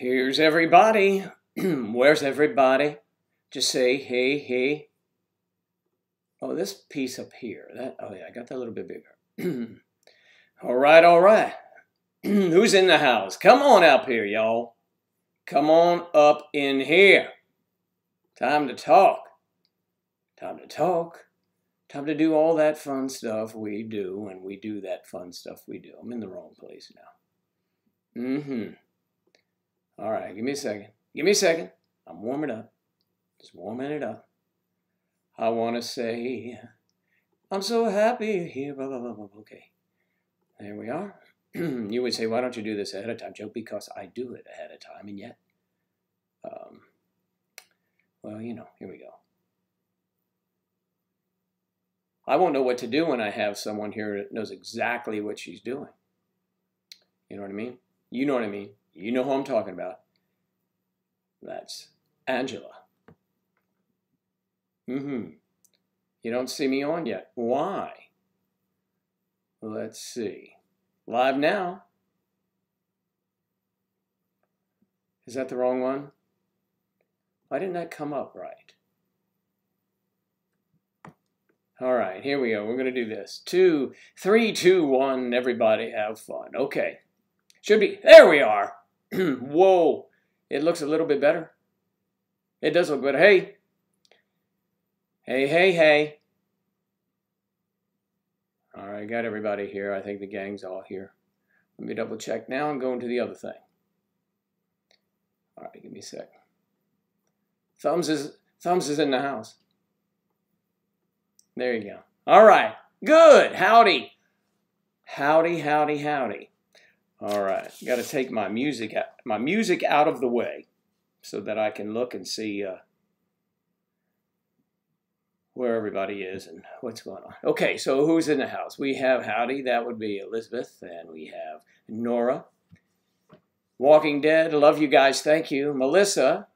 Here's everybody. Where's everybody? Just say, hey, hey. Oh, this piece up here. Oh yeah, I got that a little bit bigger. All right, all right. Who's in the house? Come on up here, y'all. Come on up in here. Time to talk. Time to talk. Time to do all that fun stuff we do, and we do that fun stuff we do. I'm in the wrong place now. All right, give me a second. Give me a second. I'm warming up. Just warming it up. I want to say, I'm so happy here. Blah, blah, blah, blah. Okay. There we are. You would say, why don't you do this ahead of time, Joe? Because I do it ahead of time, and yet, well, you know, here we go. I won't know what to do when I have someone here that knows exactly what she's doing. You know what I mean? You know what I mean. You know who I'm talking about. That's Angela. You don't see me on yet. Why? Let's see. Live now. Is that the wrong one? Why didn't that come up right? All right, here we go. We're going to do this. 2, 3, 2, 1. Everybody have fun. Okay. Should be. There we are. Whoa. It looks a little bit better. It does look better. Hey. Hey, hey, hey. All right, got everybody here. I think the gang's all here. Let me double check now and go into the other thing. All right, give me a sec. Thumbs is in the house. There you go. All right, good. Howdy. Howdy, howdy, howdy. All right, got to take my music out of the way so that I can look and see where everybody is and what's going on. Okay, so who's in the house? We have Howdy, that would be Elizabeth, and we have Nora. Walking Dead, love you guys, thank you. Melissa.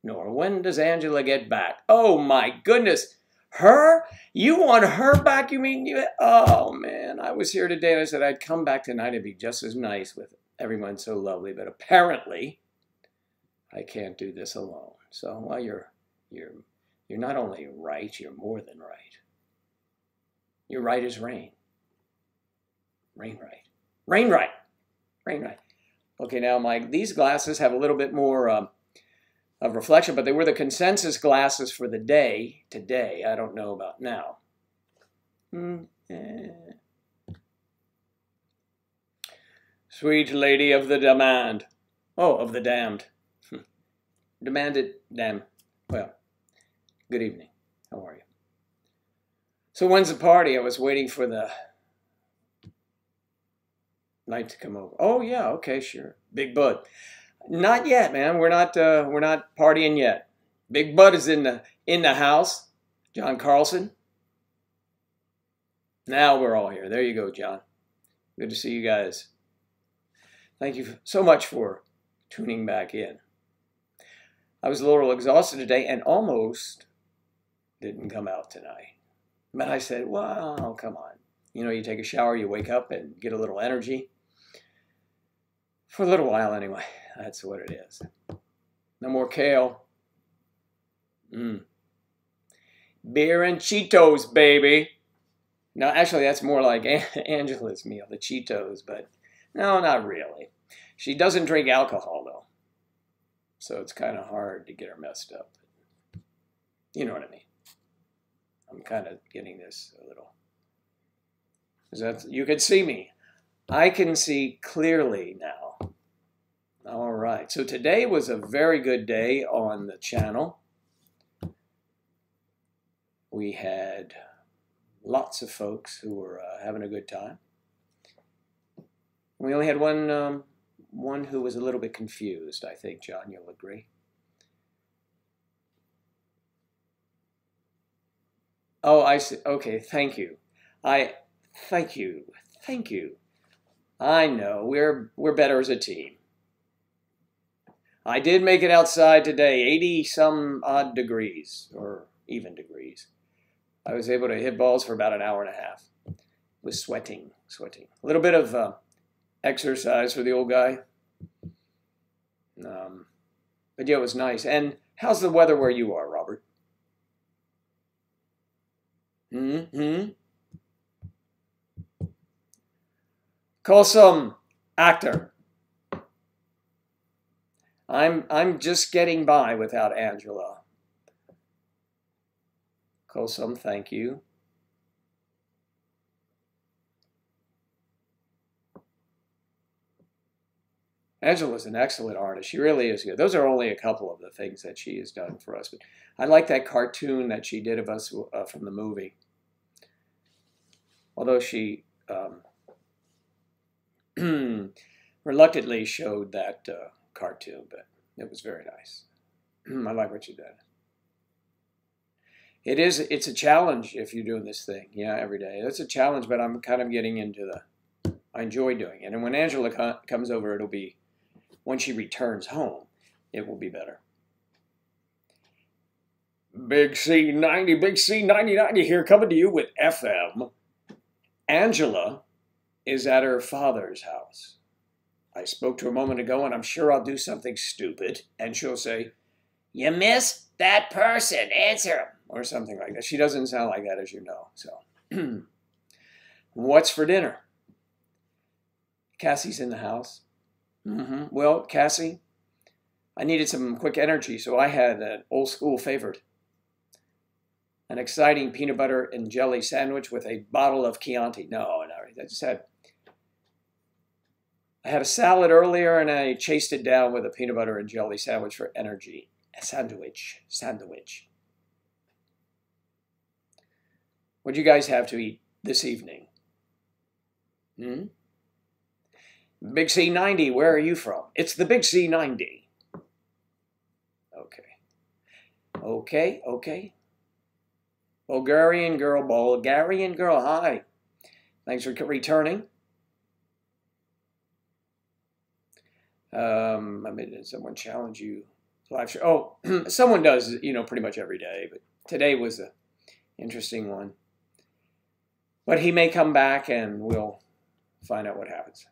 Nora, when does Angela get back? Oh my goodness. Her? You want her back? You mean you? Oh man, I was here today and I said I'd come back tonight and be just as nice with everyone so lovely, but apparently I can't do this alone. So, well, you're not only right, you're more than right. You're right as rain. Rain right. Rain right. Rain right. Okay, now these glasses have a little bit more of reflection, but they were the consensus glasses for the day today. I don't know about now. Sweet lady of the demand. Oh, of the damned. Demanded, damn. Well, good evening. How are you? So when's the party? I was waiting for the night to come over. Oh yeah, okay, sure. Big Bud. Not yet, man. We're not partying yet. Big Bud is in the house. John Carlson. Now we're all here. There you go, John. Good to see you guys. Thank you so much for tuning back in. I was a little exhausted today and almost didn't come out tonight. But I said, well, come on. You know, you take a shower, you wake up and get a little energy. For a little while anyway. That's what it is. No more kale. Beer and Cheetos, baby. No, actually, that's more like Angela's meal, the Cheetos. But no, not really. She doesn't drink alcohol, though. So it's kind of hard to get her messed up. You know what I mean. I'm kind of getting this a little. You can see me. I can see clearly now. All right. So today was a very good day on the channel. We had lots of folks who were having a good time. We only had one who was a little bit confused, I think, John, you'll agree. Oh, I see. Okay, thank you. Thank you. Thank you. I know, we're better as a team. I did make it outside today, 80-some odd degrees, or even degrees. I was able to hit balls for about an hour and a half. Was sweating. A little bit of exercise for the old guy. But yeah, it was nice. And how's the weather where you are, Robert? Hmm. Call some actor. I'm just getting by without Angela. Call some, thank you. Angela's an excellent artist. She really is good. Those are only a couple of the things that she has done for us. But I like that cartoon that she did of us from the movie. Although she reluctantly showed that cartoon, but it was very nice. I like what you did. It's a challenge if you're doing this thing. Yeah, every day. It's a challenge, but I'm kind of getting into I enjoy doing it. And when Angela comes over, it'll be, when she returns home, it will be better. Big C90, Big C90 here, coming to you with FM. Angela is at her father's house. I spoke to her a moment ago, and I'm sure I'll do something stupid, and she'll say, "You missed that person, answer him," or something like that. She doesn't sound like that, as you know. So, what's for dinner? Cassie's in the house. Well, Cassie, I needed some quick energy, so I had an old school favorite. An exciting peanut butter and jelly sandwich with a bottle of Chianti. No, I just I had a salad earlier, and I chased it down with a peanut butter and jelly sandwich for energy. A sandwich. What do you guys have to eat this evening? Big C90, where are you from? It's the Big C90. Okay. Bulgarian girl, hi. Thanks for returning. I mean, did someone challenge you live show? Oh, someone does, pretty much every day, but today was an interesting one. But he may come back and we'll find out what happens.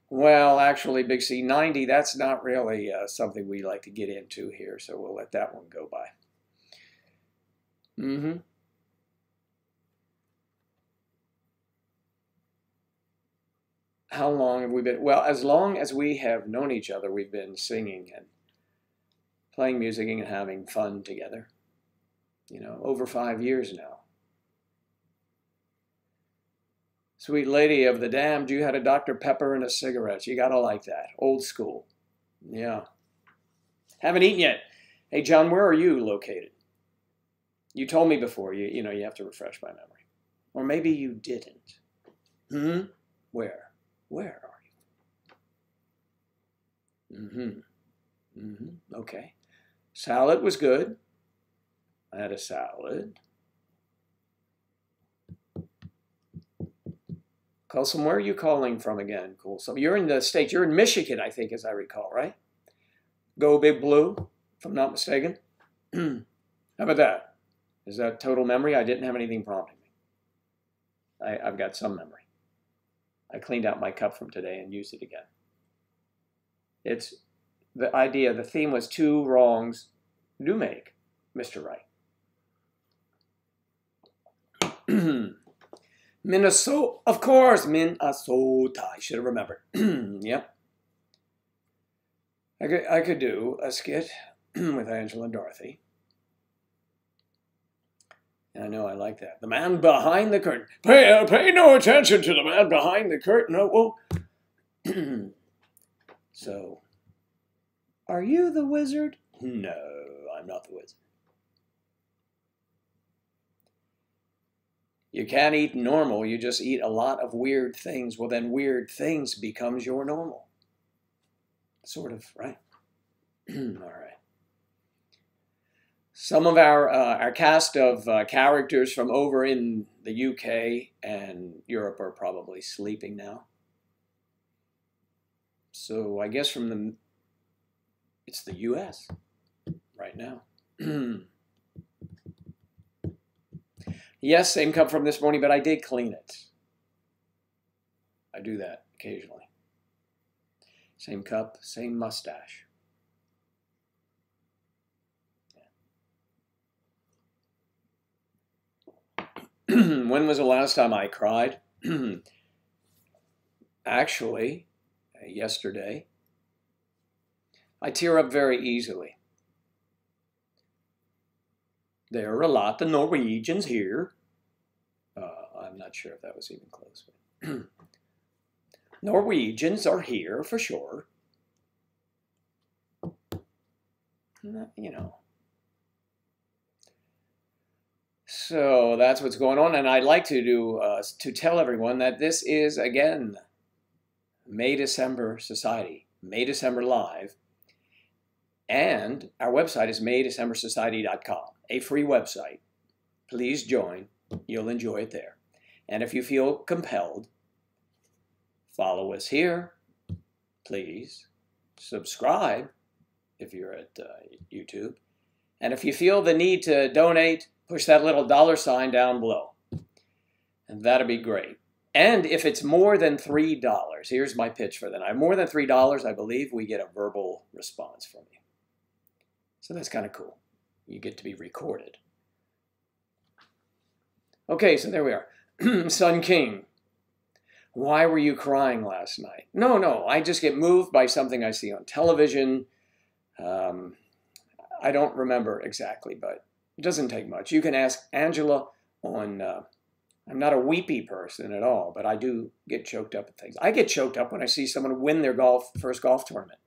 Well, actually, Big C90, that's not really something we like to get into here, so we'll let that one go by. How long have we been? Well, as long as we have known each other, we've been singing and playing music and having fun together. Over 5 years now. Sweet lady of the damned, you had a Dr. Pepper and a cigarette. You gotta like that. Old school. Yeah. Haven't eaten yet. Hey, John, where are you located? You told me before. You have to refresh my memory. Or maybe you didn't. Where? Where are you? Okay. Salad was good. I had a salad. Colson, where are you calling from again, Colson? You're in the States. You're in Michigan, I think, as I recall, right? Go Big Blue, if I'm not mistaken. How about that? Is that total memory? I didn't have anything prompting me. I've got some memory. I cleaned out my cup from today and used it again. It's the idea, the theme was 2 wrongs do make, Mr. Right. Minnesota, of course, Minnesota. I should have remembered. Yep. I could do a skit with Angela and Dorothy. And I know I like that. The man behind the curtain. Pay no attention to the man behind the curtain. Oh, well. So, are you the wizard? No, I'm not the wizard. You can't eat normal, you just eat a lot of weird things. Well, then weird things becomes your normal. Sort of, right? All right. Some of our cast of characters from over in the UK and Europe are probably sleeping now. So I guess it's the US right now. Yes, same cup from this morning, but I did clean it. I do that occasionally. Same cup, same mustache. When was the last time I cried? Actually, yesterday. I tear up very easily. There are a lot of Norwegians here. I'm not sure if that was even close. But Norwegians are here for sure. You know. So that's what's going on, and I'd like to tell everyone that this is again May December Society, May December Live, and our website is maydecembersociety.com, a free website. Please join; you'll enjoy it there. And if you feel compelled, follow us here. Please subscribe if you're at YouTube, and if you feel the need to donate, push that little $ down below, and that'd be great. And if it's more than $3, here's my pitch for the night. More than $3, I believe we get a verbal response from you. So that's kind of cool. You get to be recorded. Okay, so there we are. Sun King, why were you crying last night? No, I just get moved by something I see on television. I don't remember exactly, but it doesn't take much. You can ask Angela on, I'm not a weepy person at all, but I do get choked up at things. I get choked up when I see someone win their first golf tournament.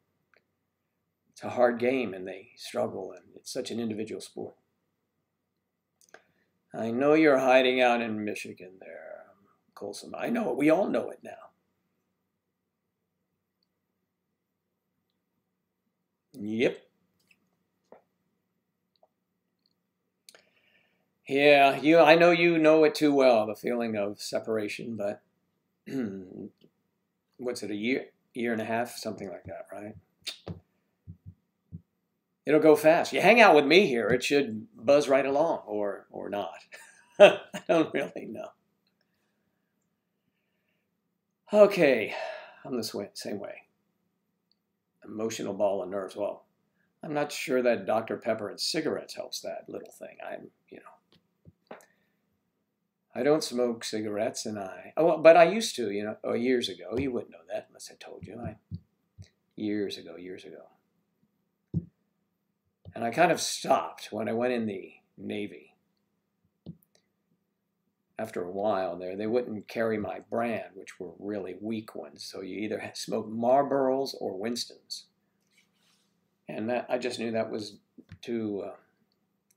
It's a hard game and they struggle, and it's such an individual sport. I know you're hiding out in Michigan there, Colson. I know it. We all know it now. Yep. Yeah, I know you know it too well, the feeling of separation, but what's it, a year and a half, something like that, right? It'll go fast. You hang out with me here, it should buzz right along, or not. I don't really know. Okay, I'm the same way. Emotional ball of nerves. Well, I'm not sure that Dr. Pepper and cigarettes helps that little thing. I don't smoke cigarettes, and but I used to, years ago. You wouldn't know that unless I told you. Years ago. And I kind of stopped when I went in the Navy. After a while there, they wouldn't carry my brand, which were really weak ones. So you either smoked Marlboros or Winstons. And I just knew that was it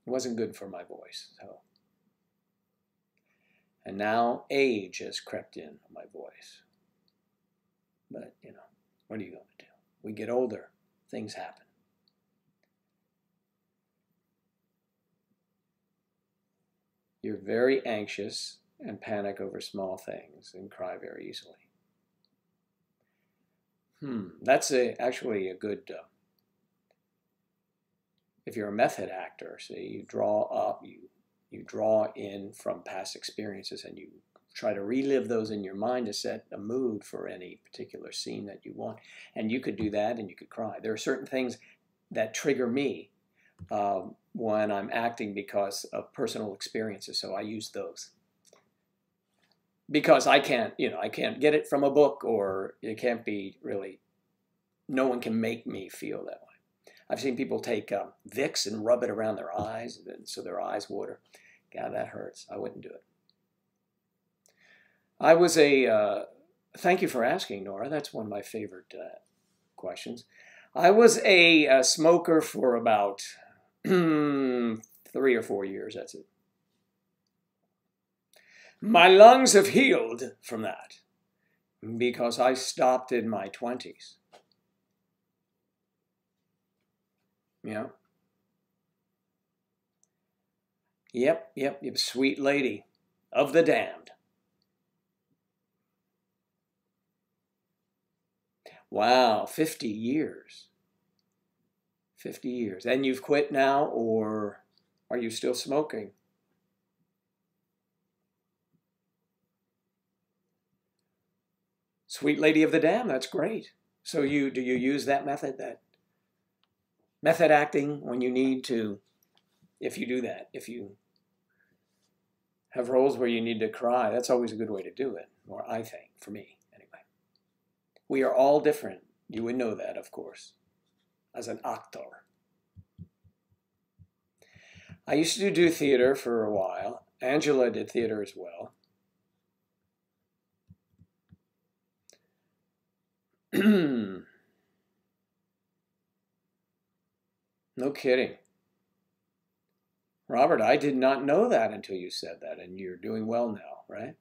wasn't good for my voice. So. And now age has crept in my voice. But, what are you going to do? We get older, things happen. You're very anxious and panic over small things and cry very easily. That's actually a good, if you're a method actor, see, you draw up, you draw in from past experiences and you try to relive those in your mind to set a mood for any particular scene that you want. And you could do that and you could cry. There are certain things that trigger me when I'm acting because of personal experiences, so I use those. Because I can't get it from a book, or it can't be really, no one can make me feel that way. I've seen people take Vicks and rub it around their eyes, so their eyes water. God, that hurts. I wouldn't do it. I was thank you for asking, Nora. That's one of my favorite questions. I was a smoker for about 3 or 4 years, that's it. My lungs have healed from that because I stopped in my 20s. Yep, you sweet lady of the damned. Wow, 50 years. 50 years. And you've quit now, or are you still smoking? Sweet lady of the dam, that's great. So do you use that method acting when you need to, if you do that, if you have roles where you need to cry, that's always a good way to do it, or I think, for me, anyway. We are all different. You would know that, of course, as an actor. I used to do theater for a while. Angela did theater as well. No kidding. Robert, I did not know that until you said that, and you're doing well now, right?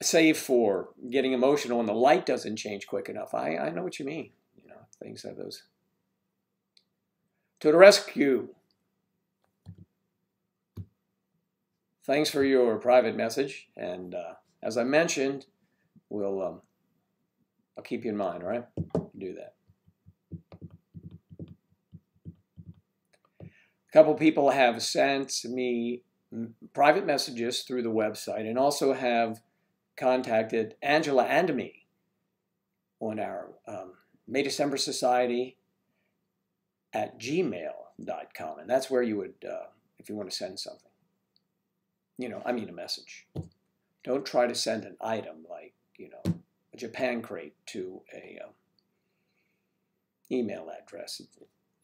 Save for getting emotional when the light doesn't change quick enough. I know what you mean. You know, things have those. To the rescue. Thanks for your private message, and as I mentioned, I'll keep you in mind, all right? Do that. A couple people have sent me private messages through the website and also have contacted Angela and me on our May December Society at gmail.com. And that's where you would, if you want to send something. You know, I mean a message. Don't try to send an item like, you know, a Japan crate to a email address.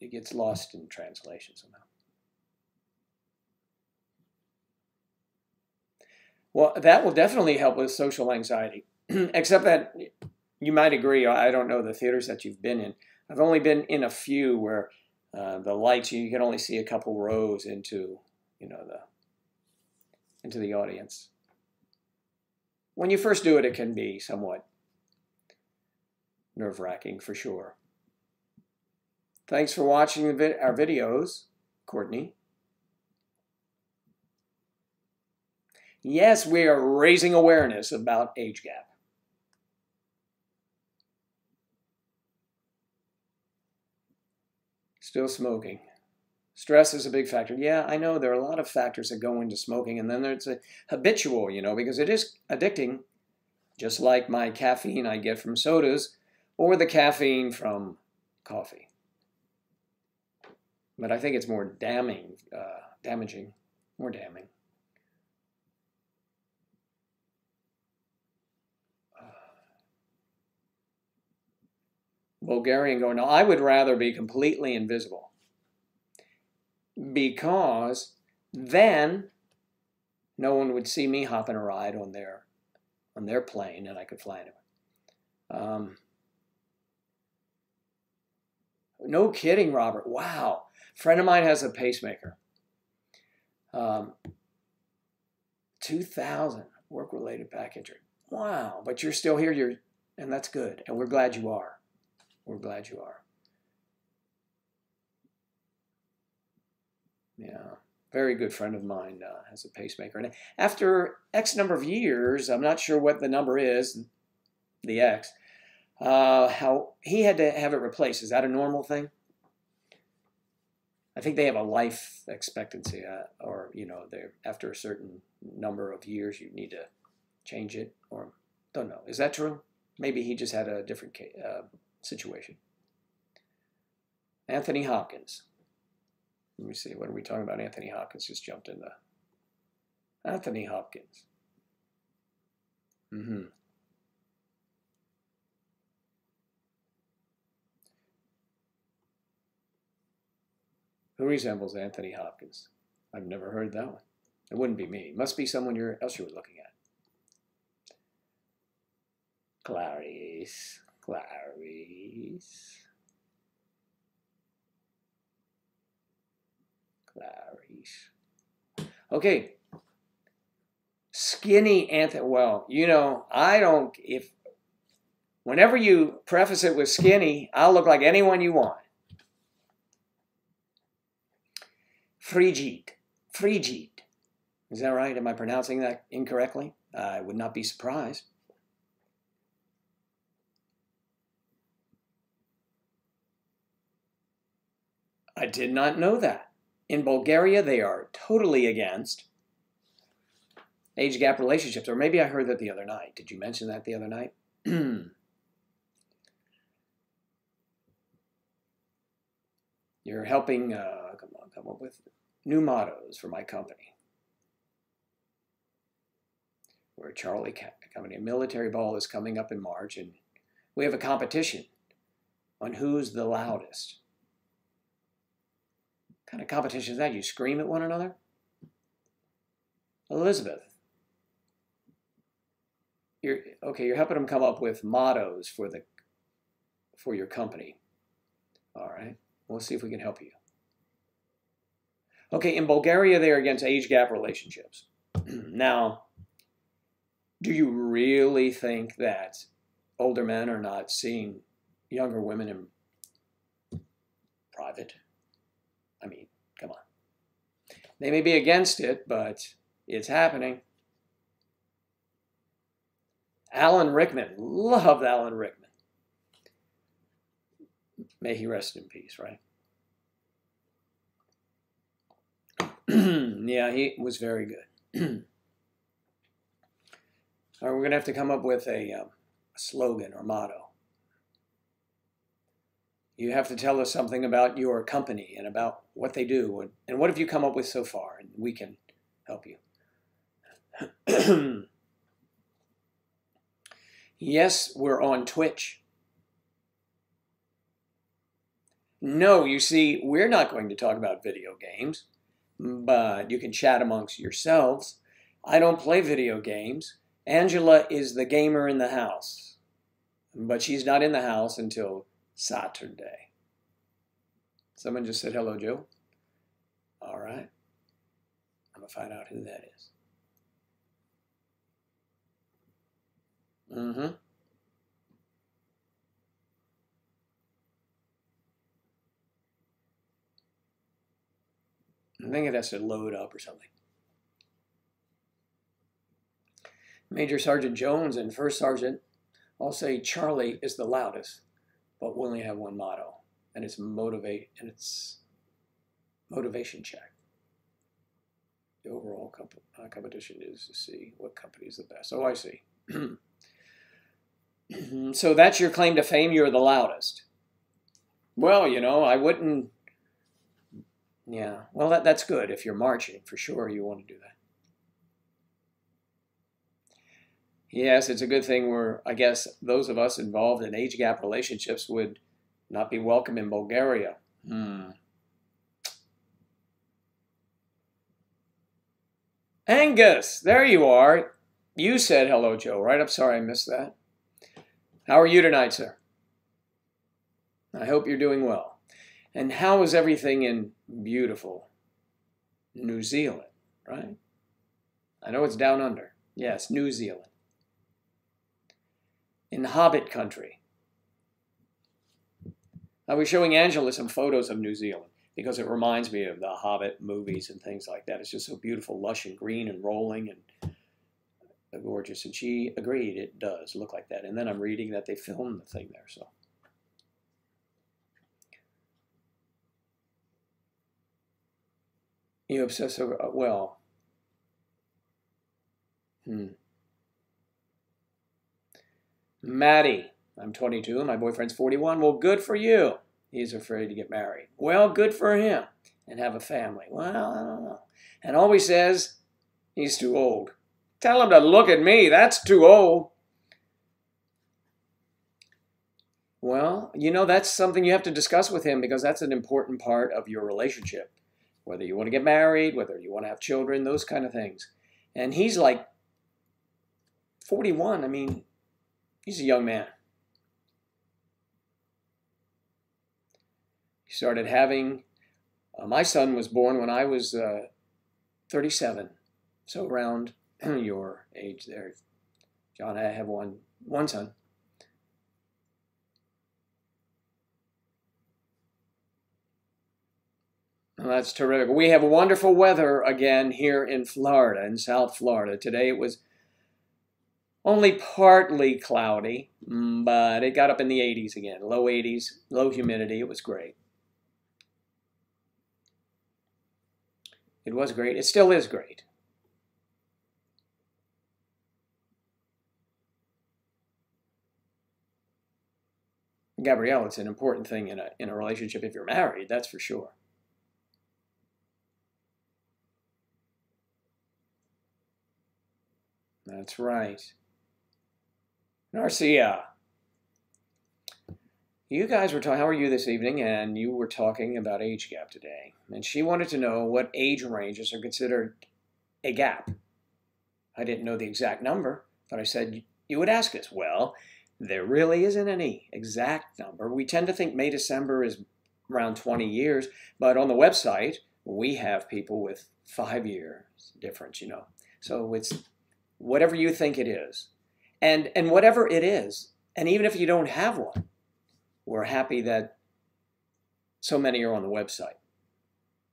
It gets lost in translation somehow. Well, that will definitely help with social anxiety, except that you might agree, I don't know the theaters that you've been in. I've only been in a few where the lights, you can only see a couple rows into, you know, into the audience. When you first do it, it can be somewhat nerve-wracking for sure. Thanks for watching our videos, Courtney. Yes, we are raising awareness about age gap. Still smoking. Stress is a big factor. Yeah, I know there are a lot of factors that go into smoking, and then there's a habitual, you know, because it is addicting, just like my caffeine I get from sodas or the caffeine from coffee. But I think it's more damaging, more damning. Bulgarian going, no, I would rather be completely invisible because then no one would see me hopping a ride on their plane and I could fly anyway. No kidding, Robert. Wow. Friend of mine has a pacemaker. 2000 work-related back injury. Wow. But you're still here. And that's good. And we're glad you are. We're glad you are. Yeah. Very good friend of mine has a pacemaker. And after X number of years, I'm not sure what the number is, the X, how he had to have it replaced. Is that a normal thing? I think they have a life expectancy, or, you know, after a certain number of years, you need to change it, or don't know. Is that true? Maybe he just had a different situation. Anthony Hopkins. Let me see. What are we talking about? Anthony Hopkins just jumped in the. Anthony Hopkins. Who resembles Anthony Hopkins? I've never heard that one. It wouldn't be me. It must be someone else you were looking at. Clarice. Clarice. Clarice. Okay. Skinny Anthony. Well, you know, whenever you preface it with skinny, I'll look like anyone you want. Frigid. Frigid. Is that right? Am I pronouncing that incorrectly? I would not be surprised. I did not know that. In Bulgaria, they are totally against age gap relationships. Or maybe I heard that the other night. Did you mention that the other night? You're helping come up with new mottos for my company. We're a Charlie company. A military ball is coming up in March, and we have a competition on who's the loudest. What kind of competition is that? You scream at one another? Elizabeth, you're helping them come up with mottos for your company. All right, we'll see if we can help you. Okay, in Bulgaria, they're against age gap relationships. Now, do you really think that older men are not seeing younger women in private? I mean, come on. They may be against it, but it's happening. Alan Rickman. Loved Alan Rickman. May he rest in peace, right? Yeah, he was very good. All right, we're going to have to come up with a slogan or motto. You have to tell us something about your company and about what they do. And what have you come up with so far? And we can help you. Yes, we're on Twitch. No, you see, we're not going to talk about video games, but you can chat amongst yourselves. I don't play video games. Angela is the gamer in the house, but she's not in the house until Saturday. Someone just said, hello, Joe. All right. I'm going to find out who that is. I think it has to load up or something. Major Sergeant Jones and First Sergeant all say Charlie is the loudest, but we only have one motto, and it's motivation check. The overall competition is to see what company is the best. Oh, I see. So that's your claim to fame. You're the loudest. Well, you know, I wouldn't. Yeah. Well, that's good if you're marching. For sure, you want to do that. Yes, it's a good thing I guess those of us involved in age gap relationships would not be welcome in Bulgaria. Angus, there you are. You said hello, Joe, right? I'm sorry I missed that. How are you tonight, sir? I hope you're doing well. And how is everything in beautiful New Zealand, right? I know it's down under. Yes, New Zealand. In Hobbit country. I was showing Angela some photos of New Zealand because it reminds me of the Hobbit movies and things like that. It's just so beautiful, lush and green and rolling and gorgeous. And she agreed it does look like that. And then I'm reading that they filmed the thing there. So you obsess over, well. Maddie, I'm 22 and my boyfriend's 41. Well, good for you. He's afraid to get married. Well, good for him. And have a family. Well, I don't know. And always says he's too old. Tell him to look at me. That's too old. Well, you know, that's something you have to discuss with him because that's an important part of your relationship. Whether you want to get married, whether you want to have children, those kind of things. And he's like 41. I mean, he's a young man. He started having, my son was born when I was 37. So around your age there. John, I have one son. Well, that's terrific. We have wonderful weather again here in Florida, in South Florida. Today it was only partly cloudy, but it got up in the 80s again. Low 80s, low humidity. It was great. It was great. It still is great. Gabrielle, it's an important thing in a relationship if you're married, that's for sure. That's right. Narcia, you guys were talking, how are you this evening? And you were talking about age gap today. And she wanted to know what age ranges are considered a gap. I didn't know the exact number, but I said you would ask us. Well, there really isn't any exact number. We tend to think May, December is around 20 years, but on the website, we have people with 5 years difference, you know. So it's whatever you think it is. And whatever it is, and even if you don't have one, we're happy that so many are on the website.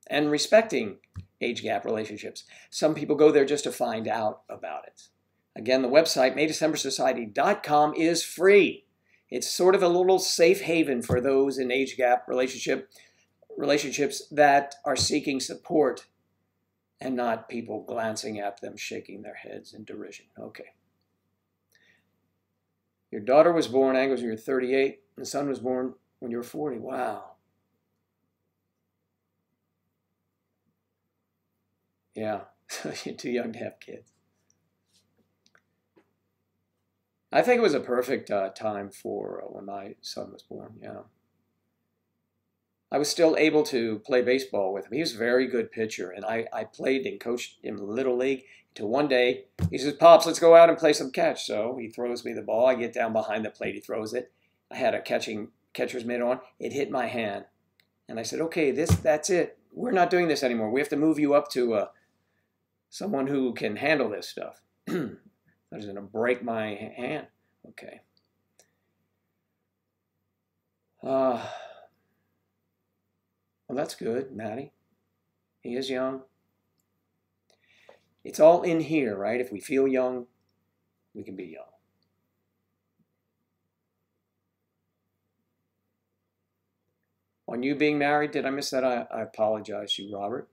And respecting age gap relationships. Some people go there just to find out about it. Again, the website, maydecembersociety.com, is free. It's sort of a little safe haven for those in age gap relationships that are seeking support and not people glancing at them, shaking their heads in derision. Okay. Your daughter was born, Angus, when you were 38. The son was born when you were 40. Wow. Yeah, you're too young to have kids. I think it was a perfect time for when my son was born, yeah. I was still able to play baseball with him. He was a very good pitcher, and I played and coached in Little League until one day he says, Pops, let's go out and play some catch. So he throws me the ball. I get down behind the plate. He throws it. I had a catcher's mitt on. It hit my hand. And I said, okay, that's it. We're not doing this anymore. We have to move you up to someone who can handle this stuff. I was going to break my hand. Okay. Well, that's good, Maddie. He is young. It's all in here, right? If we feel young, we can be young. On you being married, did I miss that? I apologize to you, Robert.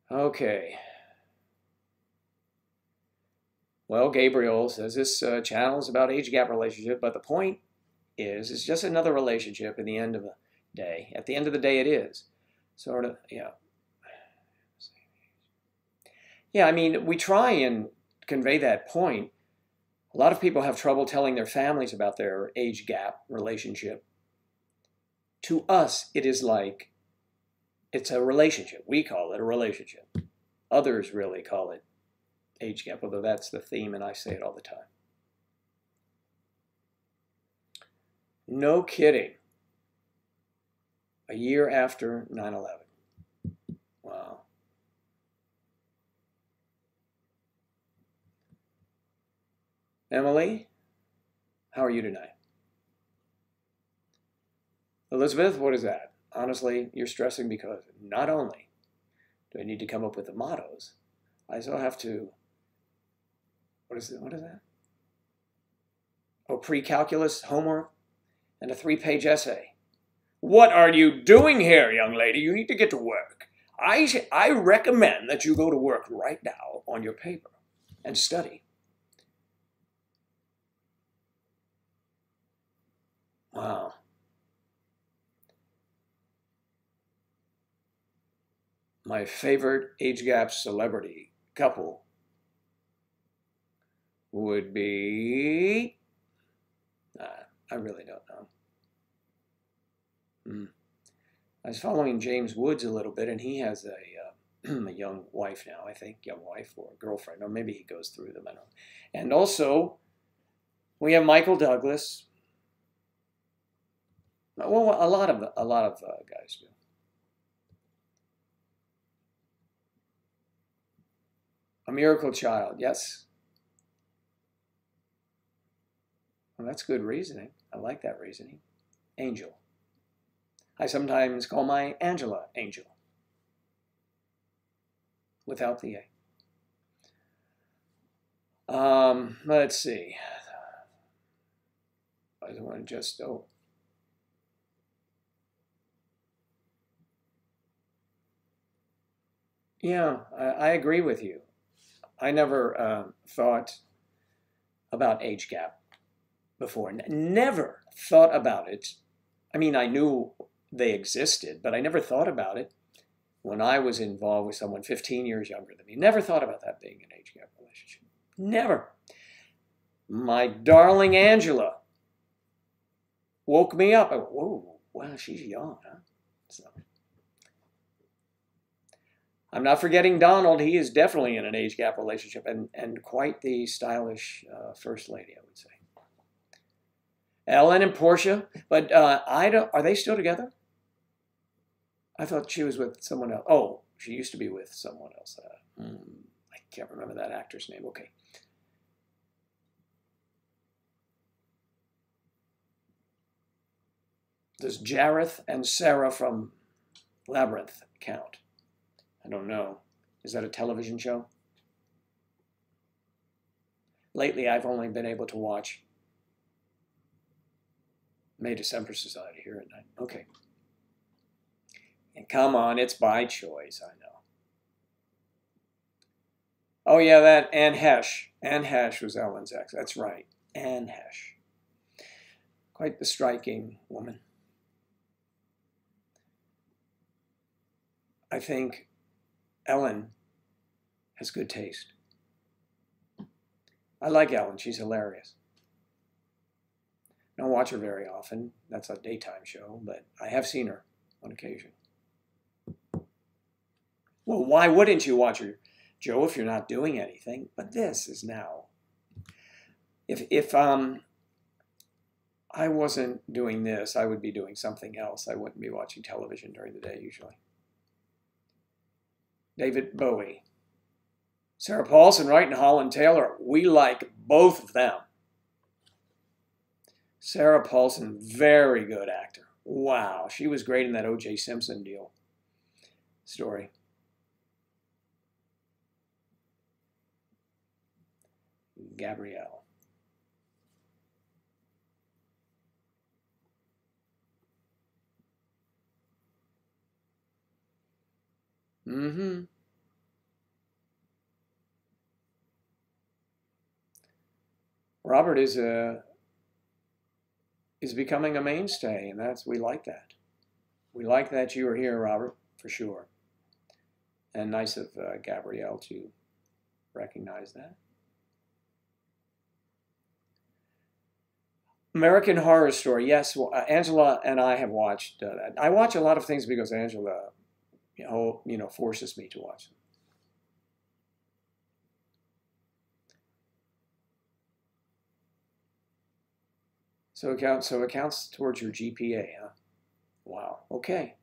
Okay. Well, Gabriel says this channel is about age gap relationship, but the point is it's just another relationship in the end of the day. At the end of the day, it is. Sort of, yeah. Yeah, I mean, we try and convey that point. A lot of people have trouble telling their families about their age gap relationship. To us, it is like it's a relationship. We call it a relationship. Others really call it age gap, although that's the theme and I say it all the time. No kidding. A year after 9/11. Wow. Emily, how are you tonight? Elizabeth, what is that? Honestly, you're stressing because not only do I need to come up with the mottos, I still have to, what is that? Oh, pre-calculus homework and a 3-page essay. What are you doing here, young lady? You need to get to work. I recommend that you go to work right now on your paper and study. Wow. My favorite age gap celebrity couple would be, I really don't know. I was following James Woods a little bit, and he has a young wife now, I think, young wife or girlfriend, or maybe he goes through them, I don't know. And also, we have Michael Douglas. Well, a lot of guys do. A miracle child, yes. Well, that's good reasoning. I like that reasoning. Angel. I sometimes call my Angela Angel. Without the A. Let's see. I don't want to just, Yeah, I agree with you. I never thought about age gap before. Never thought about it. I mean, I knew they existed, but I never thought about it when I was involved with someone 15 years younger than me. Never thought about that being an age gap relationship. Never. My darling Angela woke me up. I went, whoa, wow, she's young, huh? So, I'm not forgetting Donald. He is definitely in an age gap relationship and quite the stylish first lady, I would say. Ellen and Portia, but are they still together? I thought she was with someone else. Oh, she used to be with someone else. I can't remember that actor's name. Okay. Does Jareth and Sarah from Labyrinth count? I don't know. Is that a television show? Lately, I've only been able to watch May December Society here at night. Okay. And come on, it's by choice, I know. Oh yeah, that Anne Hesh. Anne Hesh was Ellen's ex. That's right. Anne Hesh. Quite the striking woman. I think Ellen has good taste. I like Ellen. She's hilarious. I don't watch her very often. That's a daytime show, but I have seen her on occasion. Well, why wouldn't you watch her, Joe, if you're not doing anything? But this is now. If I wasn't doing this, I would be doing something else. I wouldn't be watching television during the day usually. David Bowie. Sarah Paulson, Wright, and Holland Taylor. We like both of them. Sarah Paulson, very good actor. Wow, she was great in that O.J. Simpson story. Gabrielle. Robert is becoming a mainstay, and we like that. We like that you are here, Robert, for sure. And nice of Gabrielle to recognize that. American Horror Story. Yes, well, Angela and I have watched that. I watch a lot of things because Angela, forces me to watch them. So it counts towards your GPA, huh? Wow. Okay.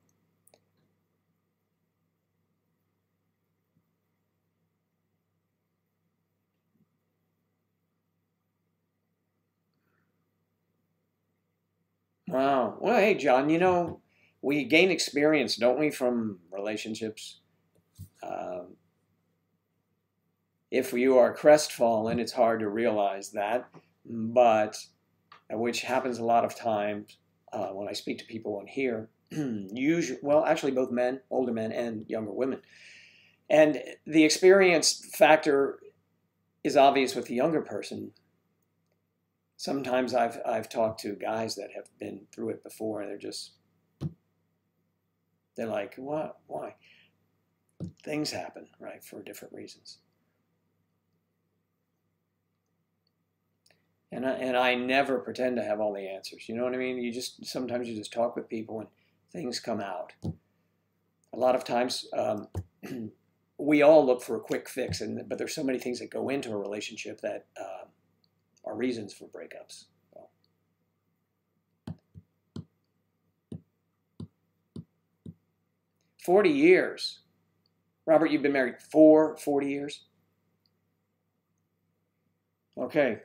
Wow. Well, hey, John, we gain experience, don't we, from relationships? If you are crestfallen, it's hard to realize that, but which happens a lot of times when I speak to people on here. Actually, both men, older men, and younger women. And the experience factor is obvious with the younger person. Sometimes I've talked to guys that have been through it before, and they're like, what? Why? Things happen, right, for different reasons. And I never pretend to have all the answers. You know what I mean? Sometimes you just talk with people and things come out. A lot of times, we all look for a quick fix, but there's so many things that go into a relationship that are reasons for breakups. So. 40 years. Robert, you've been married for 40 years? Okay.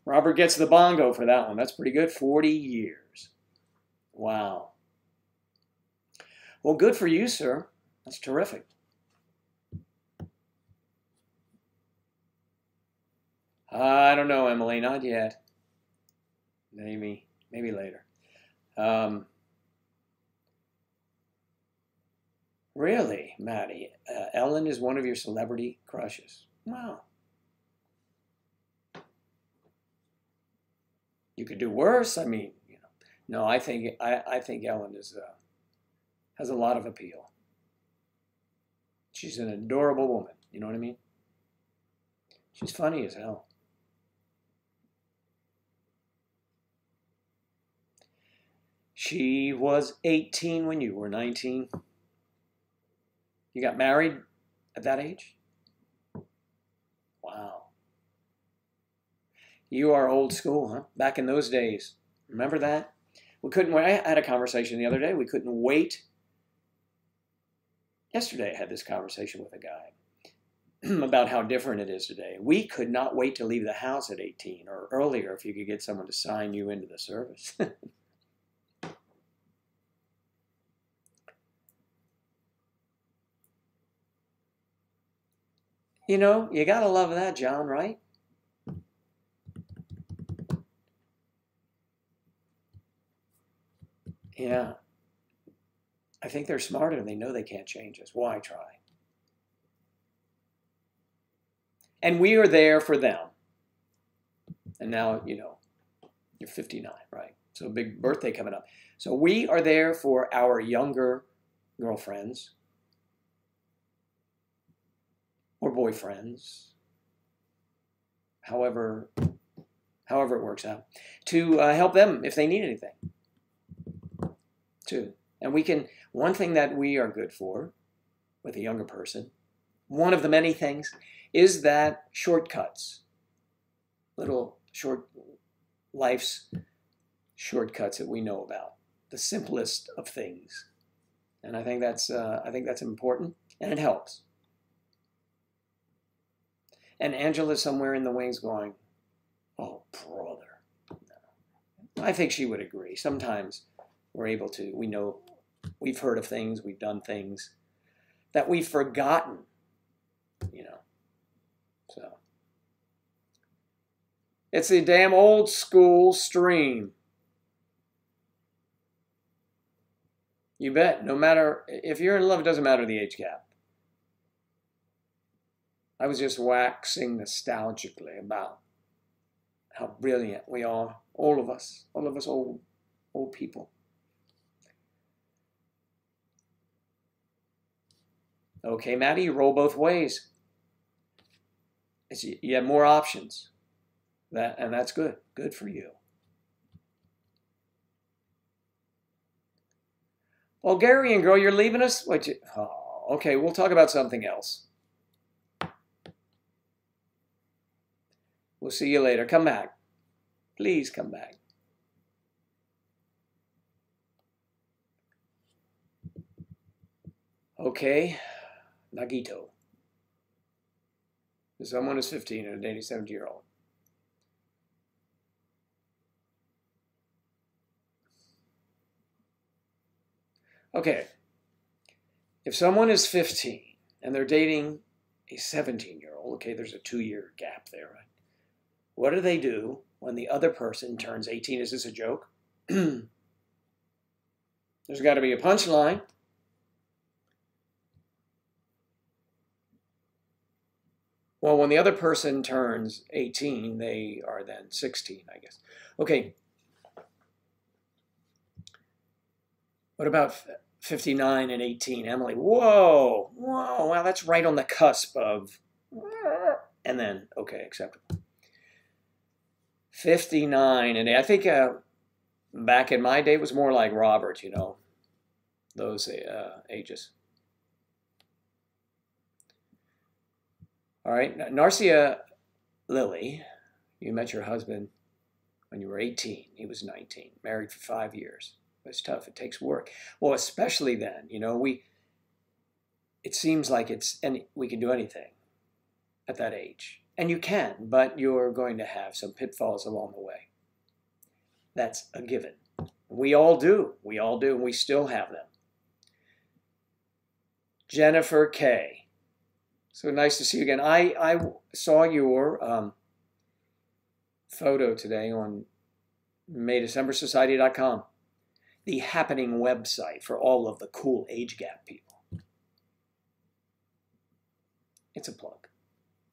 Robert gets the bongo for that one. That's pretty good. 40 years. Wow. Well, good for you, sir. That's terrific. I don't know, Emily. Not yet. Maybe later. Really, Maddie? Ellen is one of your celebrity crushes. Wow. You could do worse. I mean, you know. No, I think Ellen is has a lot of appeal. She's an adorable woman. You know what I mean? She's funny as hell. She was 18 when you were 19. You got married at that age? Wow. You are old school, huh? Back in those days. Remember that? We couldn't wait. I had a conversation the other day. We couldn't wait. Yesterday I had this conversation with a guy about how different it is today. We could not wait to leave the house at 18 or earlier if you could get someone to sign you into the service. You know, you gotta love that, John, right? Yeah. I think they're smarter and they know they can't change us. Why try? And we are there for them. And now, you know, you're 59, right? So a big birthday coming up. So we are there for our younger girlfriends or boyfriends, however it works out, to help them if they need anything, too. And we can, one thing that we are good for with a younger person, one of the many things, is that shortcuts, little short life's shortcuts that we know about, the simplest of things. And I think that's important, and it helps. And Angela's somewhere in the wings going, oh, brother. No. I think she would agree. Sometimes we're able to, we know, we've heard of things, we've done things that we've forgotten, you know. So it's the damn old school stream. You bet. No matter, if you're in love, it doesn't matter the age gap. I was just waxing nostalgically about how brilliant we are, all of us old people. Okay, Maddie, you roll both ways. You have more options, and that's good. Good for you. Bulgarian girl, you're leaving us? Oh, okay, we'll talk about something else. We'll see you later. Come back. Please come back. Okay, Nagito. Someone is 15 and dating a 70-year-old. Okay, if someone is 15 and they're dating a 17-year-old, okay, there's a 2-year gap there, right? What do they do when the other person turns 18? Is this a joke? There's got to be a punchline. Well, when the other person turns 18, they are then 16, I guess. Okay. What about 59 and 18? Emily, whoa, wow, that's right on the cusp of, and then, okay, acceptable. 59, and I think back in my day it was more like Robert, you know, those ages. All right, Narcia Lily, you met your husband when you were 18. He was 19, married for 5 years. It's tough. It takes work. Well, especially then, you know, it seems like we can do anything at that age. And you can, but you're going to have some pitfalls along the way. That's a given. We all do. We all do, and we still have them. Jennifer K. So nice to see you again. I saw your photo today on MayDecemberSociety.com, the happening website for all of the cool age gap people. It's a plug.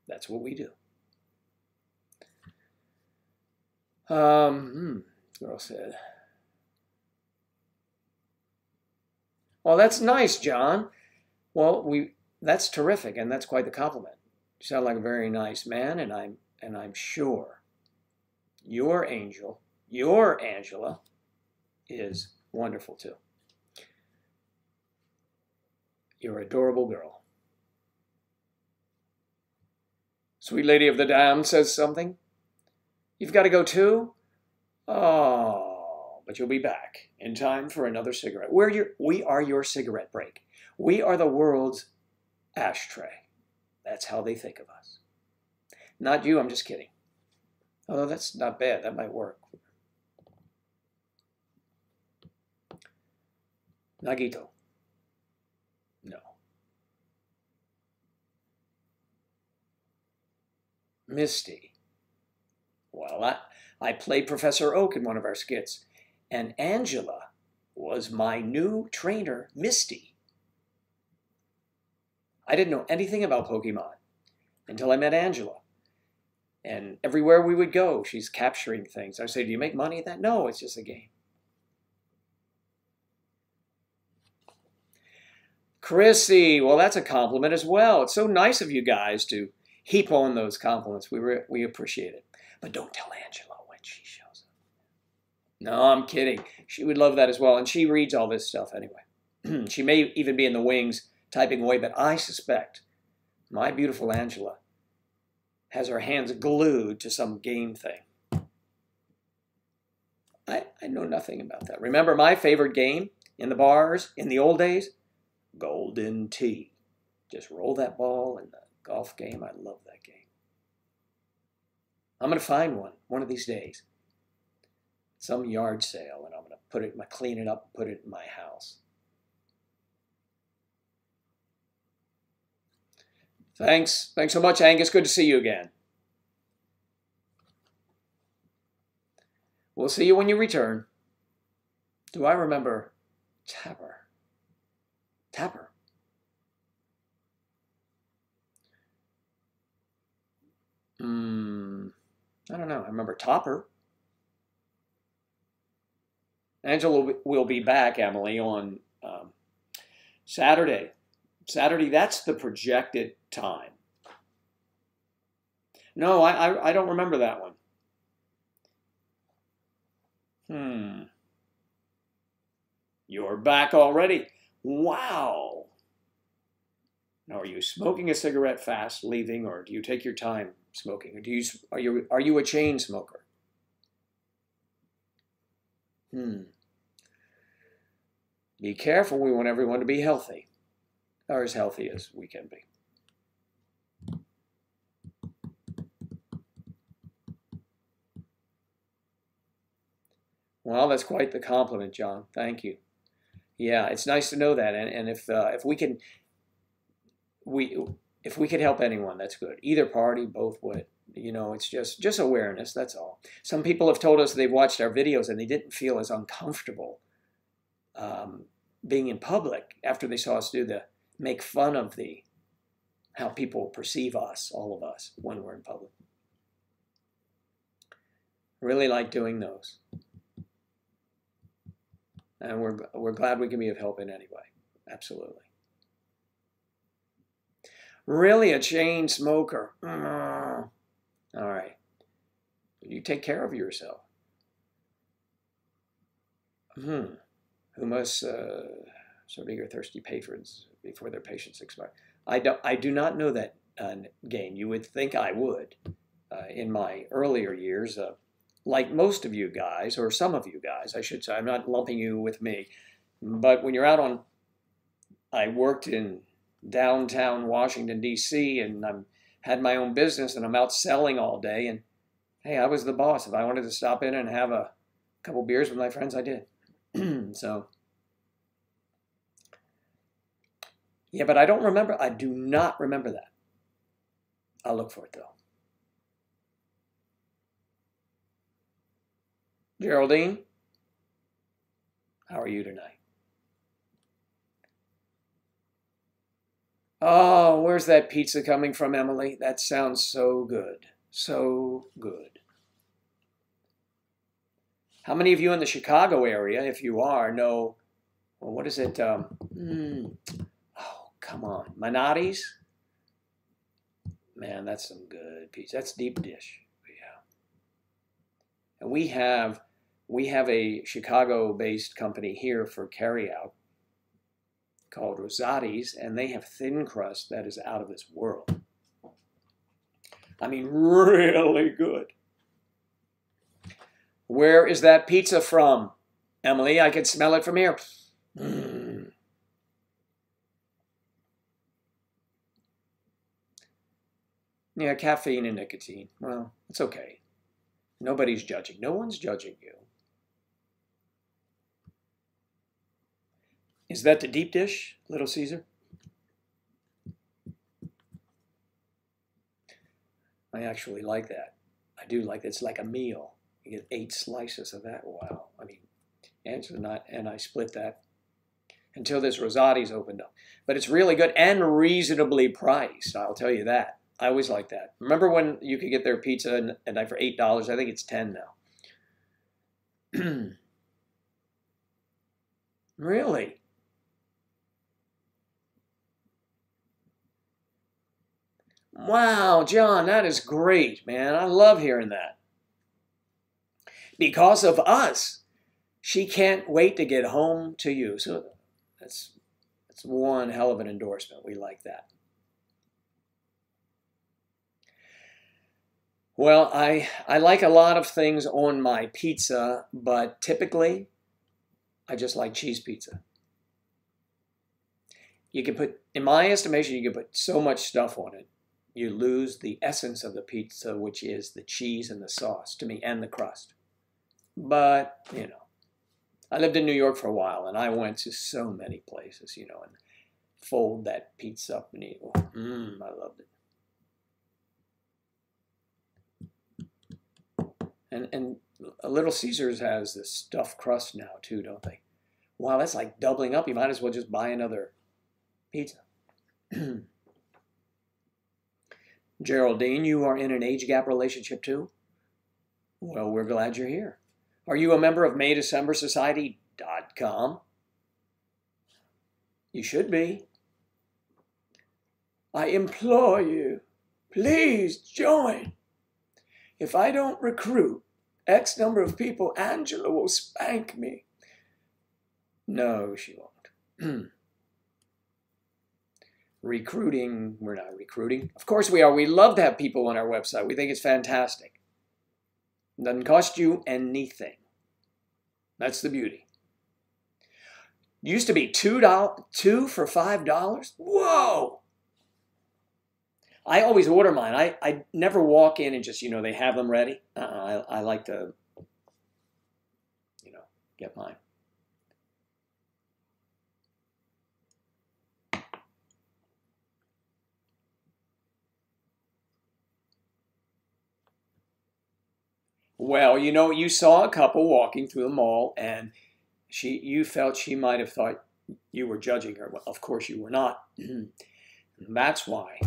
That's what we do. Girl said, well, that's nice, John. Well, that's terrific, and that's quite the compliment. You sound like a very nice man, and I'm sure your Angela, is wonderful too. You're an adorable girl. Sweet Lady of the Dam says something. You've got to go too? Oh, but you'll be back in time for another cigarette. We are your cigarette break. We are the world's ashtray. That's how they think of us. Not you, I'm just kidding. Although that's not bad, that might work. Nagito. No. Misty. Well, I played Professor Oak in one of our skits, and Angela was my new trainer, Misty. I didn't know anything about Pokemon until I met Angela. And everywhere we would go, she's capturing things. I say, do you make money at that? No, it's just a game. Chrissy, well, that's a compliment as well. It's so nice of you guys to heap on those compliments. We appreciate it. But don't tell Angela when she shows up. No, I'm kidding. She would love that as well. And she reads all this stuff anyway. She may even be in the wings typing away, but I suspect my beautiful Angela has her hands glued to some game thing. I know nothing about that. Remember my favorite game in the bars in the old days? Golden Tee. Just roll that ball in the golf game. I love that game. I'm going to find one of these days. Some yard sale, and I'm going to clean it up and put it in my house. Thanks so much, Angus. Good to see you again. We'll see you when you return. Do I remember Tapper? Tapper. I don't know. I remember Topper. Angela will be back, Emily, on Saturday. Saturday, that's the projected time. No, I don't remember that one. You're back already. Wow. Now, are you smoking a cigarette fast, leaving, or do you take your time smoking? Or are you a chain smoker? Be careful. We want everyone to be healthy, or as healthy as we can be. Well, that's quite the compliment, John. Thank you. Yeah, it's nice to know that, and if we can help anyone, that's good. Either party, both would. You know, it's just awareness. That's all. Some people have told us they've watched our videos and they didn't feel as uncomfortable being in public after they saw us make fun of how people perceive us, all of us, when we're in public. Really like doing those. And we're glad we can be of help in any way. Absolutely. Really a chain smoker. All right. You take care of yourself. Who must serve eager, thirsty patrons before their patience expire? I do not know that game. You would think I would. In my earlier years, like most of you guys, or some of you guys, I should say. I'm not lumping you with me. But when you're out I worked in downtown Washington, D.C., and I had my own business, and I'm out selling all day. And, hey, I was the boss. If I wanted to stop in and have a couple beers with my friends, I did. So, yeah, but I do not remember that. I'll look for it, though. Geraldine, how are you tonight? Oh, where's that pizza coming from, Emily? That sounds so good. So good. How many of you in the Chicago area, if you are, know, well, what is it? Oh, come on. Manati's? Man, that's some good pizza. That's deep dish. Yeah. And we have a Chicago-based company here for carryout called Rosati's, and they have thin crust that is out of this world. I mean, really good. Where is that pizza from, Emily? I can smell it from here. Mm. Yeah, caffeine and nicotine. Well, it's okay. Nobody's judging. No one's judging you. Is that the deep dish, Little Caesar? I actually like that. I do like it. It's like a meal. You get 8 slices of that. Wow. I mean, and I split that until this Rosati's opened up. But it's really good and reasonably priced. I'll tell you that. I always like that. Remember when you could get their pizza and for $8? I think it's 10 now. Really? Wow, John, that is great, man. I love hearing that. Because of us, she can't wait to get home to you. So that's one hell of an endorsement. We like that. Well, I like a lot of things on my pizza, but typically I just like cheese pizza. You can put, in my estimation, you can put so much stuff on it, you lose the essence of the pizza, which is the cheese and the sauce to me, and the crust. But, you know, I lived in New York for a while, and I went to so many places, you know, and fold that pizza up and eat. I loved it. And Little Caesars has this stuffed crust now, too, don't they? Wow, that's like doubling up. You might as well just buy another pizza. Geraldine, you are in an age gap relationship, too? Well, we're glad you're here. Are you a member of MayDecemberSociety.com? You should be. I implore you, please join. If I don't recruit X number of people, Angela will spank me. No, she won't. Recruiting, we're not recruiting. Of course we are. We love to have people on our website. We think it's fantastic. It doesn't cost you anything. That's the beauty. It used to be two for $5. Whoa! I always order mine. I never walk in and just, you know, they have them ready. I like to, you know, get mine. Well, you know, you saw a couple walking through the mall, and you felt she might have thought you were judging her. Well, of course you were not. That's why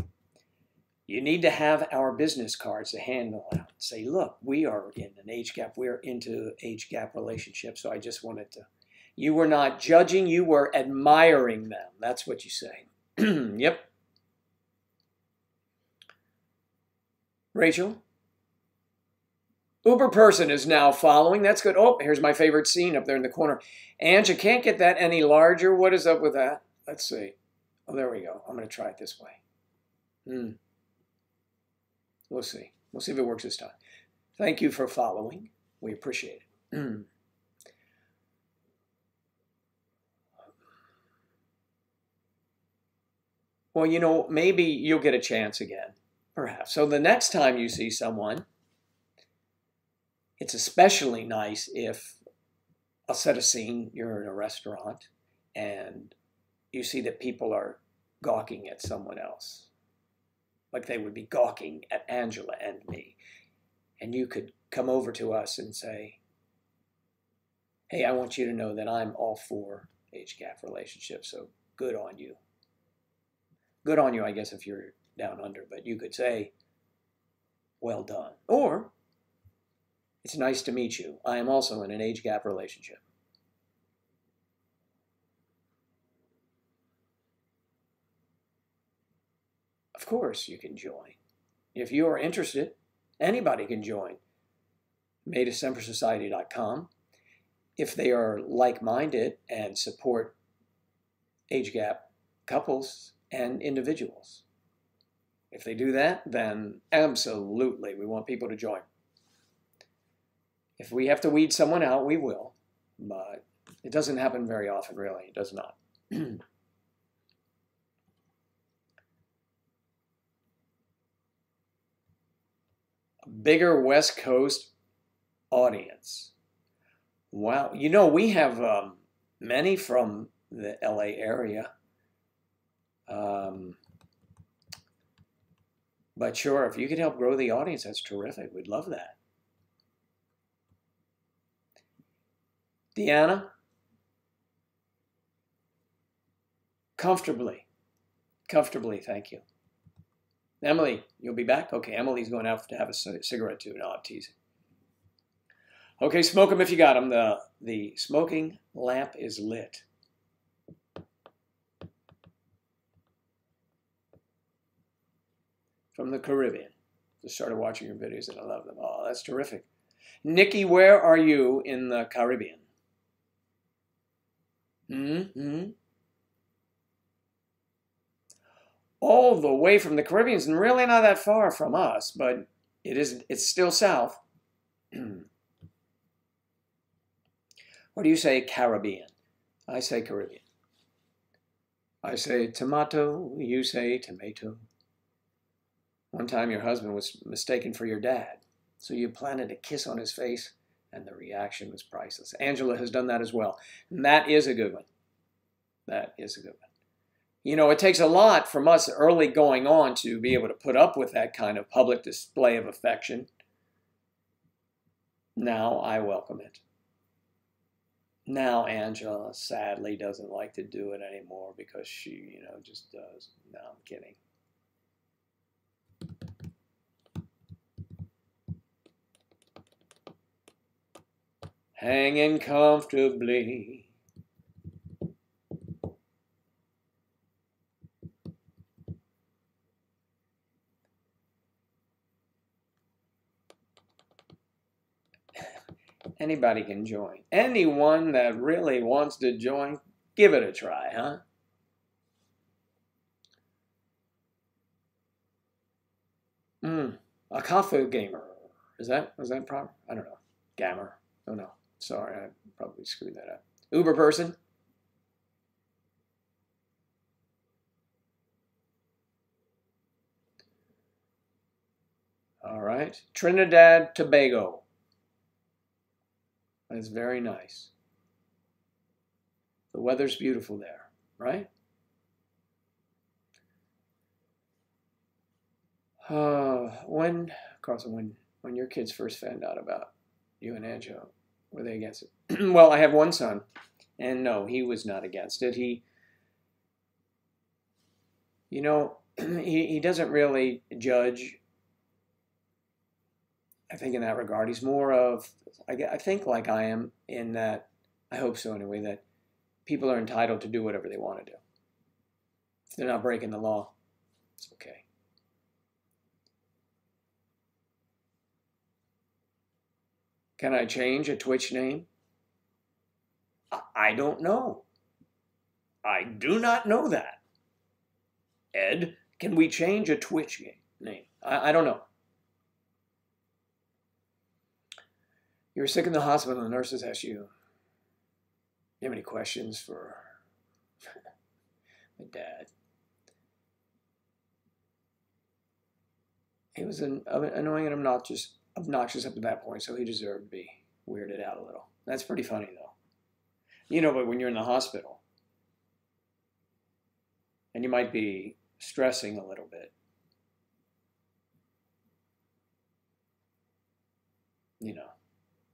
you need to have our business cards to hand out. Say, look, we are in an age gap. We're into age gap relationships. So I just wanted to. You were not judging. You were admiring them. That's what you say. Yep. Rachel? Uber person is now following. That's good. Oh, here's my favorite scene up there in the corner. Ange, you can't get that any larger. What is up with that? Let's see. Oh, there we go. I'm going to try it this way. We'll see. We'll see if it works this time. Thank you for following. We appreciate it. Well, you know, maybe you'll get a chance again, perhaps. So the next time you see someone, it's especially nice if I'll set a scene, you're in a restaurant, and you see that people are gawking at someone else. Like they would be gawking at Angela and me. And you could come over to us and say, hey, I want you to know that I'm all for age gap relationships, so good on you. Good on you, I guess, if you're down under, but you could say, well done. Or, it's nice to meet you. I am also in an age gap relationship. Of course, you can join. If you are interested, anybody can join. MayDecemberSociety.com. If they are like-minded and support age gap couples and individuals. If they do that, then absolutely we want people to join. If we have to weed someone out, we will. But it doesn't happen very often, really. It does not. A bigger West Coast audience. Wow. You know, we have many from the LA area. But sure, if you could help grow the audience, that's terrific. We'd love that. Deanna? Comfortably. Comfortably, thank you. Emily, you'll be back? Okay, Emily's going out to have a cigarette too. No, I'm teasing. Okay, smoke them if you got them. The smoking lamp is lit. From the Caribbean. Just started watching your videos and I love them. Oh, that's terrific. Nikki, where are you in the Caribbean? All the way from the Caribbean, and really not that far from us, but it's still south. What do you say, Caribbean? I say Caribbean. I say tomato, you say tomato. One time your husband was mistaken for your dad, so you planted a kiss on his face, and the reaction was priceless. Angela has done that as well, and that is a good one. That is a good one. You know, it takes a lot from us early going on to be able to put up with that kind of public display of affection. Now I welcome it. Now Angela sadly doesn't like to do it anymore because she, you know, just does. No, I'm kidding. Hanging comfortably. Anybody can join. Anyone that really wants to join, give it a try, huh? A coffee gamer. Is that proper? I don't know. Gamer. Oh no. Sorry, I probably screwed that up. Uber person. All right. Trinidad, Tobago. That's very nice. The weather's beautiful there, right? Carlson, when your kids first found out about you and Angela, were they against it? Well, I have one son, and no, he was not against it. He, you know, he doesn't really judge. I think in that regard, he's more of, I think like I am in that, I hope so anyway, that people are entitled to do whatever they want to do. If they're not breaking the law, it's okay. Can I change a Twitch name? I don't know. I do not know that. Ed, can we change a Twitch name? I don't know. You were sick in the hospital and the nurses asked you, do you have any questions for my dad? He was annoying and obnoxious up to that point, so he deserved to be weirded out a little. That's pretty funny, though. You know, but when you're in the hospital, and you might be stressing a little bit, you know,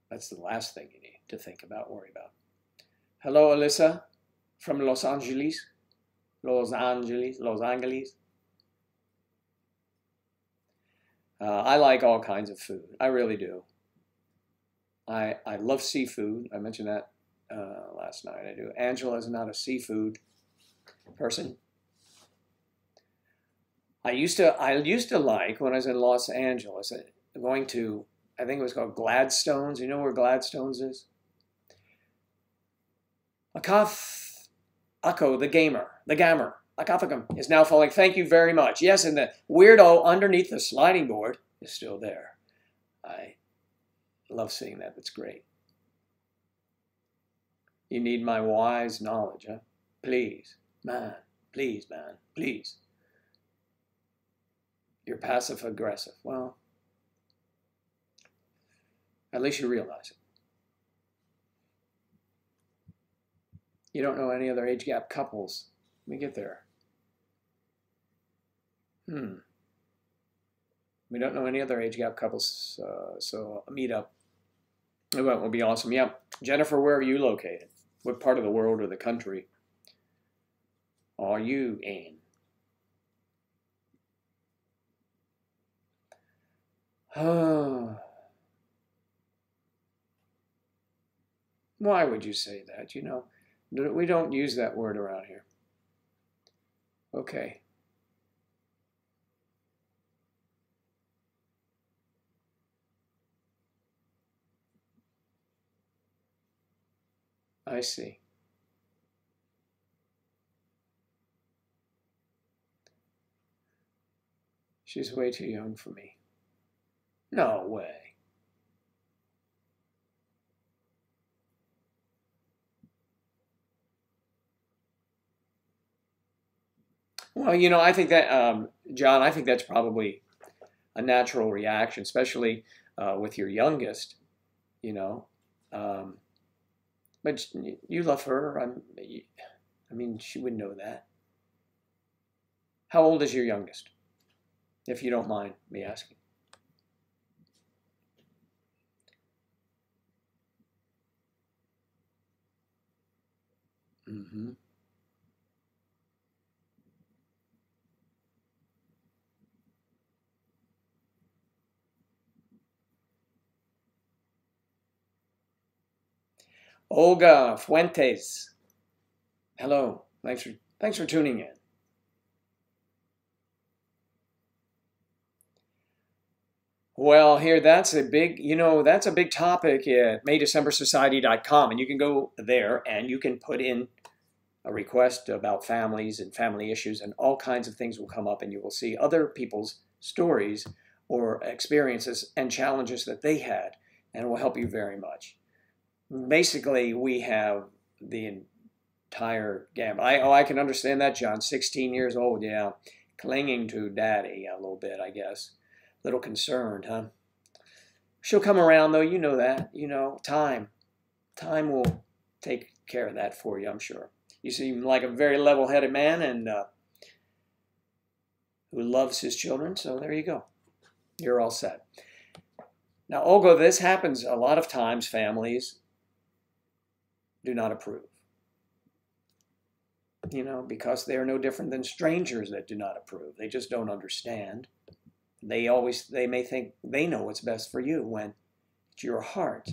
that's the last thing you need to think about, worry about. Hello, Alyssa from Los Angeles. Los Angeles, Los Angeles. I like all kinds of food. I really do. I love seafood. I mentioned that last night. I do. Angela is not a seafood person. I used to like when I was in Los Angeles going to, I think it was called Gladstone's. You know where Gladstone's is? Akaf the gamer, Akafakam is now falling. Thank you very much. Yes, and the weirdo underneath the sliding board is still there. I love seeing that. That's great. You need my wise knowledge, huh? Please, man. Please, man. Please. You're passive aggressive. Well, at least you realize it. You don't know any other age gap couples. Let me get there. We don't know any other age gap couples, so a meetup event will be awesome. Yeah, Jennifer, where are you located? What part of the world or the country are you in? Why would you say that? You know, we don't use that word around here. Okay. I see. She's way too young for me. No way. Well, you know, I think that, John, I think that's probably a natural reaction, especially with your youngest, you know. But you love her. I mean, she would know that. How old is your youngest, if you don't mind me asking? Mm-hmm. Olga Fuentes. Hello. Thanks for tuning in. Well, here that's a big, that's a big topic at maydecembersociety.com, and you can go there and you can put in a request about families and family issues, and all kinds of things will come up, and you will see other people's stories or experiences and challenges that they had, and it will help you very much. Basically, we have the entire gamut. I can understand that, John. 16 years old, yeah. Clinging to daddy a little bit, I guess. A little concerned, huh? She'll come around, though. You know that. You know, time. Time will take care of that for you, I'm sure. You seem like a very level-headed man and who loves his children, so there you go. You're all set. Now, Olga, this happens a lot of times. Families do not approve. You know, because they are no different than strangers that do not approve. They just don't understand. They may think they know what's best for you when it's your heart.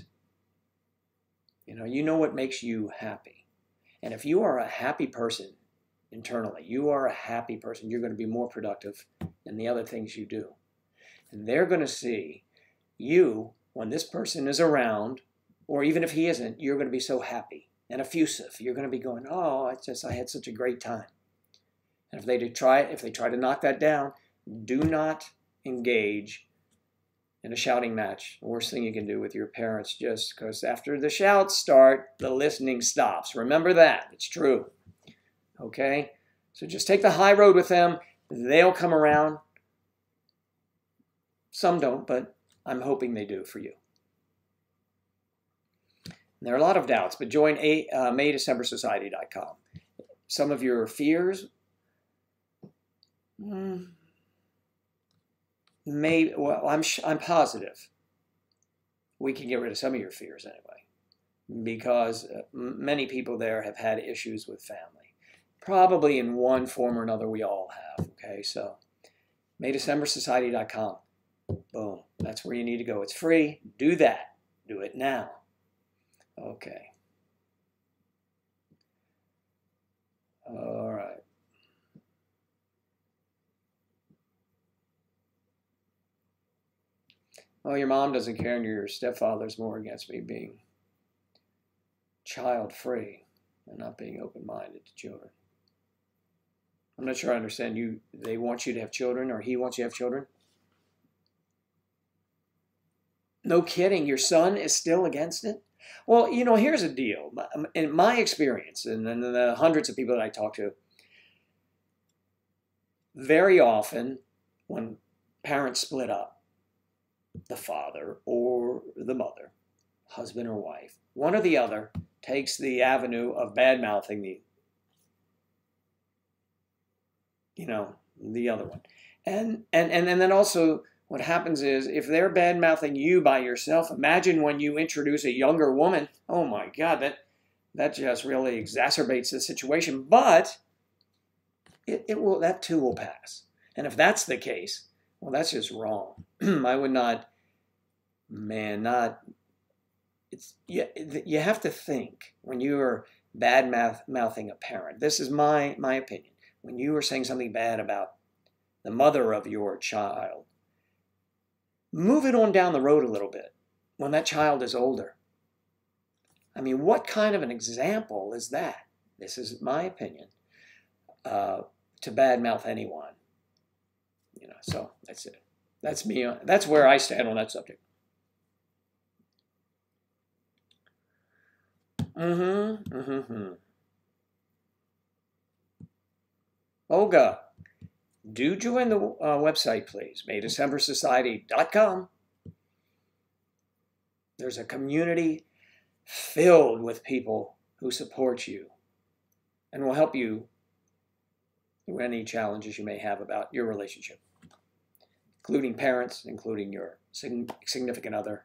You know what makes you happy. And if you are a happy person internally, you are a happy person, you're going to be more productive in the other things you do. And they're going to see you, when this person is around, or even if he isn't, you're going to be so happy and effusive. You're going to be going, oh, I had such a great time. And if they try to knock that down, do not engage in a shouting match. The worst thing you can do with your parents, just because after the shouts start, the listening stops. Remember that. It's true. Okay? So just take the high road with them. They'll come around. Some don't, but I'm hoping they do for you. And there are a lot of doubts, but join maydecembersociety.com. Some of your fears, I'm positive we can get rid of some of your fears anyway, because many people there have had issues with family. Probably in one form or another we all have, okay? So MayDecemberSociety.com. Boom. That's where you need to go. It's free. Do that. Do it now. Okay. All right. Well, your mom doesn't care and your stepfather's more against me being child-free and not being open-minded to children. I'm not sure I understand you. They want you to have children, or he wants you to have children? No kidding. Your son is still against it? Well, you know, here's the deal. In my experience, and the hundreds of people that I talk to, very often when parents split up, the father or the mother, husband or wife, one or the other takes the avenue of bad-mouthing the other one. And then also what happens is, if they're bad-mouthing you by yourself, imagine when you introduce a younger woman. Oh my God, that just really exacerbates the situation. But that too will pass. And if that's the case, well, that's just wrong. I would not, you have to think when you are bad-mouthing a parent. This is my opinion. When you are saying something bad about the mother of your child, move it on down the road a little bit when that child is older. I mean, what kind of an example is that? This is my opinion, to badmouth anyone. So that's it. That's me. That's where I stand on that subject. Olga, do join the website, please. MayDecemberSociety.com. There's a community filled with people who support you and will help you through any challenges you may have about your relationship, including parents, including your significant other.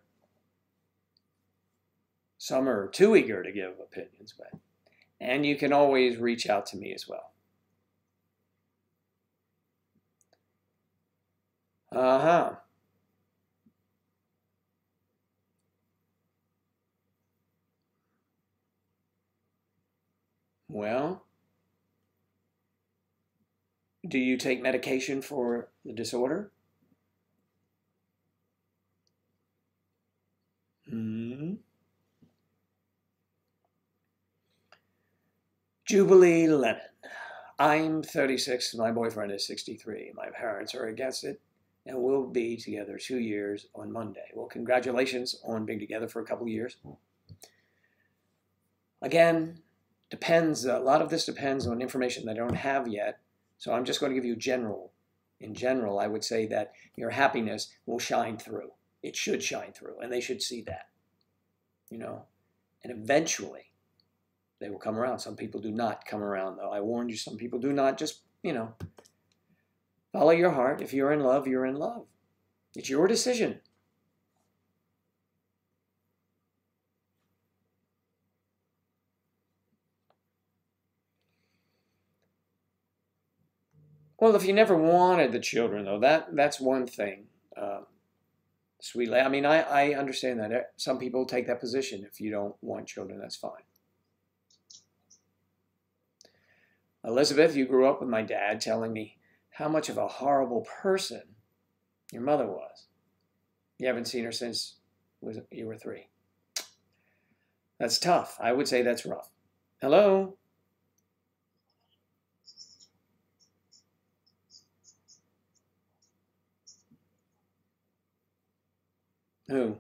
Some are too eager to give opinions, and you can always reach out to me as well. Well, do you take medication for the disorder? Jubilee Lennon. I'm 36, my boyfriend is 63. My parents are against it, and we'll be together 2 years on Monday. Well, congratulations on being together for a couple of years. Again, depends. A lot of this depends on information that I don't have yet, so I'm just going to give you general. In general, I would say that your happiness will shine through. It should shine through, and they should see that. And eventually they will come around. Some people do not come around, though. I warned you, some people do not. Just, follow your heart. If you're in love, you're in love. It's your decision. Well, if you never wanted the children, though, that's one thing. Sweet lady. I mean, I understand that. Some people take that position. If you don't want children, that's fine. Elizabeth, you grew up with my dad telling me how much of a horrible person your mother was. You haven't seen her since you were 3. That's tough. I would say that's rough. Hello? Who?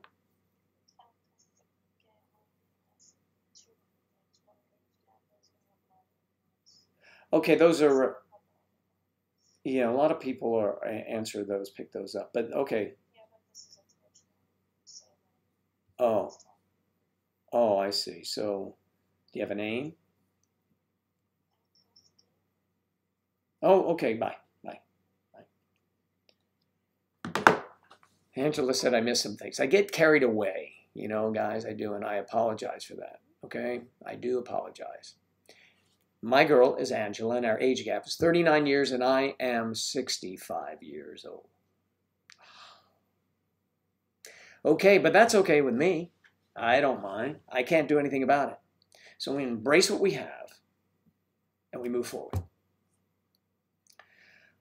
Okay, those are, a lot of people answer those, pick those up. But okay. Oh, I see. So, do you have a name? Oh, okay, bye. Angela said I missed some things. I get carried away, guys, I do, and I apologize for that, okay? I do apologize. My girl is Angela, and our age gap is 39 years, and I am 65 years old. Okay, but that's okay with me. I don't mind. I can't do anything about it. So we embrace what we have, and we move forward.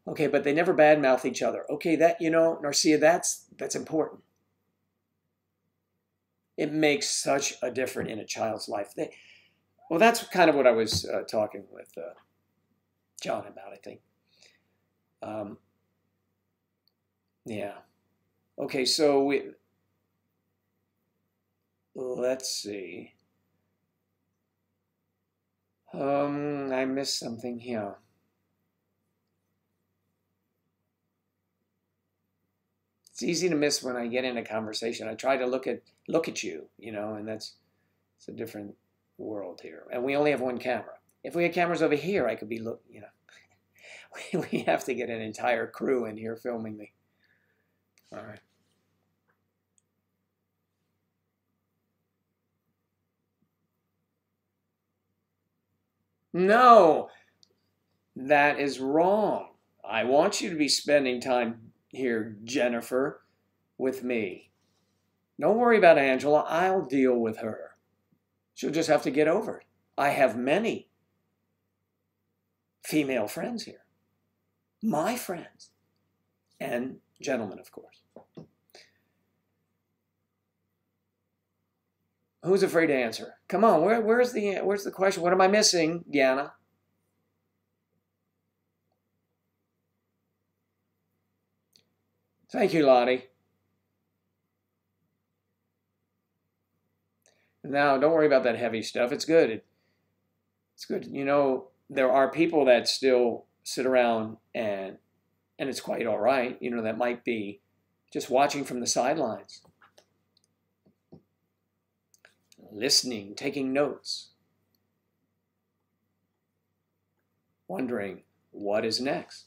Okay, but they never badmouth each other. Okay, that, Narcia, that's important. It makes such a difference in a child's life. Well, that's kind of what I was talking with John about, I think. Yeah. Okay, so let's see. I missed something here. It's easy to miss when I get in a conversation. I try to look at you, and it's a different world here. And we only have one camera. If we had cameras over here, I could be we have to get an entire crew in here filming me. All right. No, that is wrong. I want you to be spending time here, Jennifer, with me. Don't worry about Angela. I'll deal with her. She'll just have to get over it. I have many female friends here. My friends. And gentlemen, of course. Who's afraid to answer? Come on, where's the question? What am I missing, Deanna? Thank you, Lottie. Now, don't worry about that heavy stuff. It's good. It's good. There are people that still sit around and it's quite all right. That might be just watching from the sidelines. Listening, taking notes. Wondering, what is next?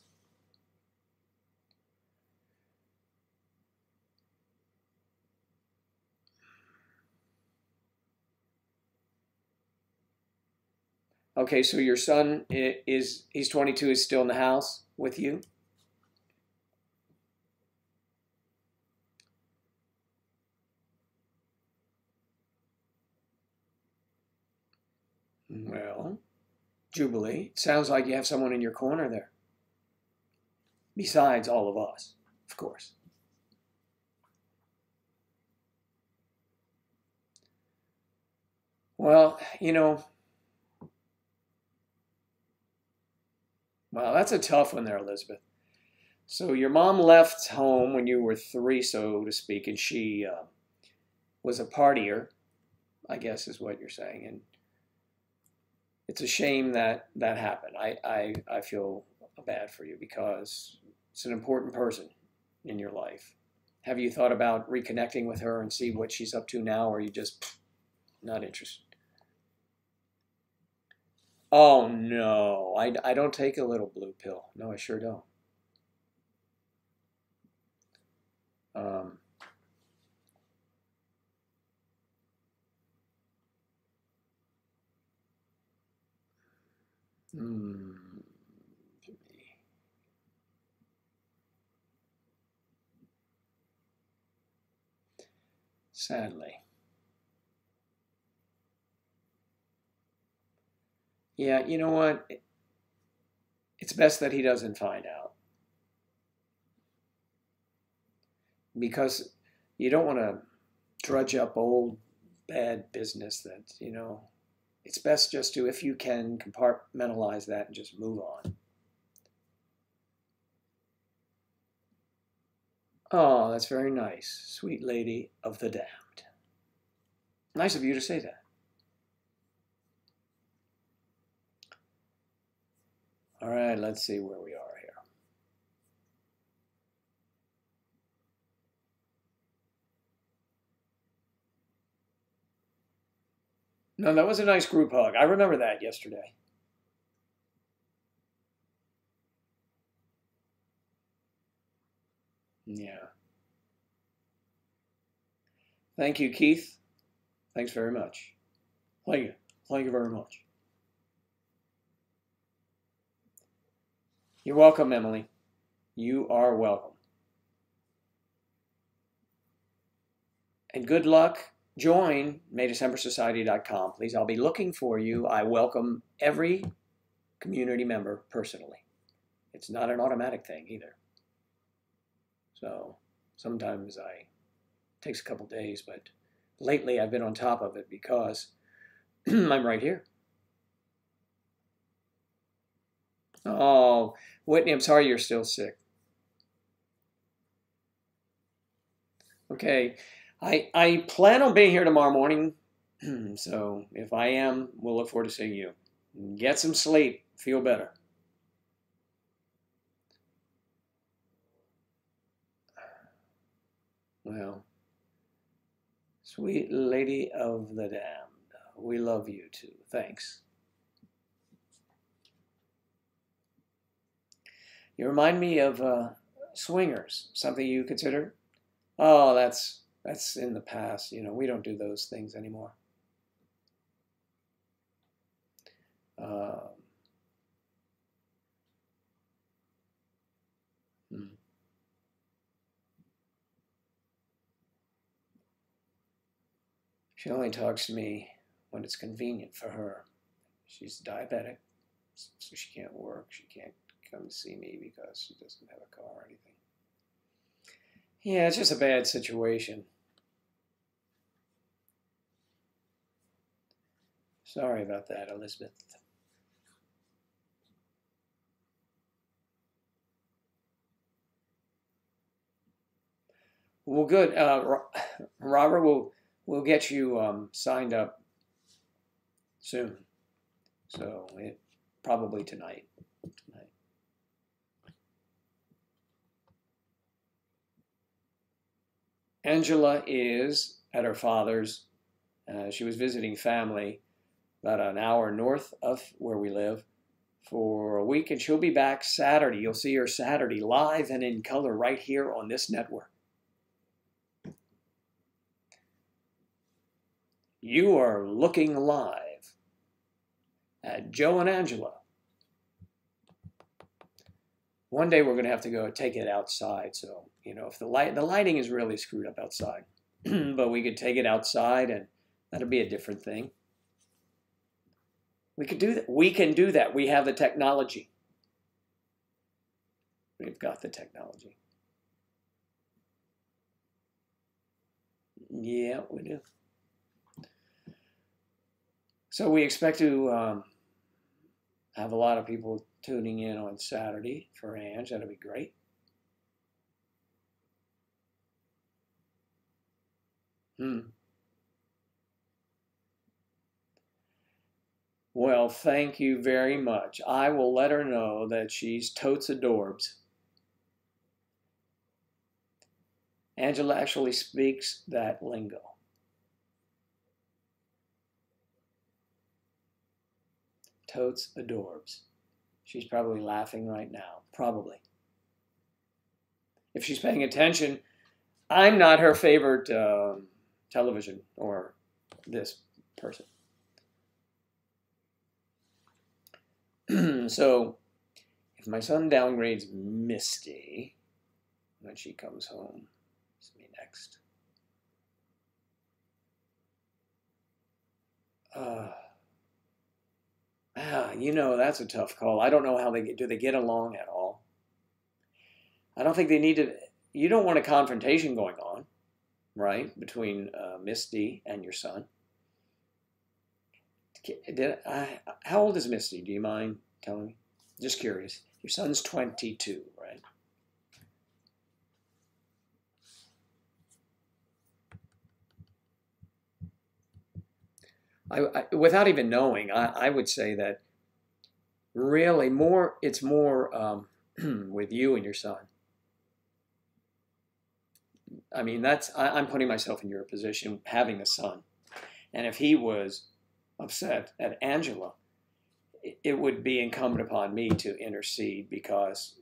Okay, so your son he's 22, is still in the house with you? Well, Jubilee, it sounds like you have someone in your corner there. Besides all of us, of course. Well, wow, that's a tough one there, Elizabeth. So your mom left home when you were 3, so to speak, and she was a partier, I guess is what you're saying. And it's a shame that happened. I feel bad for you because it's an important person in your life. Have you thought about reconnecting with her and see what she's up to now, or are you just not interested? Oh, no. I don't take a little blue pill. No, I sure don't. Um, hmm, sadly. Yeah, you know what? It's best that he doesn't find out because you don't want to drudge up old bad business that, it's best just to, if you can, compartmentalize that and just move on. Oh, that's very nice. Sweet lady of the damned. Nice of you to say that. All right, let's see where we are here. No, that was a nice group hug. I remember that yesterday. Yeah. Thank you, Keith. Thanks very much. Thank you. Thank you very much. You're welcome, Emily. You are welcome. And good luck. Join MayDecemberSociety.com, please. I'll be looking for you. I welcome every community member personally. It's not an automatic thing either. So sometimes it takes a couple days, but lately I've been on top of it because I'm right here. Oh, Whitney, I'm sorry you're still sick. Okay, I plan on being here tomorrow morning, so if I am, we'll look forward to seeing you. Get some sleep. Feel better. Well, sweet Lady of the Damned, we love you too. Thanks. You remind me of swingers. Something you consider? Oh, that's in the past. You know, we don't do those things anymore. Uh, hmm. She only talks to me when it's convenient for her. She's diabetic, so she can't work. She can't come to see me because she doesn't have a car or anything. Yeah, it's just a bad situation. Sorry about that, Elizabeth. Well, good. Robert, we'll get you signed up soon. So probably tonight. Angela is at her father's. She was visiting family about an hour north of where we live for a week, and she'll be back Saturday. You'll see her Saturday live and in color right here on this network. You are looking live at Joe and Angela. One day we're going to have to go take it outside. So, you know, if the lighting is really screwed up outside, but we could take it outside and that'll be a different thing. We could do that. We can do that. We have the technology. We've got the technology. Yeah, we do. So we expect to have a lot of people tuning in on Saturday for Ange. That'll be great. Well, thank you very much. I will let her know that she's totes adorbs. Angela actually speaks that lingo. Totes adorbs. She's probably laughing right now. Probably. If she's paying attention, I'm not her favorite television or this person. So, if my son downgrades Misty when she comes home, it's me next. You know, that's a tough call. I don't know how do they get along at all? I don't think they need to. You don't want a confrontation going on, right, between Misty and your son. How old is Misty? Do you mind telling me? Just curious. Your son's 22, right? Without even knowing, I would say that really it's more with you and your son. I mean, I'm putting myself in your position, having a son. And if he was upset at Angela, it would be incumbent upon me to intercede, because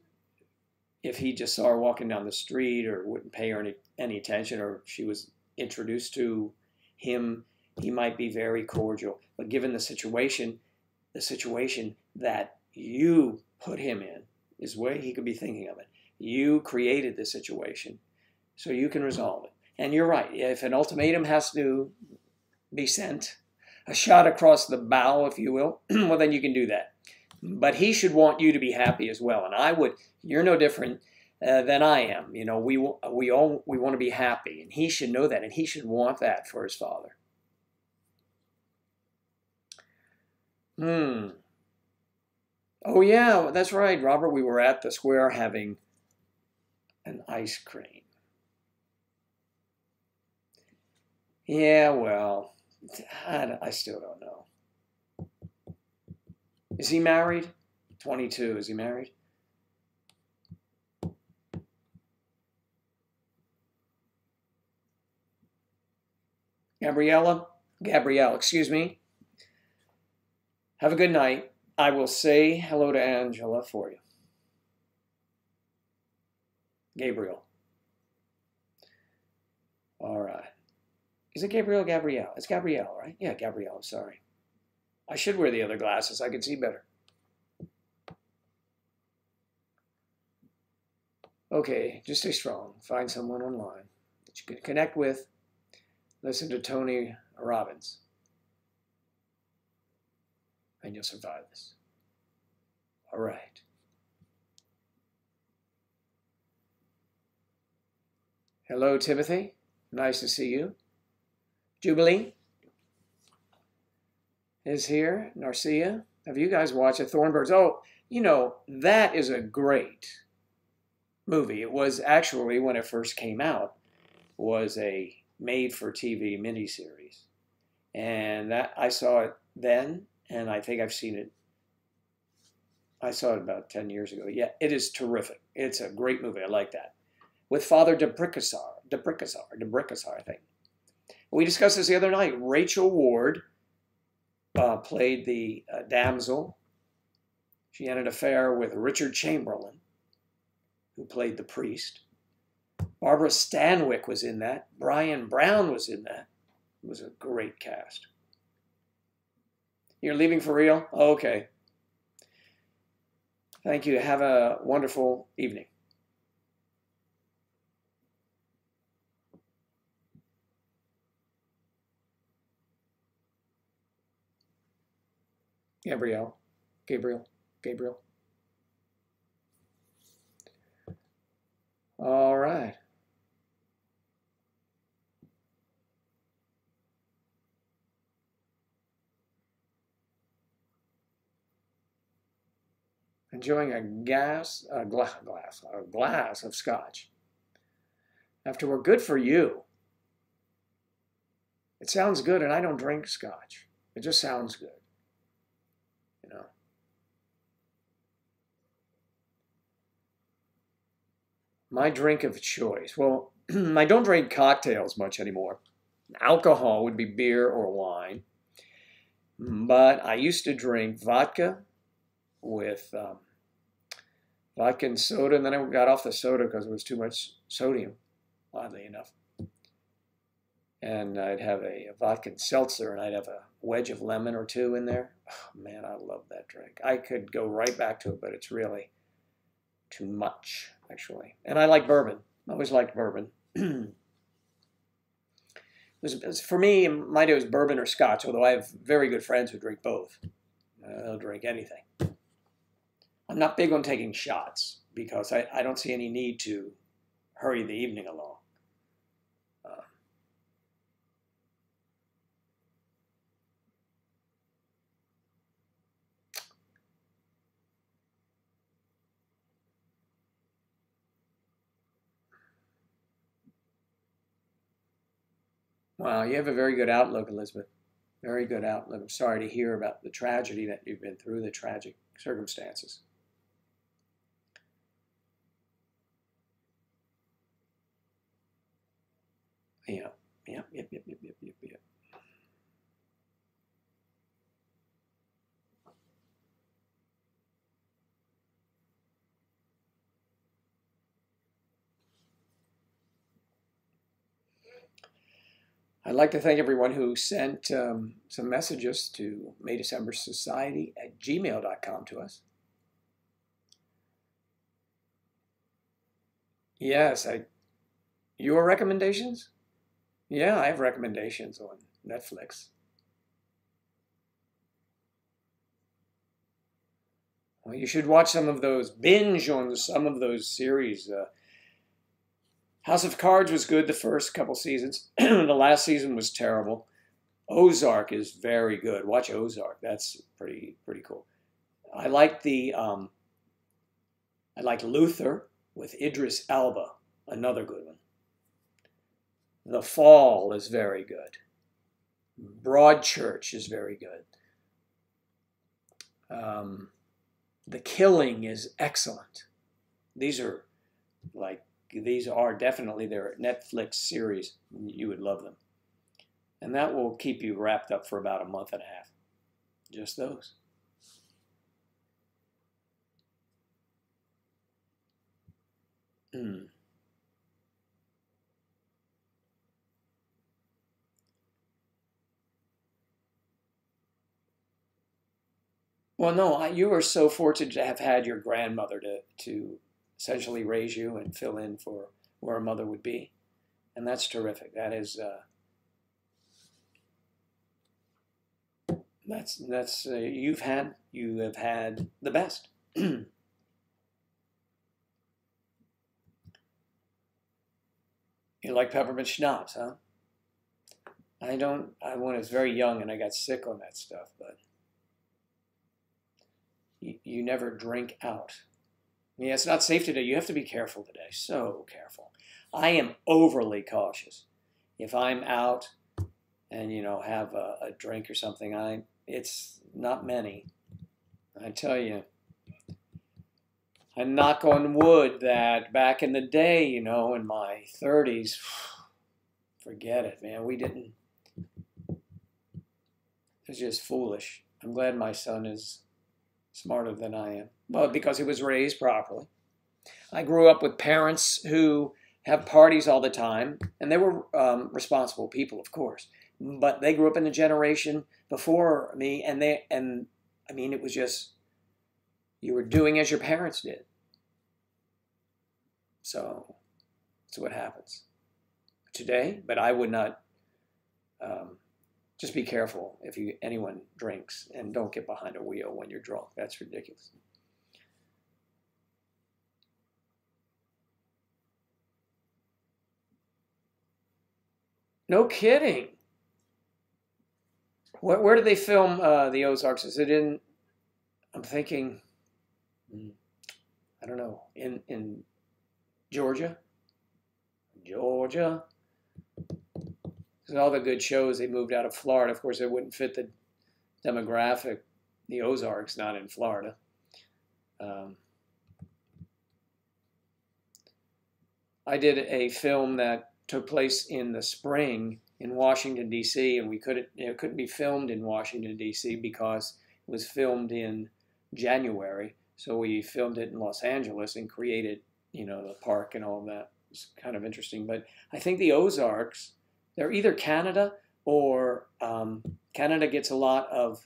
if he just saw her walking down the street or wouldn't pay her any attention, or she was introduced to him, he might be very cordial. But given the situation that you put him in, is the way he could be thinking of it. You created the situation, so you can resolve it. And you're right. If an ultimatum has to be sent, a shot across the bow, if you will, well, then you can do that. But he should want you to be happy as well. And I would, you're no different than I am. You know, we want to be happy, and he should know that, and he should want that for his father. Oh, yeah, that's right, Robert. We were at the square having an ice cream. Yeah, well, I still don't know. Is he married? 22. Is he married? Gabrielle, excuse me. Have a good night. I will say hello to Angela for you. Gabriel. All right. Is it Gabrielle? Gabrielle. It's Gabrielle, right? Yeah, Gabrielle. I'm sorry. I should wear the other glasses. I can see better. Okay, just stay strong. Find someone online that you can connect with. Listen to Tony Robbins. And you'll survive this. All right. Hello, Timothy. Nice to see you. Jubilee is here. Narcia. Have you guys watched it? Thornbirds? Oh, you know, that is a great movie. It was actually, when it first came out, was a made-for-TV miniseries. And that I saw it then, and I think I've seen it. I saw it about 10 years ago. Yeah, it is terrific. It's a great movie. I like that. With Father DeBrickassar, I think. We discussed this the other night. Rachel Ward played the damsel. She had an affair with Richard Chamberlain, who played the priest. Barbara Stanwyck was in that. Brian Brown was in that. It was a great cast. You're leaving for real? Okay. Thank you. Have a wonderful evening. Gabriel. All right. Enjoying a glass of scotch. Afterward, good for you. It sounds good, and I don't drink scotch. It just sounds good. You know. My drink of choice. Well, I don't drink cocktails much anymore. Alcohol would be beer or wine. But I used to drink vodka with vodka and soda, and then I got off the soda because it was too much sodium, oddly enough. And I'd have a vodka and seltzer, and I'd have a wedge of lemon or two in there. Oh, man, I love that drink. I could go right back to it, but it's really too much, actually. And I like bourbon. I always liked bourbon. For me, my day was bourbon or scotch, although I have very good friends who drink both. They'll drink anything. I'm not big on taking shots because I don't see any need to hurry the evening along. Wow, you have a very good outlook, Elizabeth. Very good outlook. I'm sorry to hear about the tragedy that you've been through, the tragic circumstances. Yeah. I'd like to thank everyone who sent some messages to maydecembersociety@gmail.com to us. Yes, your recommendations? Yeah, I have recommendations on Netflix. Well, you should watch some of those, binge on some of those series. House of Cards was good the first couple seasons. The last season was terrible. Ozark is very good. Watch Ozark. That's pretty cool. I like I like Luther with Idris Elba, another good one. The Fall is very good. Broadchurch is very good. Um, the Killing is excellent. These are these are definitely their Netflix series. You would love them. And that will keep you wrapped up for about a month and a half. Just those. Mm. Well, no, you were so fortunate to have had your grandmother to essentially raise you and fill in for where a mother would be. And that's terrific. That's you have had the best. You like peppermint schnapps, huh? I don't. I when I was very young and I got sick on that stuff, but you never drink out. Yeah, it's not safe today. You have to be careful today. So careful. I am overly cautious. If I'm out and have a drink or something, it's not many. I tell you, I knock on wood that back in the day, in my 30s, forget it, man. We didn't. It was just foolish. I'm glad my son is smarter than I am. Well, because he was raised properly. I grew up with parents who have parties all the time, and they were responsible people, of course. But they grew up in the generation before me, and I mean, it was just you were doing as your parents did. So that's what happens today. But I would not. Just be careful if anyone drinks, and don't get behind a wheel when you're drunk. That's ridiculous. No kidding. Where did they film the Ozarks? Is it in? I'm thinking. I don't know. In Georgia. Georgia. Because all the good shows they moved out of Florida. Of course, it wouldn't fit the demographic. The Ozarks not in Florida. Um, I did a film that took place in the spring in Washington D.C. and it couldn't be filmed in Washington D.C. because it was filmed in January. So we filmed it in Los Angeles and created, the park and all of that. It's kind of interesting. But I think the Ozarks, they're either Canada or Canada gets a lot of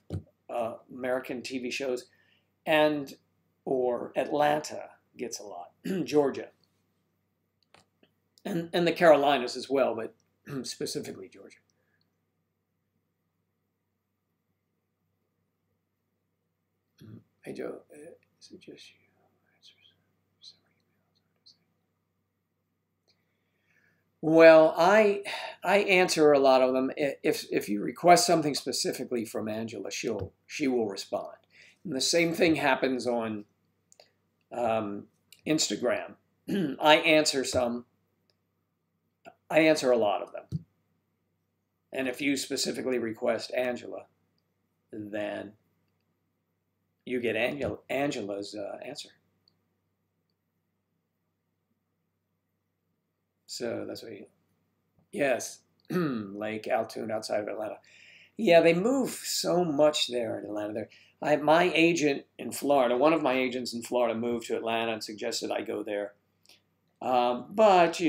American TV shows, and or Atlanta gets a lot, Georgia, and the Carolinas as well, but specifically Georgia. Hey Joe, is it just you? Well, I answer a lot of them. If you request something specifically from Angela, she will respond. And the same thing happens on Instagram. I answer some. I answer a lot of them. And if you specifically request Angela, then you get Angela's answer. So that's what you. Yes, Lake Altoona outside of Atlanta. Yeah, they move so much there in Atlanta. My agent in Florida, one of my agents in Florida moved to Atlanta and suggested I go there. But,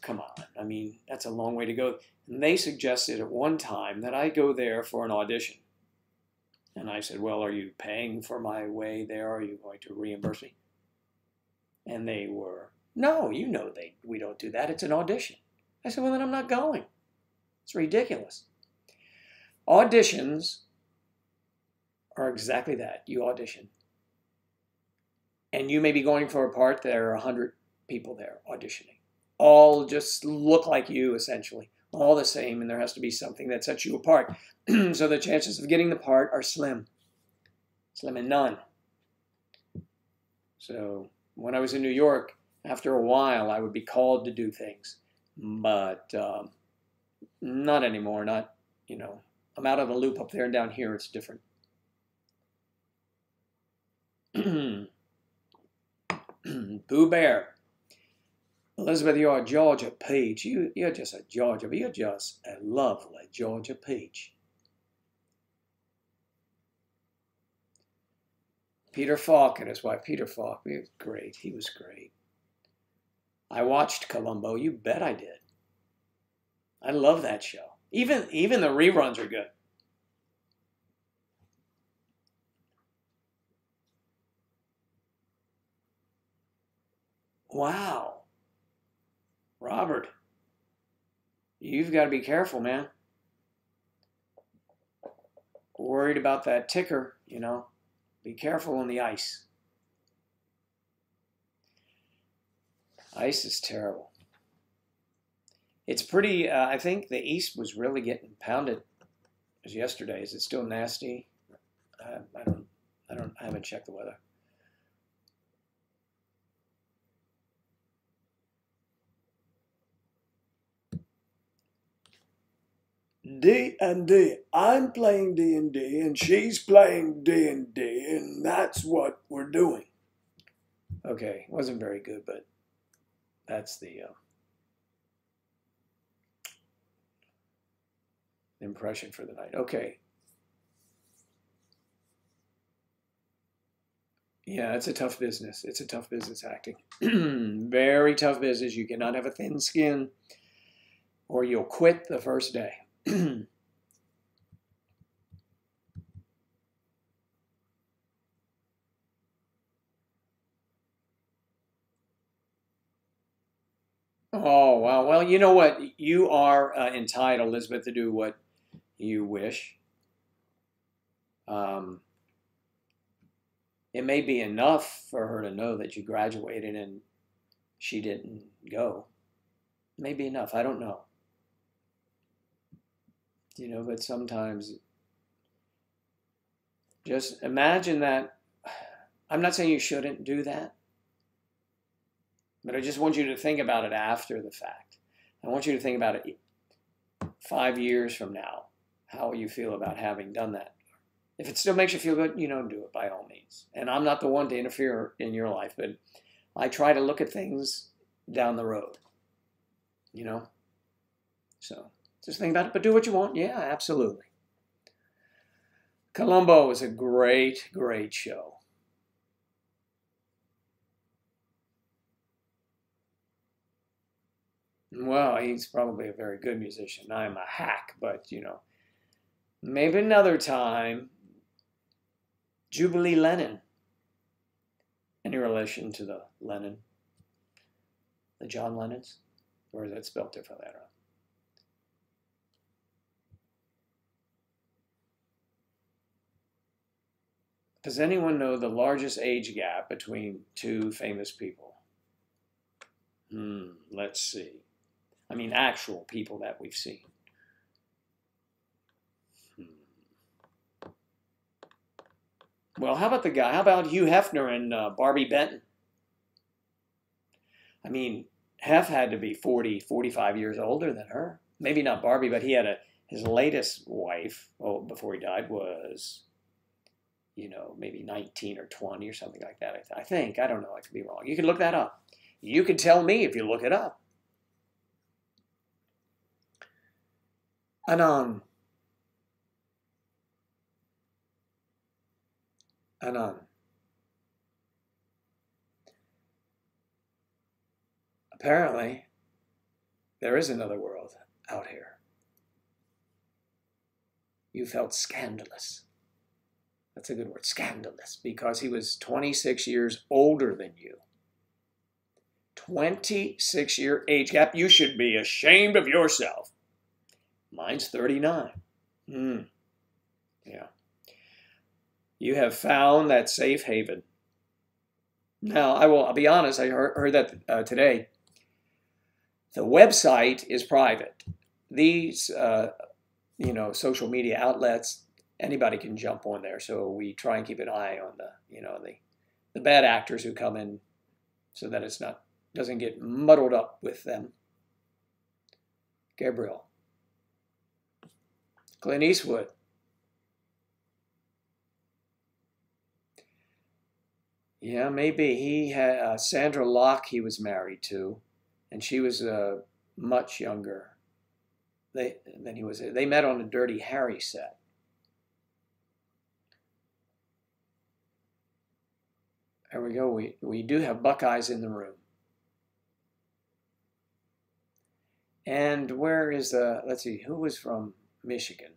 come on. I mean, that's a long way to go. And they suggested at one time that I go there for an audition. And I said, well, are you paying for my way there? Are you going to reimburse me? And they were, No, you know we don't do that. It's an audition. I said, well, then I'm not going. It's ridiculous. Auditions are exactly that. You audition. And you may be going for a part, there are 100 people there auditioning. All just look like you, essentially. All the same, and there has to be something that sets you apart. So the chances of getting the part are slim. Slim and none. So when I was in New York, after a while, I would be called to do things. But not anymore. Not, I'm out of the loop up there, and down here it's different. Pooh Bear. Elizabeth, you're a Georgia peach. You're just a Georgia, but you're just a lovely Georgia peach. Peter Falk and his wife. Peter Falk, he was great. He was great. I watched Columbo. You bet I did. I love that show. Even the reruns are good. Wow. Robert, you've got to be careful, man. Worried about that ticker, Be careful on the ice. Ice is terrible. It's pretty, I think the East was really getting pounded as yesterday. Is it still nasty? I haven't checked the weather. D&D. I'm playing D&D, and she's playing D&D, and that's what we're doing. Okay, wasn't very good, but that's the impression for the night. Okay. Yeah, it's a tough business. It's a tough business, acting. Very tough business. You cannot have a thin skin, or you'll quit the first day. Oh, wow. Well, you know what? You are entitled, Elizabeth, to do what you wish. It may be enough for her to know that you graduated and she didn't go. It may be enough. I don't know. But sometimes just imagine that. I'm not saying you shouldn't do that, but I just want you to think about it after the fact. I want you to think about it 5 years from now, how you feel about having done that. If it still makes you feel good, do it by all means. And I'm not the one to interfere in your life, but I try to look at things down the road, So just think about it, but do what you want. Yeah, absolutely. Columbo is a great, great show. Well, he's probably a very good musician. I'm a hack, but, maybe another time. Jubilee Lennon. Any relation to the Lennon? The John Lennons? Or is that spelled differently? I don't know. Does anyone know the largest age gap between two famous people? Let's see. I mean, actual people that we've seen. Well, how about the guy? How about Hugh Hefner and Barbie Benton? I mean, Hef had to be 40, 45 years older than her. Maybe not Barbie, but he had his latest wife, before he died, was, maybe 19 or 20 or something like that. I think. I don't know. I could be wrong. You can look that up. You can tell me if you look it up. Anon. Apparently, there is another world out here. You felt scandalous. That's a good word, scandalous, because he was 26 years older than you. 26-year age gap. You should be ashamed of yourself. Mine's 39. Yeah. You have found that safe haven. Now, I'll be honest, I heard that today. The website is private. These, social media outlets, anybody can jump on there. So we try and keep an eye on the bad actors who come in so that doesn't get muddled up with them. Gabriel. Clint Eastwood. Yeah, maybe. He had Sandra Locke he was married to, and she was much younger than he was. They met on a Dirty Harry set. There we go. We do have Buckeyes in the room. And where is let's see, who was from Michigan?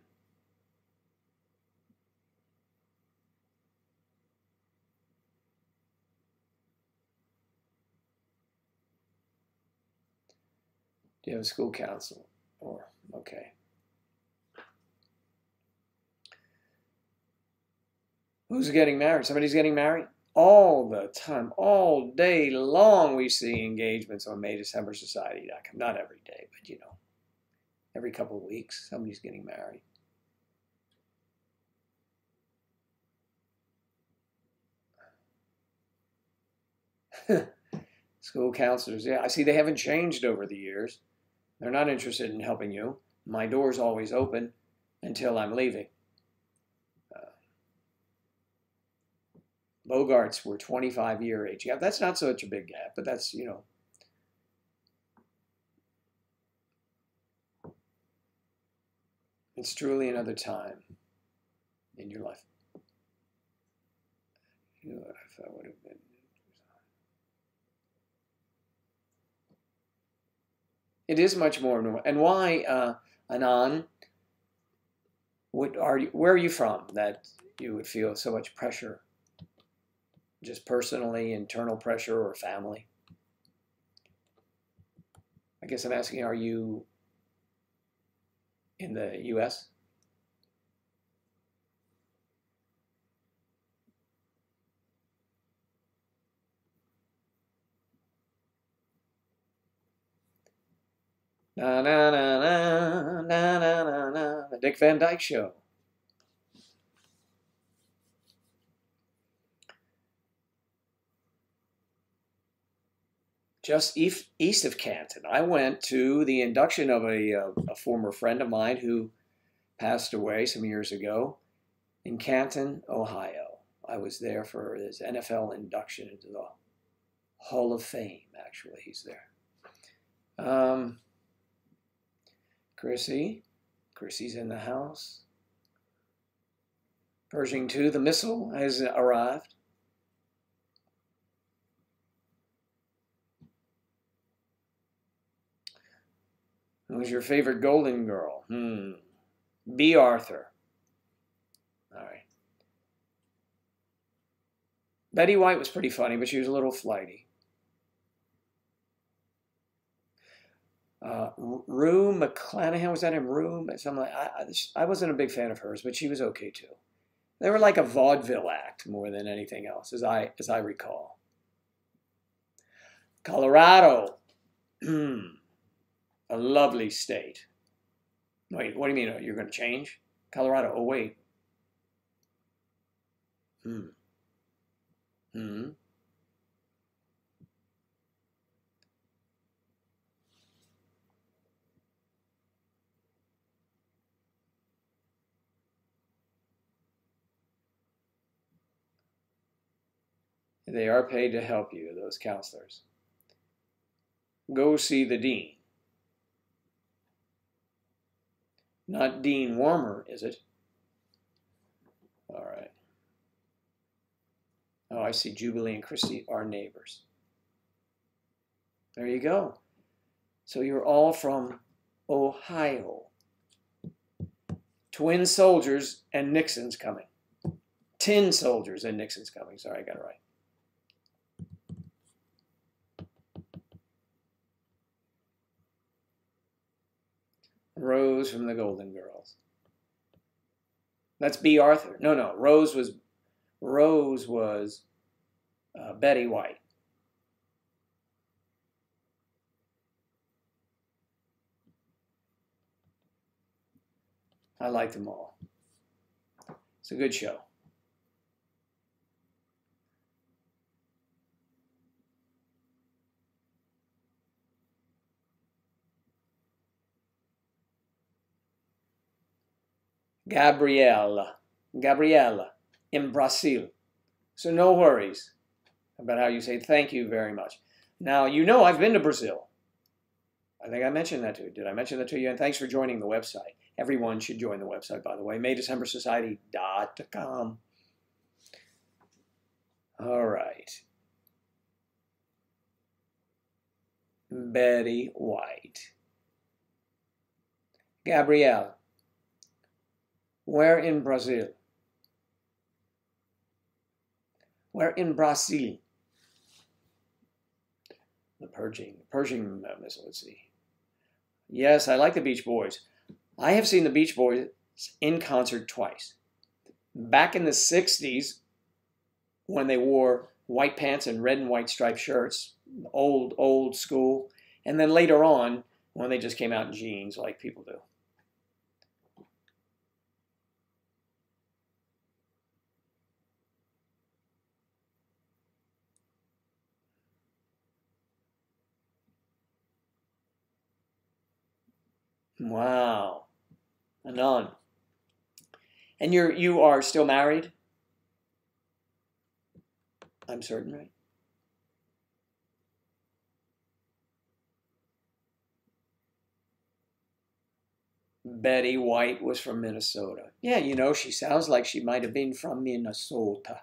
Do you have a school council? Okay. Who's getting married? Somebody's getting married? All the time, all day long, we see engagements on MayDecemberSociety.com. Not every day, but every couple of weeks, somebody's getting married. School counselors, yeah, I see they haven't changed over the years. They're not interested in helping you. My door's always open until I'm leaving. Bogarts were 25-year age gap. That's not such a big gap, but that's, it's truly another time in your life. You know what I thought would have been. It is much more normal. And why, Anand, where are you from that you would feel so much pressure? Just personally, internal pressure, or family? I guess I'm asking, are you in the U.S.? Na na na na na na na na. The Dick Van Dyke Show. Just east of Canton. I went to the induction of a former friend of mine who passed away some years ago in Canton, Ohio. I was there for his NFL induction into the Hall of Fame, actually. He's there. Chrissy's in the house. Pershing 2, the missile has arrived. Who's your favorite Golden Girl? B. Arthur. All right. Betty White was pretty funny, but she was a little flighty. Rue McClanahan, was that him? Rue? Something like, I wasn't a big fan of hers, but she was okay too. They were like a vaudeville act more than anything else, as I recall. Colorado. A lovely state. Wait, what do you mean? You're going to change? Colorado. Oh, wait. They are paid to help you, those counselors. Go see the dean. Not Dean Warmer, is it? All right. Oh, I see Jubilee and Christy are neighbors. There you go. So you're all from Ohio. Twin soldiers and Nixon's coming. Tin soldiers and Nixon's coming. Sorry, I got it right. Rose from the Golden Girls. That's B. Arthur. No. Rose was Betty White. I like them all. It's a good show. Gabriela in Brazil. So no worries about how you say thank you very much. Now, you know I've been to Brazil. I think I mentioned that to you. Did I mention that to you? And thanks for joining the website. Everyone should join the website, by the way, maydecembersociety.com. All right. Betty White. Gabrielle. Where in Brazil? Where in Brazil? The Pershing missile, let's see. Yes, I like the Beach Boys. I have seen the Beach Boys in concert twice. Back in the 60s, when they wore white pants and red and white striped shirts, old school. And then later on, when they just came out in jeans like people do. Wow. Anon. And you are still married? I'm certain, right? Betty White was from Minnesota. Yeah, you know, she sounds like she might have been from Minnesota.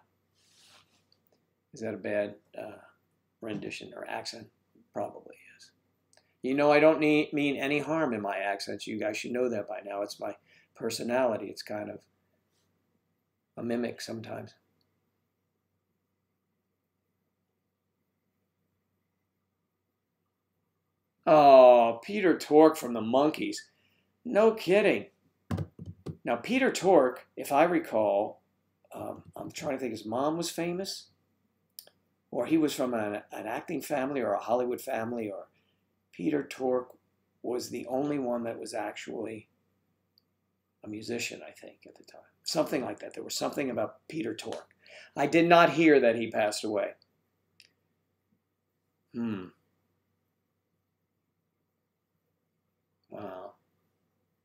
Is that a bad rendition or accent? Probably is. You know, I don't mean any harm in my accents. You guys should know that by now. It's my personality. It's kind of a mimic sometimes. Oh, Peter Tork from the Monkees. No kidding. Now, Peter Tork, if I recall, I'm trying to think, his mom was famous, or he was from an acting family or a Hollywood family, or Peter Tork was the only one that was actually a musician, I think, at the time. Something like that. There was something about Peter Tork. I did not hear that he passed away. Wow.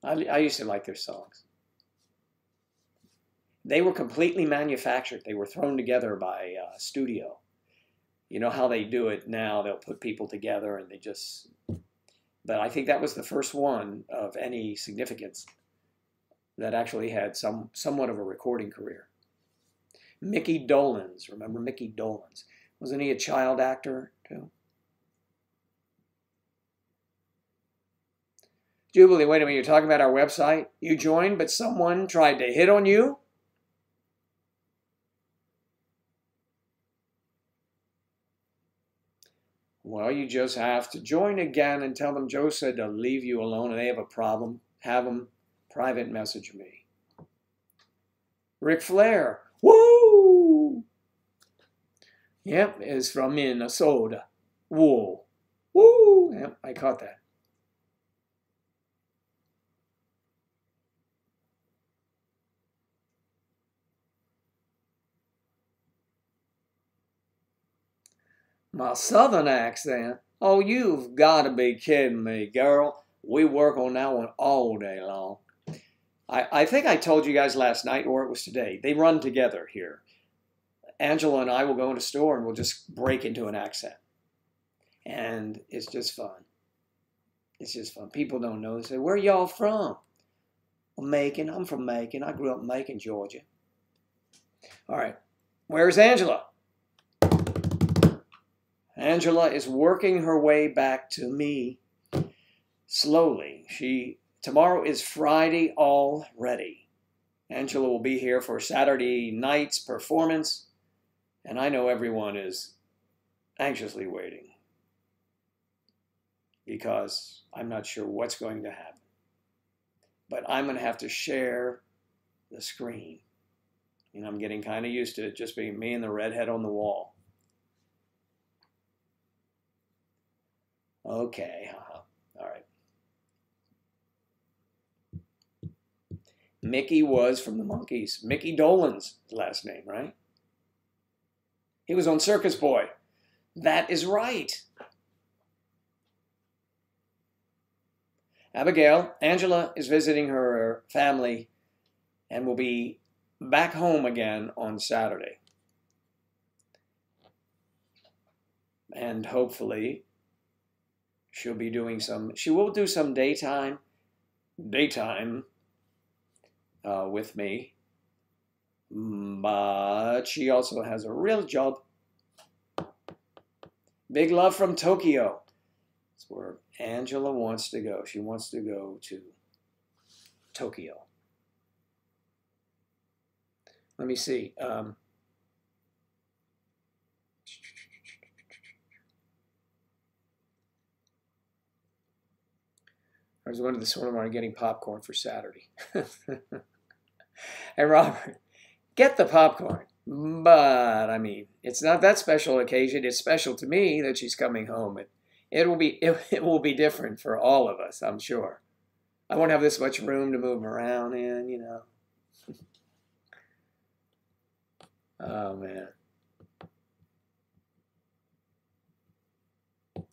I used to like their songs. They were completely manufactured. They were thrown together by a studio. You know how they do it now. They'll put people together and they just... But I think that was the first one of any significance that actually had somewhat of a recording career. Mickey Dolenz. Remember Mickey Dolenz? Wasn't he a child actor too? Jubilee, wait a minute, you're talking about our website? You joined, but someone tried to hit on you? Well, you just have to join again and tell them Joe said to leave you alone and they have a problem. Have them private message me. Ric Flair. Woo! Yep, is from Minnesota. Whoa. Woo! Yep, I caught that. My southern accent? Oh, you've got to be kidding me, girl. We work on that one all day long. I think I told you guys last night, or it was today. They run together here. Angela and I will go in a store and we'll just break into an accent. And it's just fun. It's just fun. People don't know. They say, where y'all from? Well, Macon. I'm from Macon. I grew up in Macon, Georgia. All right. Where's Angela? Angela is working her way back to me slowly. Tomorrow is Friday already. Angela will be here for Saturday night's performance, and I know everyone is anxiously waiting because I'm not sure what's going to happen. but I'm going to have to share the screen. And I'm getting kind of used to it just being me and the redhead on the wall. Okay, all right. Mickey was from the Monkees. Mickey Dolenz, last name, right? He was on Circus Boy. That is right. Abigail, Angela is visiting her family and will be back home again on Saturday. And hopefully she will do some daytime with me. But she also has a real job. Big love from Tokyo. That's where Angela wants to go. She wants to go to Tokyo. Let me see. I was going to this one getting popcorn for Saturday. Hey, Robert, get the popcorn. But, I mean, it's not that special occasion. It's special to me that she's coming home. It will be different for all of us, I'm sure. I won't have this much room to move around in, you know. Oh, man.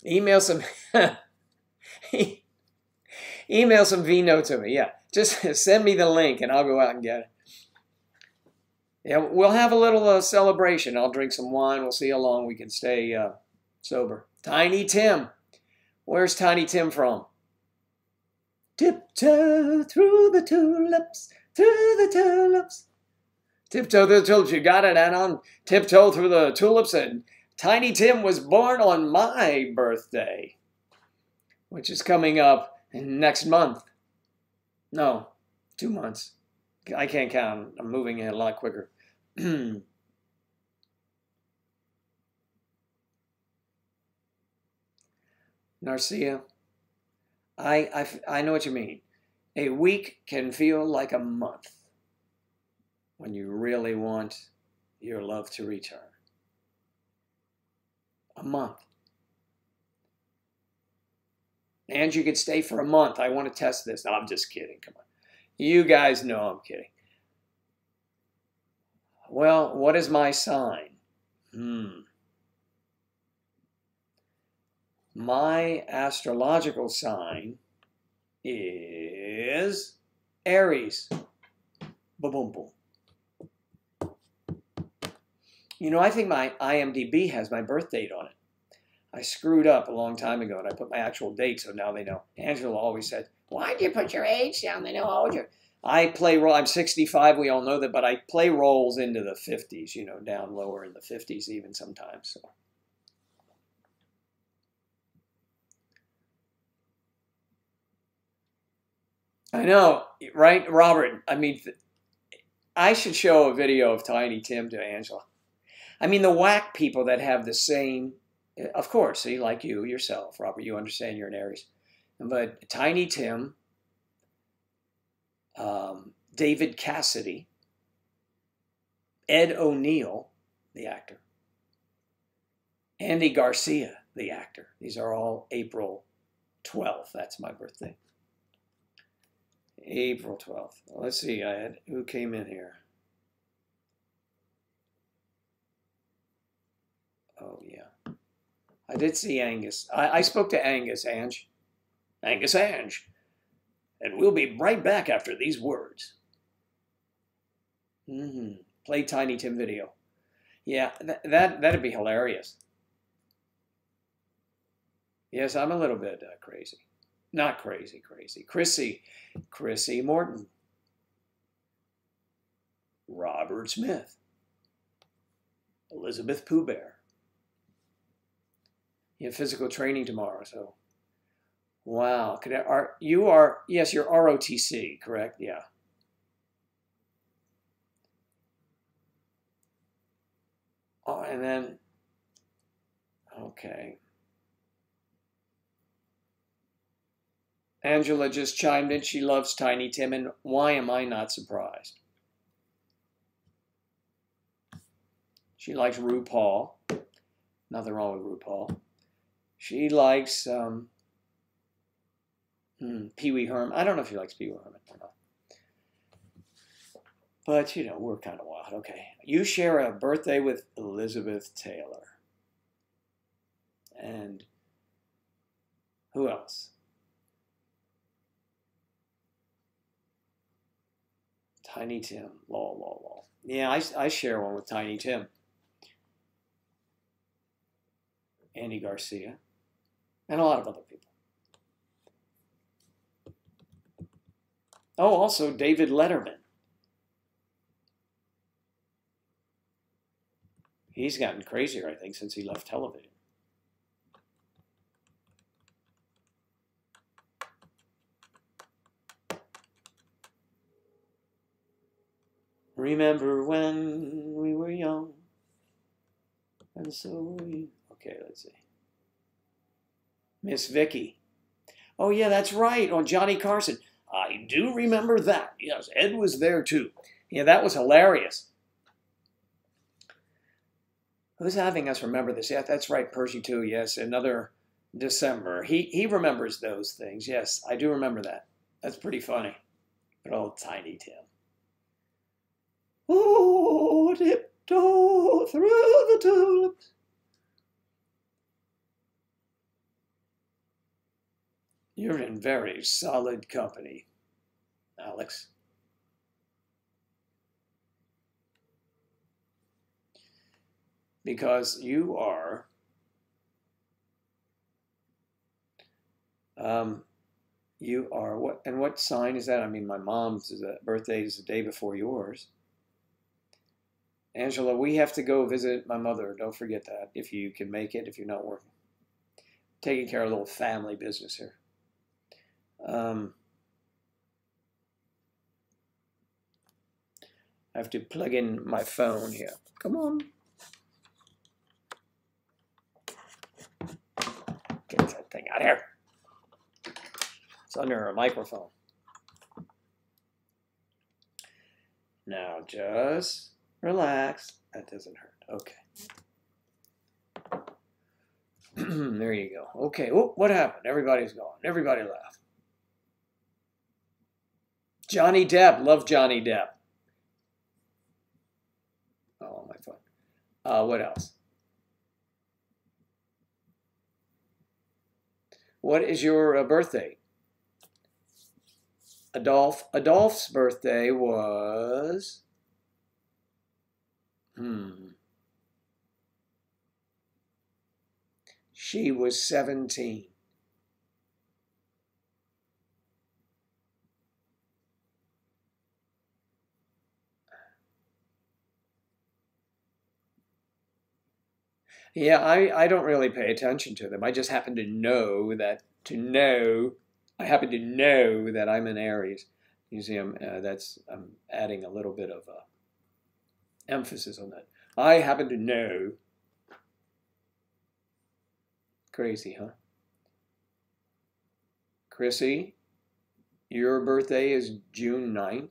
Email some vino to me. Yeah, just send me the link and I'll go out and get it. Yeah, we'll have a little celebration. I'll drink some wine. We'll see how long we can stay sober. Tiny Tim. Where's Tiny Tim from? Tiptoe through the tulips, through the tulips. Tiptoe through the tulips. You got it, Anon. Tiptoe through the tulips. And Tiny Tim was born on my birthday, which is coming up next month. No, 2 months. I can't count. I'm moving in a lot quicker. Narcia, I know what you mean. A week can feel like a month when you really want your love to return. A month. And you could stay for a month. I want to test this. No, I'm just kidding. Come on. You guys know I'm kidding. Well, what is my sign? My astrological sign is Aries. Boom, boom. You know, I think my IMDb has my birth date on it. I screwed up a long time ago, and I put my actual date, so now they know. Angela always said, why did you put your age down? They know how old you're. I play role. I'm 65. We all know that, but I play roles into the 50s, you know, down lower in the 50s even sometimes. So. I know, right, Robert? I mean, I should show a video of Tiny Tim to Angela. I mean, the whack people that have the same, of course, see, like you yourself, Robert, you understand you're an Aries. But Tiny Tim, David Cassidy, Ed O'Neill, the actor, Andy Garcia, the actor. These are all April 12th. That's my birthday. April 12th. Let's see, who came in here? Oh, yeah. I did see Angus. I spoke to Angus, Ange. Angus, Ange. And we'll be right back after these words. Play Tiny Tim video. Yeah, that'd be hilarious. Yes, I'm a little bit crazy. Not crazy. Chrissy Morton. Robert Smith. Elizabeth Pooh Bear. You have physical training tomorrow, so. Wow. Yes, you're ROTC, correct? Yeah. Oh, and then, okay. Angela just chimed in. She loves Tiny Tim, and why am I not surprised? She likes RuPaul. Nothing wrong with RuPaul. She likes Pee Wee Herman. I don't know if she likes Pee Wee Herman or not. But, you know, we're kind of wild. Okay. You share a birthday with Elizabeth Taylor. And who else? Tiny Tim. Lol, lol, lol. Yeah, I share one with Tiny Tim. Andy Garcia. And a lot of other people. Oh, also David Letterman. He's gotten crazier, I think, since he left television. Remember when we were young, and so we... Okay, let's see. Miss Vicky. Oh, yeah, that's right, on Johnny Carson. I do remember that. Yes, Ed was there, too. Yeah, that was hilarious. Who's having us remember this? Yeah, that's right, Percy, too. Yes, another December. He remembers those things. Yes, I do remember that. That's pretty funny. Good old Tiny Tim. Oh, tiptoe through the tulips. You're in very solid company, Alex. Because you are what? And what sign is that? I mean, my mom's birthday is the day before yours. Angela, we have to go visit my mother. Don't forget that if you can make it, if you're not working. Taking care of a little family business here. I have to plug in my phone here. Come on. Get that thing out of here. It's under a microphone. Now just relax. That doesn't hurt. Okay. There you go. Okay. Oh, what happened? Everybody's gone. Everybody left. Johnny Depp. Love Johnny Depp. Oh, my phone. What else? What is your birthday? Adolph's birthday was... She was 17. Yeah, I don't really pay attention to them. I just happen to know that, I happen to know that I'm an Aries. You see, I'm adding a little bit of emphasis on that. I happen to know. Crazy, huh? Chrissy, your birthday is June 9th.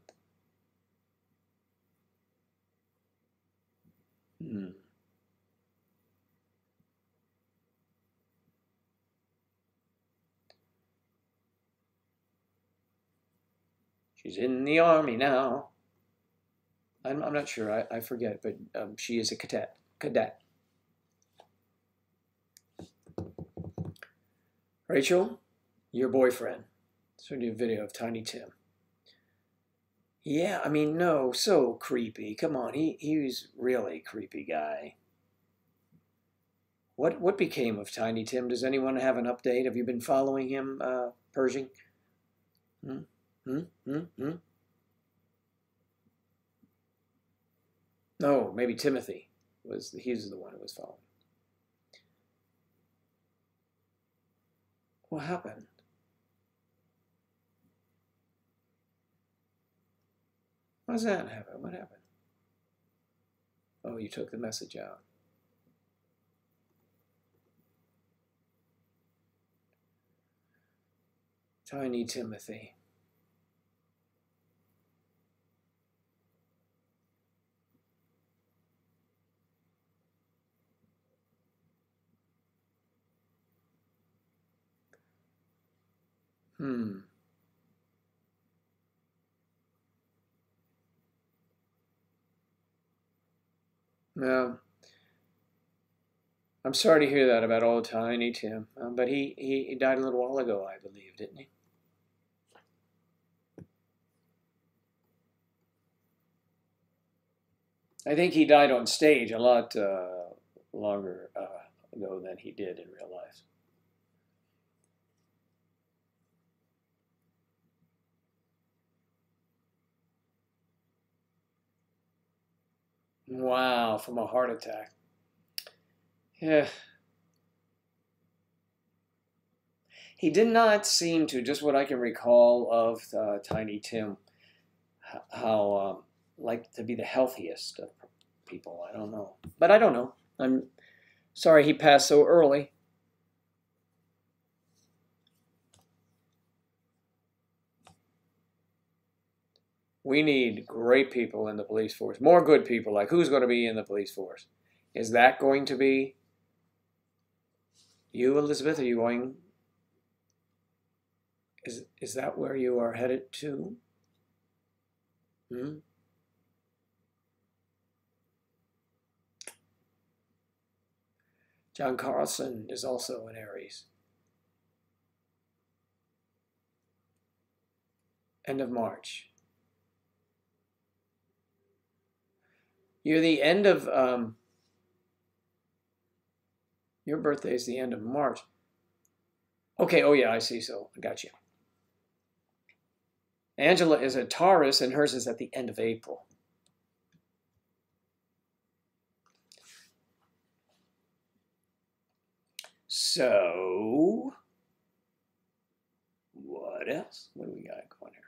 She's in the Army now. I'm not sure. I forget, but she is a cadet. Rachel, your boyfriend. Send you a video of Tiny Tim. Yeah, I mean, no, so creepy. Come on, he was really a creepy guy. What became of Tiny Tim? Does anyone have an update? Have you been following him, Pershing? No, maybe Timothy he's the one who was following. What happened? What does that happen? What happened? Oh, you took the message out. Tiny Timothy. Yeah. I'm sorry to hear that about old Tiny Tim. But he died a little while ago, I believe, didn't he? I think he died on stage a lot longer ago than he did in real life. Wow, from a heart attack. Yeah. He did not seem to, just what I can recall of Tiny Tim, how like to be the healthiest of people. I don't know. But I don't know. I'm sorry he passed so early. We need great people in the police force. More good people. Like, who's going to be in the police force? Is that going to be you, Elizabeth? Are you going? Is that where you are headed to? Hmm? John Carlson is also an Aries. End of March. You're the end of, your birthday is the end of March. Okay, oh yeah, I see, so I got you. Angela is a Taurus, and hers is at the end of April. So, what else? What do we got going here?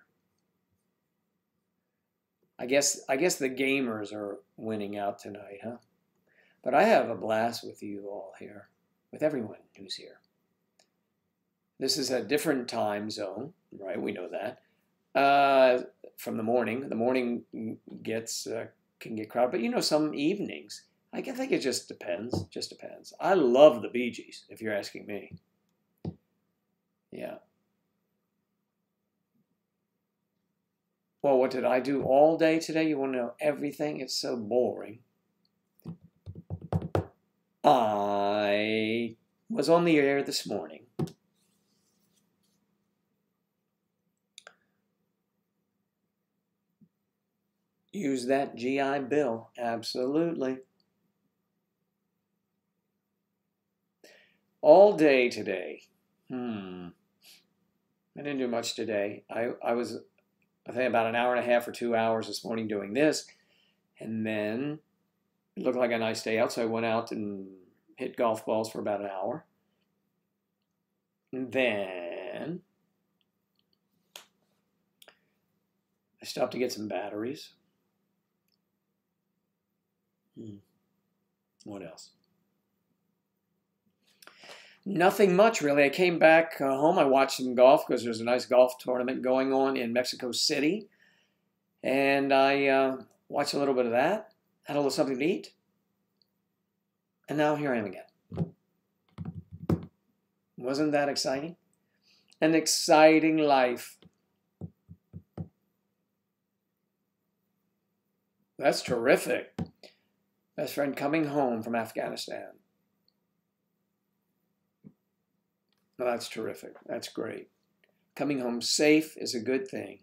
I guess the gamers are winning out tonight, huh? But I have a blast with you all here, with everyone who's here. This is a different time zone, right? We know that. From the morning. The morning gets can get crowded, but you know, some evenings. I think it just depends. Just depends. I love the Bee Gees, if you're asking me. Yeah. Well, what did I do all day today? You want to know everything? It's so boring. I was on the air this morning. Use that GI Bill. Absolutely. All day today. I didn't do much today. I was, I think, about an hour and a half or 2 hours this morning doing this. And then it looked like a nice day out, so I went out and hit golf balls for about an hour. And then I stopped to get some batteries. What else? Nothing much, really. I came back home. I watched some golf because there's a nice golf tournament going on in Mexico City. And I watched a little bit of that, had a little something to eat. And now here I am again. Wasn't that exciting? An exciting life. That's terrific. Best friend coming home from Afghanistan. Well, that's terrific. That's great. Coming home safe is a good thing.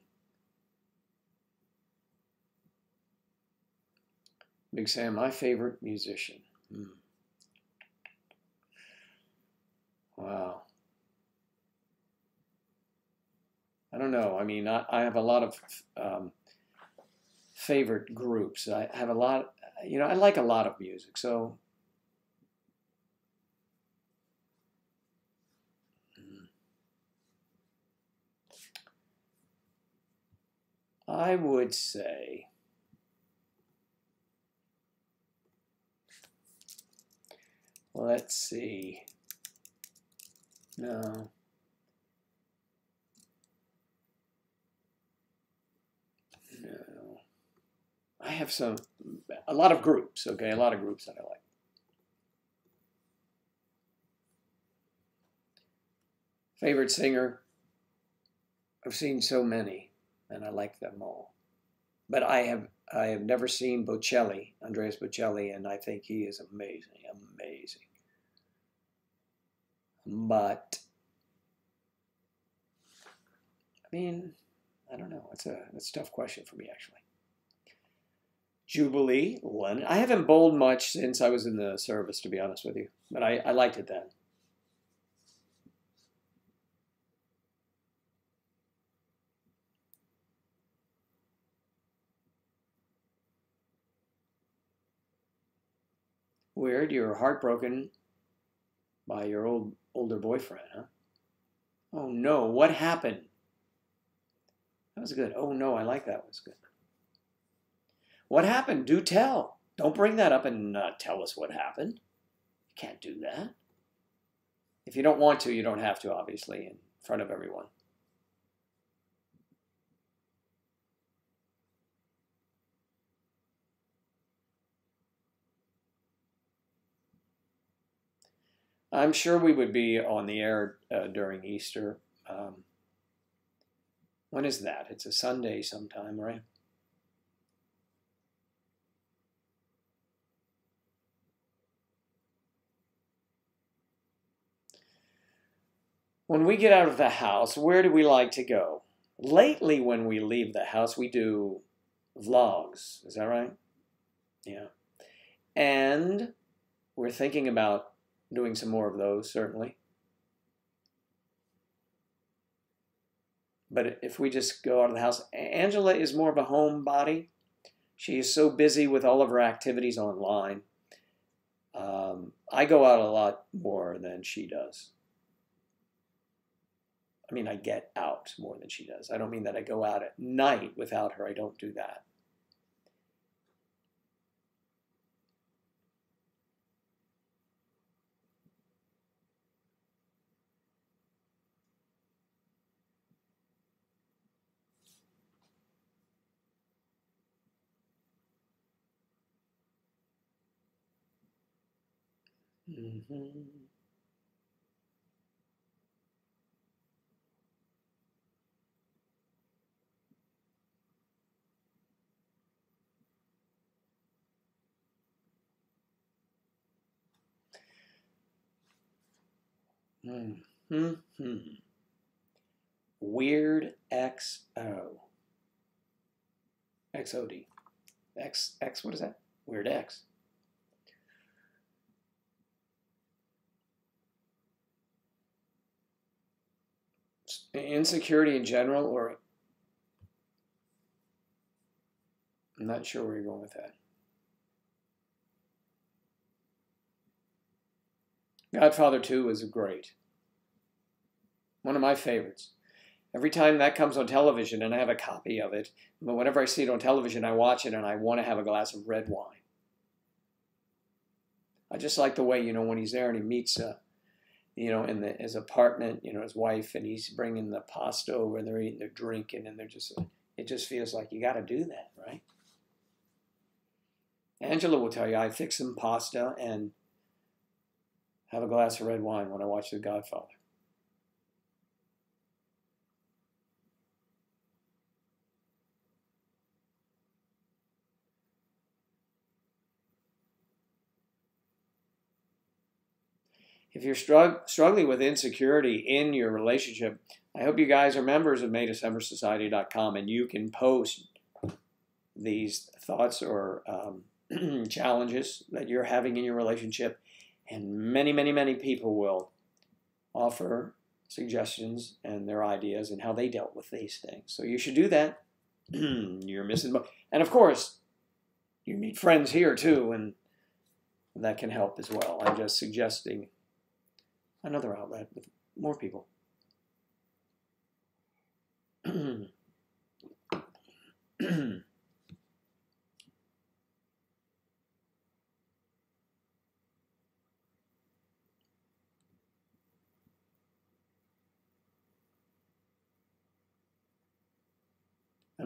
Big Sam, my favorite musician. Wow. I don't know. I mean, I have a lot of favorite groups. I have a lot, you know, I like a lot of music. So I would say let's see. No. have a lot of groups, okay, a lot of groups that I like. Favorite singer? I've seen so many, and I like them all. But I have never seen Bocelli, Andreas Bocelli, and I think he is amazing, amazing. But I mean, I don't know. It's a tough question for me, actually. Jubilee, Lennon. I haven't bowled much since I was in the service, to be honest with you, but I liked it then. Weird, you're heartbroken by your older boyfriend, huh? Oh no, what happened? That was good. Oh no, I like that. It was good. What happened? Do tell. Don't bring that up and tell us what happened. You can't do that. If you don't want to, you don't have to, obviously, in front of everyone. I'm sure we would be on the air during Easter. When is that? It's a Sunday sometime, right? When we get out of the house, where do we like to go? Lately, when we leave the house, we do vlogs. Is that right? Yeah. And we're thinking about doing some more of those, certainly. But if we just go out of the house, Angela is more of a homebody. She is so busy with all of her activities online. I go out a lot more than she does. I mean, I get out more than she does. I don't mean that I go out at night without her. I don't do that. Mm-hmm. Mm-hmm. Weird XO. XOD. X, what is that? Weird X. Insecurity in general, or I'm not sure where you're going with that. Godfather 2 is great. One of my favorites. Every time that comes on television, and I have a copy of it, but whenever I see it on television, I watch it and I want to have a glass of red wine. I just like the way, when he's there and he meets, in his apartment, his wife, and he's bringing the pasta over and they're eating, they're drinking, and it just feels like you got to do that, right? Angela will tell you, I fix some pasta and have a glass of red wine when I watch The Godfather. If you're struggling with insecurity in your relationship, I hope you guys are members of MadeDecemberSociety.com and you can post these thoughts or challenges that you're having in your relationship, and many, many, many people will offer suggestions and their ideas and how they dealt with these things. So you should do that. You're missing, and of course, you meet friends here too, and that can help as well. I'm just suggesting another outlet with more people. I'm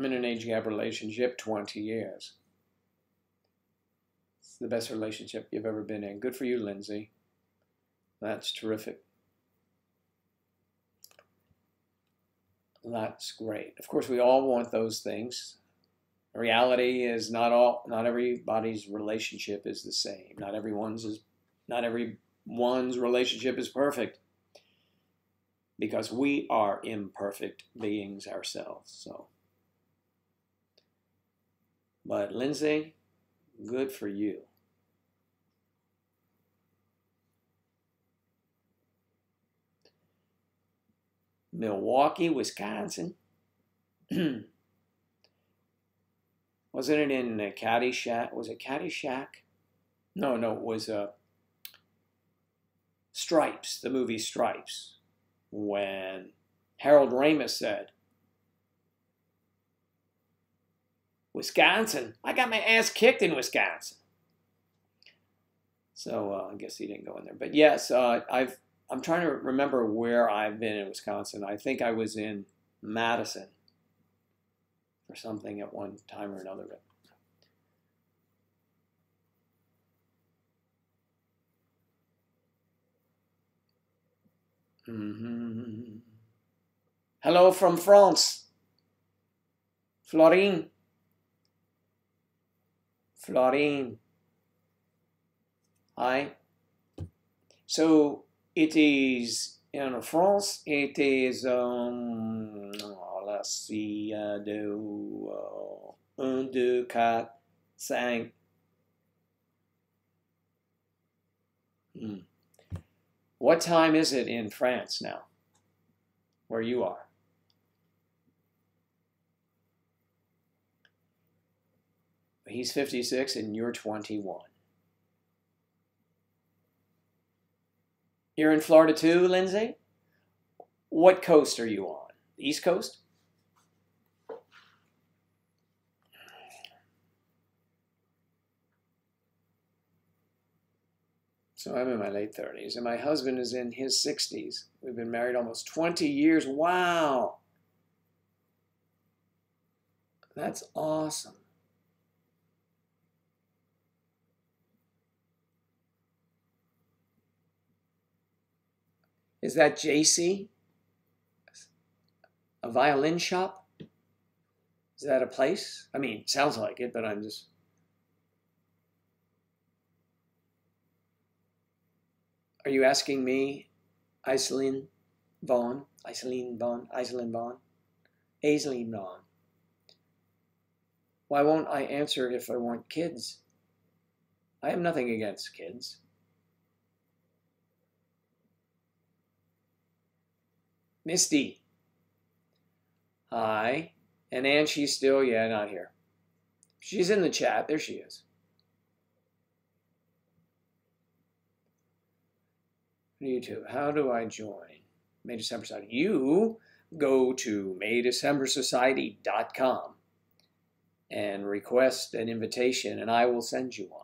in an age gap relationship, 20 years. the best relationship you've ever been in. Good for you, Lindsay. That's terrific. That's great. Of course, we all want those things. The reality is not everybody's relationship is the same. Not everyone's relationship is perfect, because we are imperfect beings ourselves. So, but Lindsay, good for you. Milwaukee, Wisconsin. Wasn't it in Caddyshack? Was it Caddyshack? No, it was Stripes, the movie Stripes, when Harold Ramis said, Wisconsin? I got my ass kicked in Wisconsin. So I guess he didn't go in there. But yes, I'm trying to remember where I've been in Wisconsin. I think I was in Madison or something at one time or another. Hello from France. Florine. Hi. So it is in France. It is let's see, 1, 2, 4, 5. What time is it in France now, where you are? He's 56 and you're 21. You're in Florida too, Lindsay? What coast are you on? East Coast? So I'm in my late 30s, and my husband is in his 60s. We've been married almost 20 years. Wow! That's awesome. Is that JC? A violin shop? Is that a place? I mean, sounds like it, but I'm just... Are you asking me, Aislinn Vaughn? Why won't I answer if I want kids? I have nothing against kids. Misty. Hi. And Ann, she's still, not here. She's in the chat. There she is. YouTube. How do I join May December Society? You go to maydecembersociety.com and request an invitation, and I will send you one.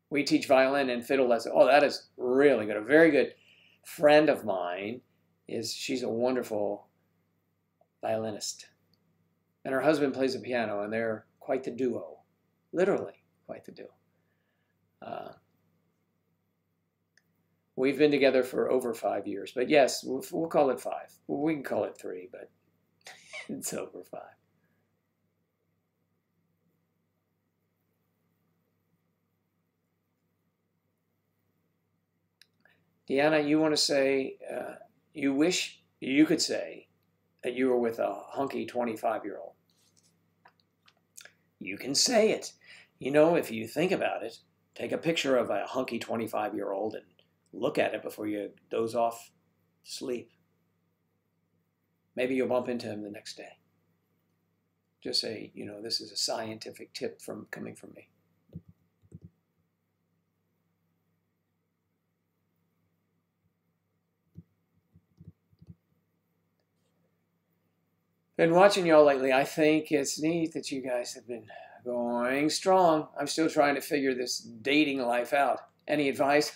We teach violin and fiddle lessons. Oh, that is really good. A very good friend of mine she's a wonderful violinist. And her husband plays the piano, and they're quite the duo. Literally, quite the duo. We've been together for over 5 years, but yes, we'll call it 5. We can call it 3, but it's over 5. Deanna, you want to say, you wish you could say that you were with a hunky 25-year-old. You can say it. You know, if you think about it, take a picture of a hunky 25-year-old and look at it before you doze off to sleep. Maybe you'll bump into him the next day. Just say, this is a scientific tip coming from me. Been watching y'all lately. I think it's neat that you guys have been going strong. I'm still trying to figure this dating life out. Any advice?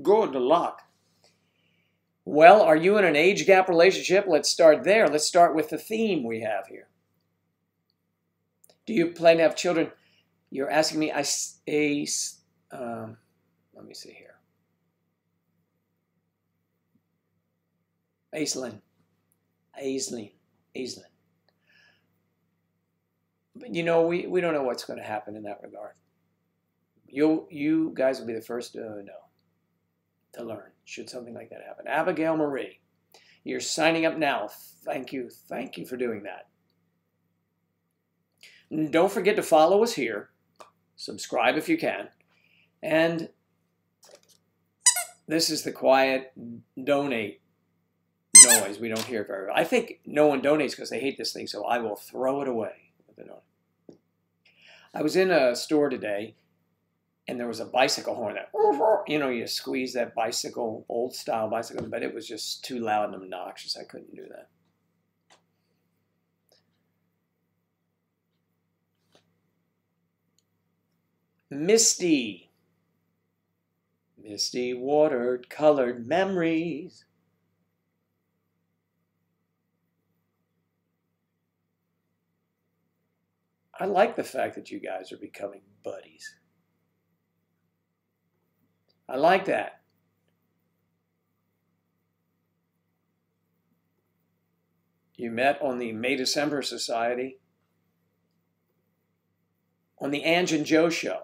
Good luck. Well, are you in an age gap relationship? Let's start there. Let's start with the theme we have here. Do you plan to have children? You're asking me, let me see here. Aislinn. But you know, we don't know what's going to happen in that regard. You guys will be the first to know, to learn, should something like that happen. Abigail Marie, you're signing up now. Thank you for doing that. And don't forget to follow us here. Subscribe if you can. And this is the quiet donate noise. We don't hear very well. I think no one donates because they hate this thing, so I will throw it away. I was in a store today, and there was a bicycle horn that, you know, you squeeze that bicycle, old style bicycle, but it was just too loud and obnoxious. I couldn't do that. Misty watered, colored memories. I like the fact that you guys are becoming buddies. I like that. You met on the May-December Society, on the Ange and Joe Show.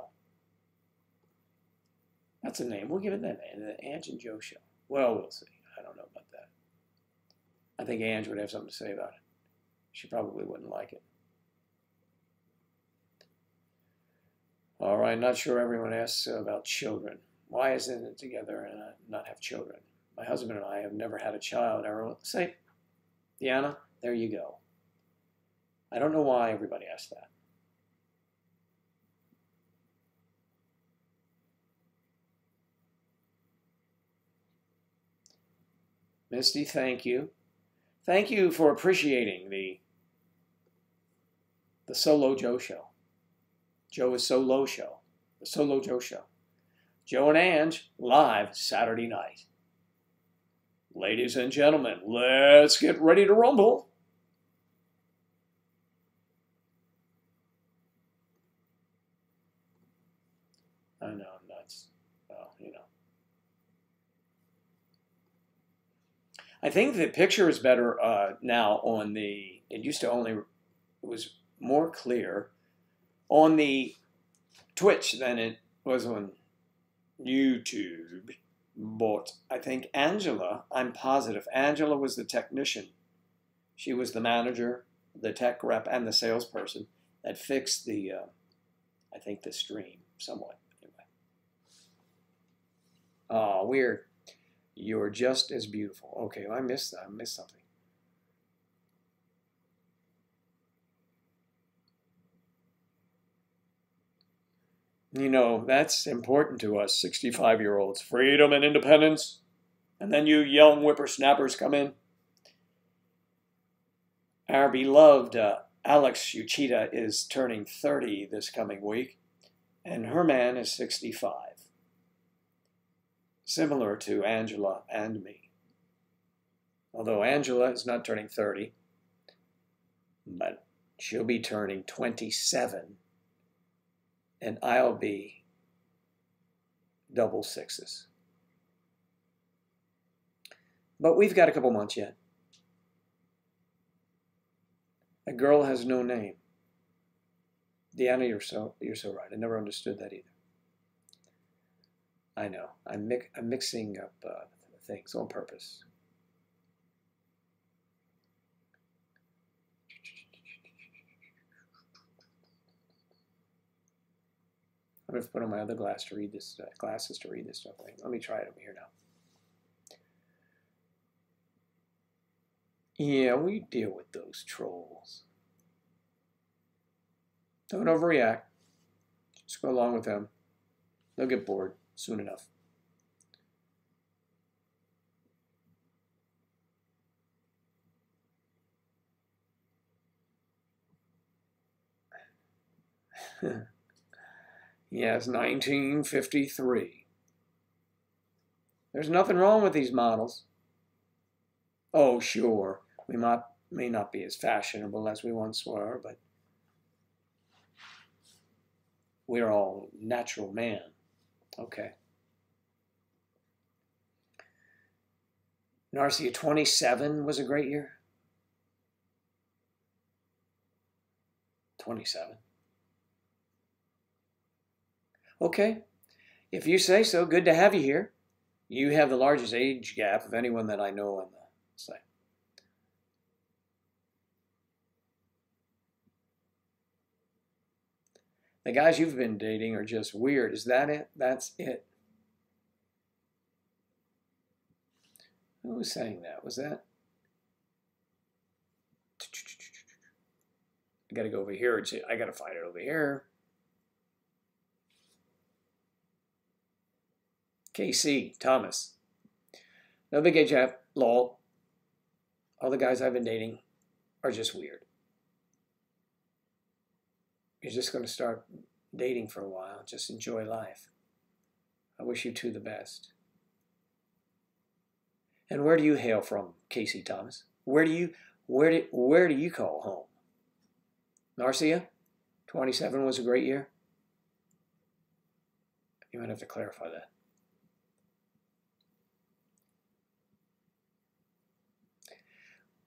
That's a name. We'll give it that name, the Ange and Joe Show. Well, we'll see. I don't know about that. I think Ange would have something to say about it. She probably wouldn't like it. All right, not sure everyone asks about children. Why isn't it together and not have children? My husband and I have never had a child. Everyone say, Deanna, there you go. I don't know why everybody asks that. Misty, thank you. Thank you for appreciating the Solo Joe Show. Joe is Solo Show. The Solo Joe Show. Joe and Ange, live Saturday night. Ladies and gentlemen, let's get ready to rumble. I know, I'm nuts. Well, you know. I think the picture is better now on the, it used to only, it was more clear on the Twitch than it was on YouTube. But I think Angela, I'm positive, Angela was the technician. She was the manager, the tech rep, and the salesperson that fixed the, I think, the stream somewhat. Anyway. Oh, weird. You're just as beautiful. Okay, well, I missed that. I missed something. You know, that's important to us 65-year-olds. Freedom and independence. And then you young whippersnappers come in. Our beloved Alex Uchida is turning 30 this coming week, and her man is 65. Similar to Angela and me. Although Angela is not turning 30, but she'll be turning 27. And I'll be double sixes. But we've got a couple months yet. A girl has no name. Deanna, you're so right. I never understood that either. I know. I'm mixing up things on purpose. I'm going to put on my other glasses to read this stuff. Let me try it over here now. Yeah, we deal with those trolls. Don't overreact. Just go along with them. They'll get bored soon enough. Yes, 1953. There's nothing wrong with these models. Oh, sure, we may not be as fashionable as we once were, but We're all natural man. Okay. Narcia, 27 was a great year. 27. Okay. If you say so, good to have you here. You have the largest age gap of anyone that I know on the site. The guys you've been dating are just weird. Is that it? That's it. Who was saying that? Was that? I got to go over here. I got to find it over here. KC, Thomas. No big age gap. Lol. All the guys I've been dating are just weird. You're just going to start dating for a while. Just enjoy life. I wish you two the best. And where do you hail from, Casey Thomas? Where do you call home? Narcia, 27 was a great year. You might have to clarify that.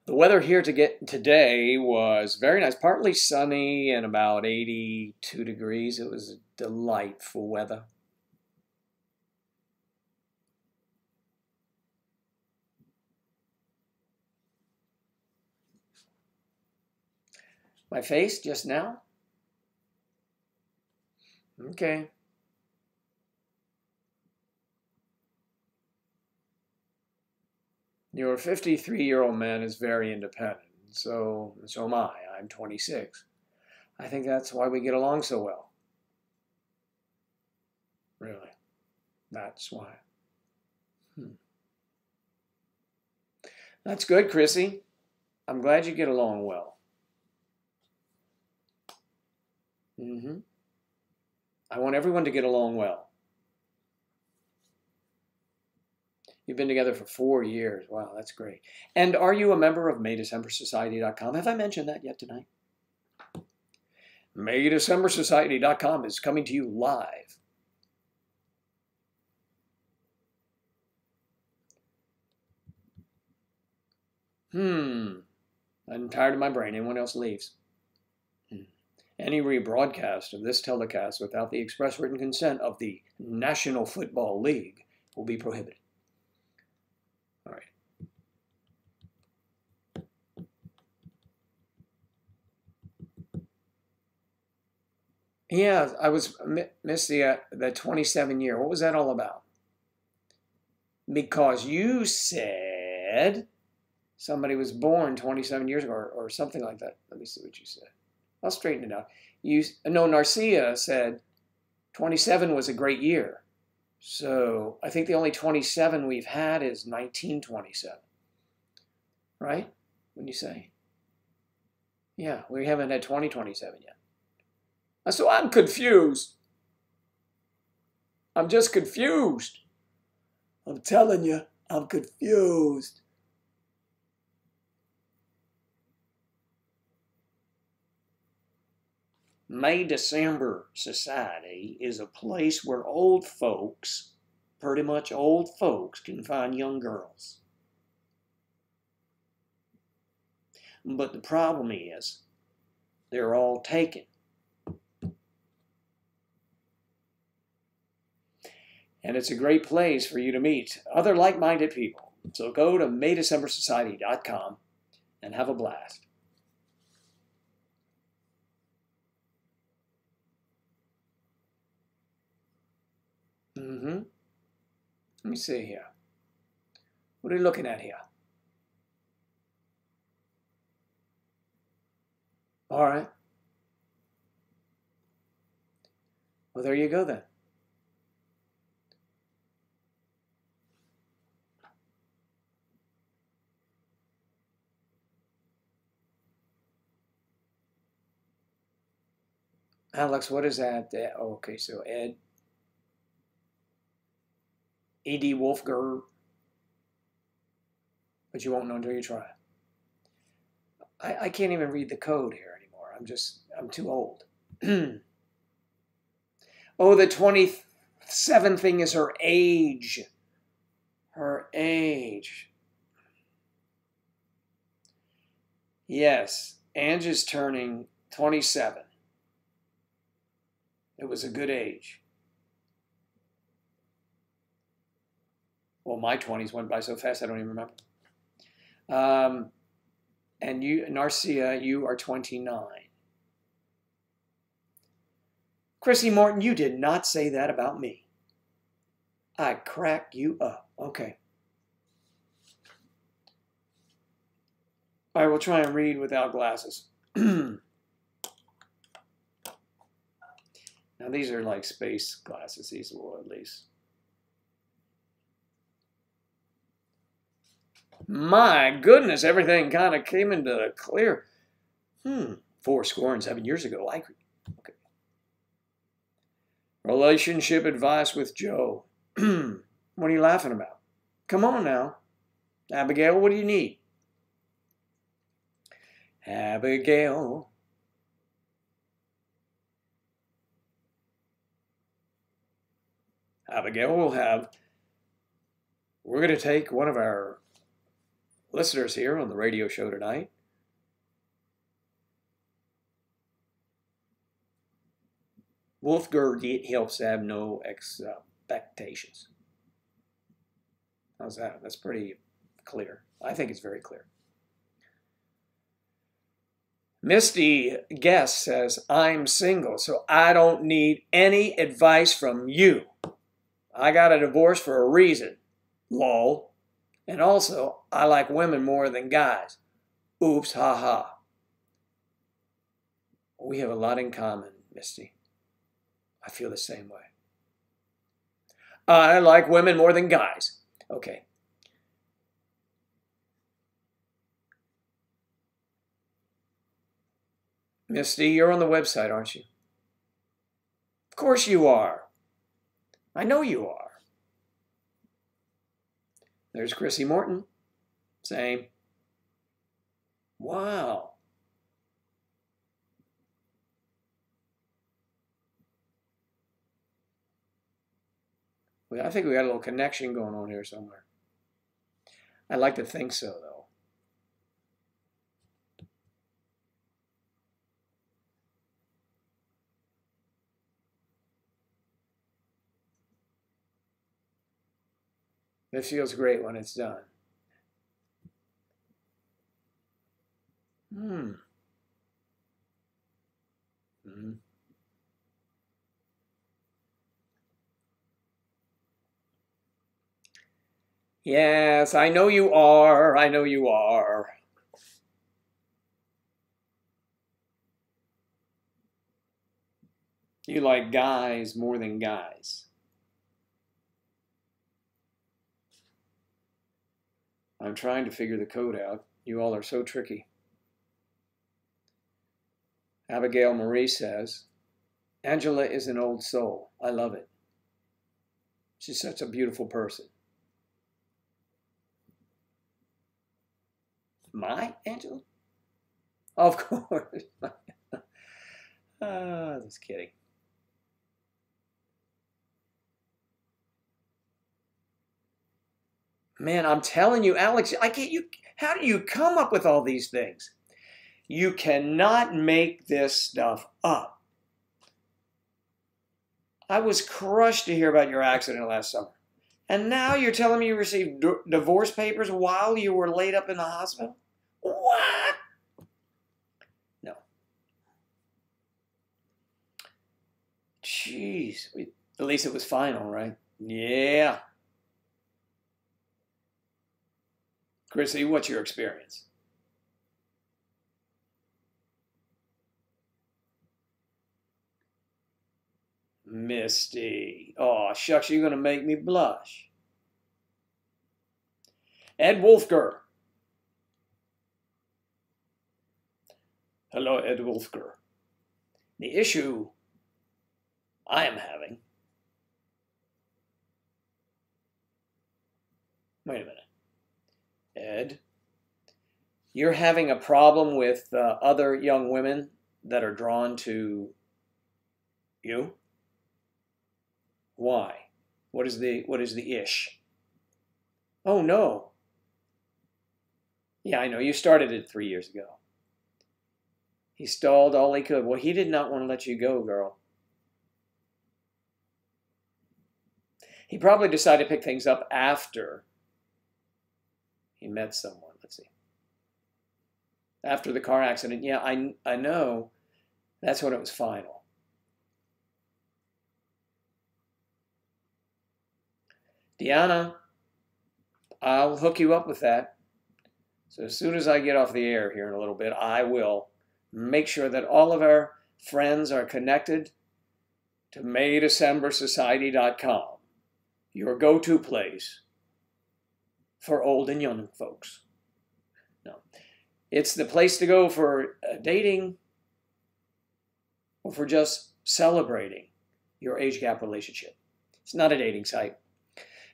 The weather here today was very nice, partly sunny and about 82 degrees. It was delightful weather. My face just now? Okay. Your 53-year-old man is very independent, so am I. I'm 26. I think that's why we get along so well. Really? That's why. That's good, Chrissy. I'm glad you get along well. I want everyone to get along well. You've been together for 4 years. Wow, that's great. And are you a member of MayDecemberSociety.com? Have I mentioned that yet tonight? MayDecemberSociety.com is coming to you live. I'm tired of my brain. Anyone else leaves? Any rebroadcast of this telecast without the express written consent of the National Football League will be prohibited. All right. Yeah, I missed the 27 year. What was that all about? Because you said somebody was born 27 years ago or something like that. Let me see what you said. I'll straighten it out. Narcia said 27 was a great year. So I think the only 27 we've had is 1927. Right? Wouldn't you say? Yeah, we haven't had 2027 yet. So I'm confused. I'm just confused. I'm telling you, I'm confused. May December Society is a place where old folks, pretty much old folks, can find young girls. But the problem is, they're all taken. And it's a great place for you to meet other like-minded people. So go to MayDecemberSociety.com and have a blast. Let me see here. What are you looking at here? All right. Well, there you go then. Alex, what is that? Oh, okay, so E.D. Wolfger, but you won't know until you try. I can't even read the code here anymore. I'm too old. Oh, the 27 thing is her age. Her age. Yes, Ange is turning 27. It was a good age. Well, my 20s went by so fast I don't even remember. And you, Narcia, you are 29. Chrissy Morton, you did not say that about me. I crack you up. Okay. All right, we'll try and read without glasses. Now, these are like space glasses, these will at least. My goodness, everything kind of came into clear. 7 years ago. Okay. Relationship advice with Joe. What are you laughing about? Come on now. Abigail, what do you need? Abigail. Abigail we're going to take one of our listeners here on the radio show tonight. Wolfgar helps have no expectations. How's that? That's pretty clear. I think it's very clear. Misty Guest says, I'm single, so I don't need any advice from you. I got a divorce for a reason. Lol. And also, I like women more than guys. Oops, haha. We have a lot in common, Misty. I feel the same way. I like women more than guys. Okay. Misty, you're on the website, aren't you? Of course you are. I know you are. There's Chrissy Morton. Same. Wow. Well, I think we got a little connection going on here somewhere. I'd like to think so, though. It feels great when it's done. Yes, I know you are. I know you are. You like guys more than guys. I'm trying to figure the code out. You all are so tricky. Abigail Marie says, Angela is an old soul. I love it. She's such a beautiful person. My Angela? Of course. Just kidding. Man, I'm telling you, Alex, how do you come up with all these things? You cannot make this stuff up. I was crushed to hear about your accident last summer. And now you're telling me you received divorce papers while you were laid up in the hospital? What? No. Jeez. At least it was final, right? Yeah. Chrissy, what's your experience? Misty. Oh, shucks, you're going to make me blush. Ed Wolfger. Hello, Ed Wolfger. The issue I am having... Wait a minute. Ed, you're having a problem with other young women that are drawn to you? Why? What is the ish? Oh no. Yeah, I know. You started it 3 years ago. He stalled all he could. Well, he did not want to let you go, girl. He probably decided to pick things up after he met someone. Let's see. After the car accident. Yeah, I know. That's when it was final. Deanna, I'll hook you up with that. So as soon as I get off the air here in a little bit, I will make sure that all of our friends are connected to MayDecemberSociety.com, your go-to place for old and young folks. No, it's the place to go for dating or for just celebrating your age gap relationship. It's not a dating site.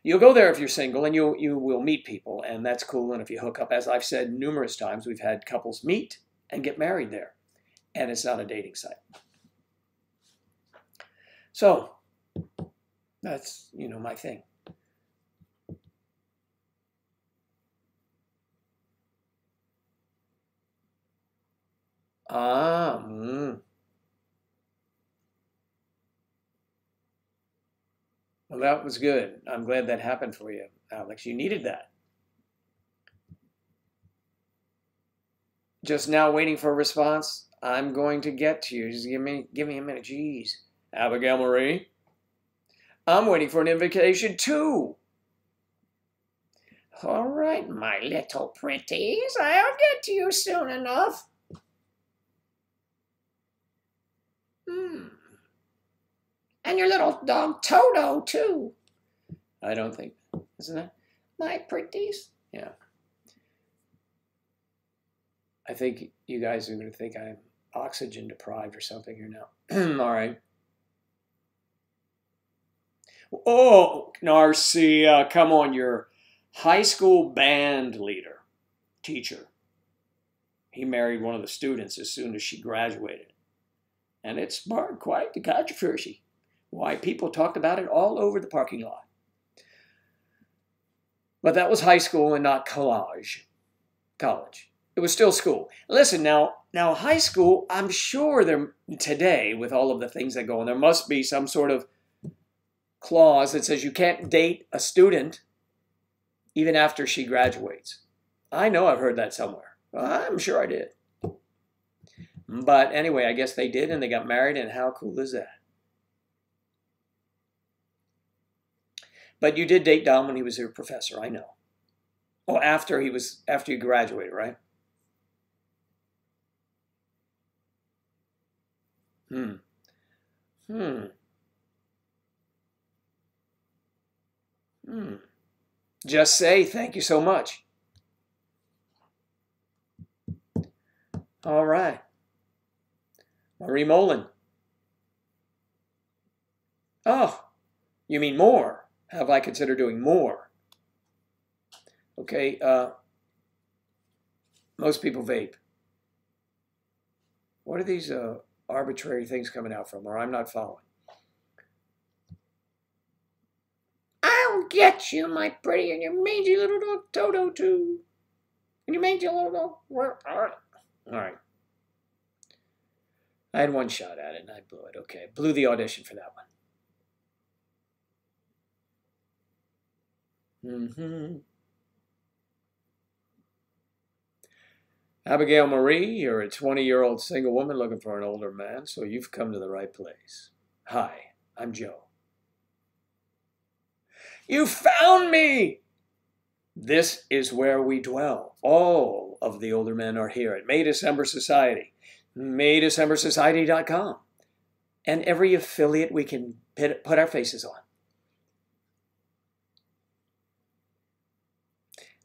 You'll go there if you're single, and you will meet people, and that's cool. And if you hook up, as I've said numerous times, we've had couples meet and get married there, and it's not a dating site. So that's, my thing. Well, that was good. I'm glad that happened for you, Alex. You needed that. Just now waiting for a response. I'm going to get to you. Just give me a minute. Jeez. Abigail Marie. I'm waiting for an invitation too. All right, my little pretties. I'll get to you soon enough. And your little dog Toto too. I don't think, isn't it? My pretties. Yeah. I think you guys are going to think I'm oxygen deprived or something here now. All right. Oh, Narcia, come on, your high school band leader, teacher. He married one of the students as soon as she graduated. And it sparked quite the controversy. Why, people talked about it all over the parking lot. But that was high school and not college. It was still school. Listen, now high school, I'm sure there today, with all of the things that go on, there must be some sort of clause that says you can't date a student even after she graduates. I know I've heard that somewhere. I'm sure I did. But anyway, I guess they did, and they got married, and how cool is that? But you did date Dom when he was your professor, I know. Oh, after you graduated, right? Just say thank you so much. All right. Marie Molin. Oh, you mean more? Have I considered doing more? Okay, most people vape. What are these arbitrary things coming out from, or I'm not following? I'll get you, my pretty, and your mangy little dog Toto, too. And your mangy little dog. All right. I had one shot at it, and I blew it. Okay, blew the audition for that one. Abigail Marie, you're a 20-year-old single woman looking for an older man, so you've come to the right place. Hi, I'm Joe. You found me! This is where we dwell. All of the older men are here at May December Society, MayDecemberSociety.com, and every affiliate we can put our faces on.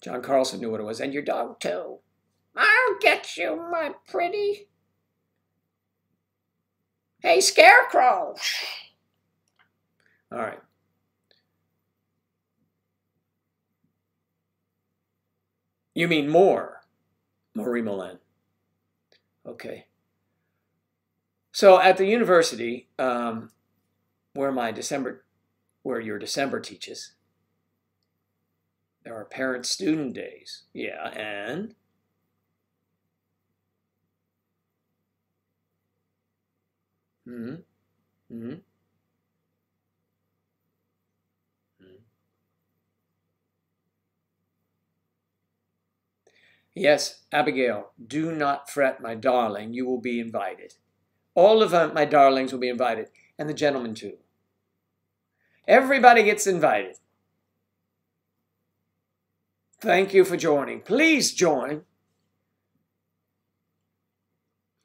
John Carlson knew what it was, and your dog too. I'll get you, my pretty. Hey, Scarecrow. All right. You mean more, Marie Molin. Okay. So at the university, where my December where your December teaches. There are parent-student days. Yeah, and? Hmm. Hmm. Yes, Abigail, do not fret, my darling. You will be invited. All of my darlings will be invited, and the gentlemen too. Everybody gets invited. Thank you for joining. Please join.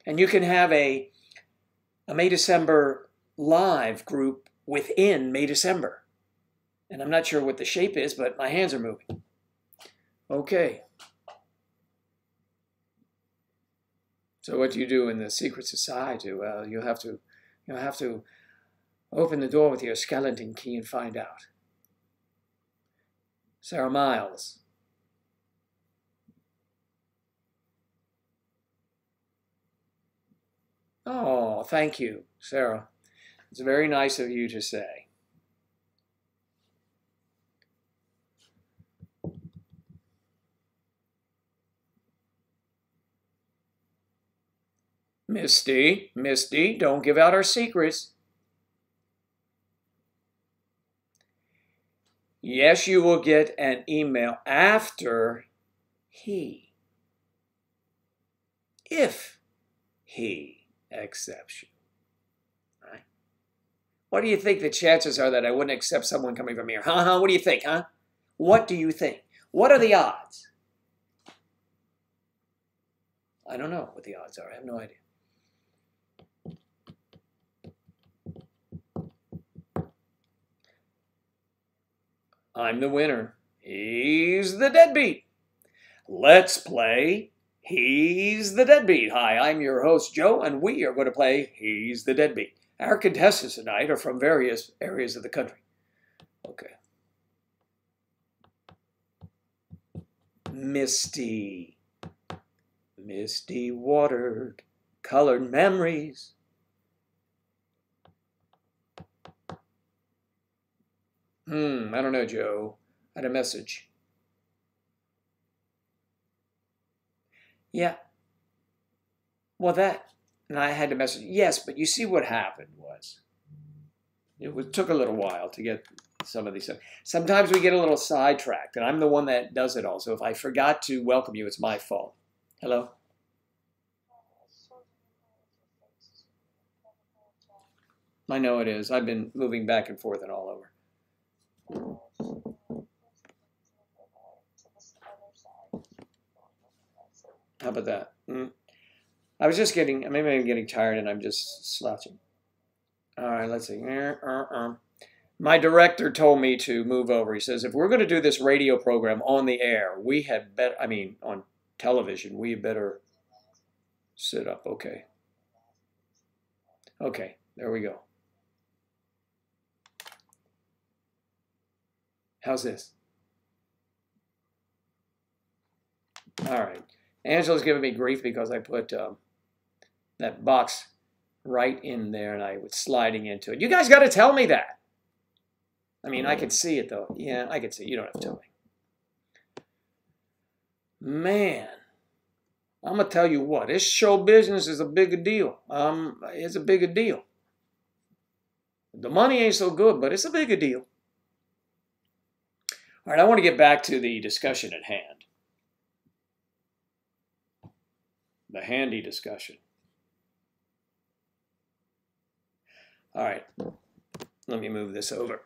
And you can have a May December live group within May December. And I'm not sure what the shape is, but my hands are moving. Okay. So what do you do in the secret society? Well, you'll have to open the door with your skeleton key and find out. Sarah Miles. Oh, thank you, Sarah. It's very nice of you to say. Misty, don't give out our secrets. Yes, you will get an email after he. If he accepts you. Right? What do you think the chances are that I wouldn't accept someone coming from here? Huh? What do you think, huh? What do you think? What are the odds? I don't know what the odds are. I have no idea. I'm the winner. He's the deadbeat. Let's play He's the Deadbeat. Hi, I'm your host, Joe, and we are going to play He's the Deadbeat. Our contestants tonight are from various areas of the country. Okay. Misty. Misty watered, colored memories. I don't know, Joe. I had a message. Yeah. Well, and I had to message. Yes, but you see what happened was, took a little while to get some of these stuff. Sometimes we get a little sidetracked, and I'm the one that does it all. So if I forgot to welcome you, it's my fault. Hello? I know it is. I've been moving back and forth and all over. How about that? I was just maybe I'm getting tired and I'm just slouching. All right, let's see. My director told me to move over. He says, if we're going to do this radio program on the air, we had better, on television, we better sit up. Okay. Okay, there we go. How's this? All right. Angela's giving me grief because I put that box right in there and I was sliding into it. You guys got to tell me that. I could see it though. Yeah, I could see it. You don't have to tell me. Man, I'm going to tell you what. This show business is a bigger deal. It's a bigger deal. The money ain't so good, but it's a bigger deal. All right, I want to get back to the discussion at hand. The handy discussion. All right, let me move this over.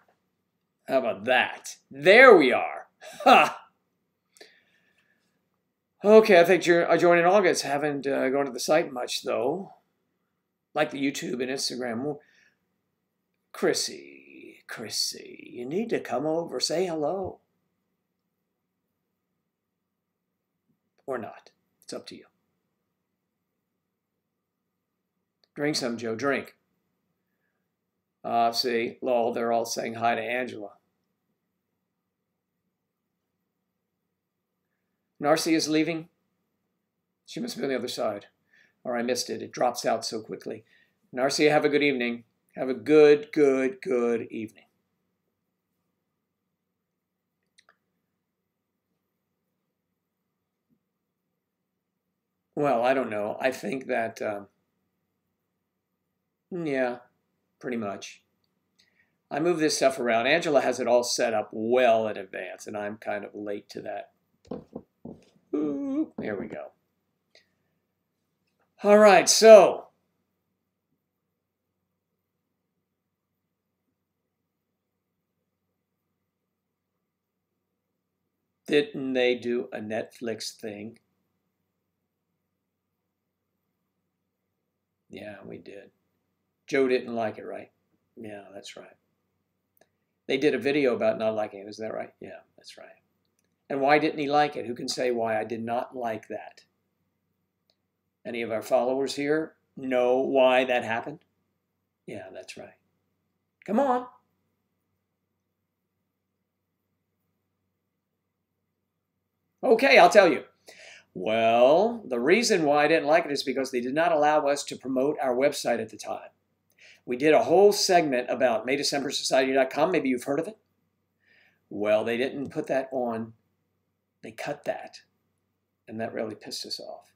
How about that? There we are. Ha! Okay, I think I joined in August. Haven't gone to the site much, though. Like the YouTube and Instagram. Chrissy, you need to come over, say hello. Or not. It's up to you. Drink some, Joe. Drink. See, lol, they're all saying hi to Angela. Narcy is leaving? She must be on the other side. Or I missed it. It drops out so quickly. Narcy, have a good evening. Have a good evening. Well, I don't know. I think that, yeah, pretty much. I move this stuff around. Angela has it all set up well in advance, and I'm kind of late to that. Ooh, there we go. All right, so didn't they do a Netflix thing? Yeah, we did. Joe didn't like it, right? Yeah, that's right. They did a video about not liking it. Is that right? Yeah, that's right. And why didn't he like it? Who can say why I did not like that? Any of our followers here know why that happened? Yeah, that's right. Come on. Okay, I'll tell you. Well, the reason why I didn't like it is because they did not allow us to promote our website at the time. We did a whole segment about MayDecemberSociety.com. Maybe you've heard of it. Well, they didn't put that on. They cut that. And that really pissed us off.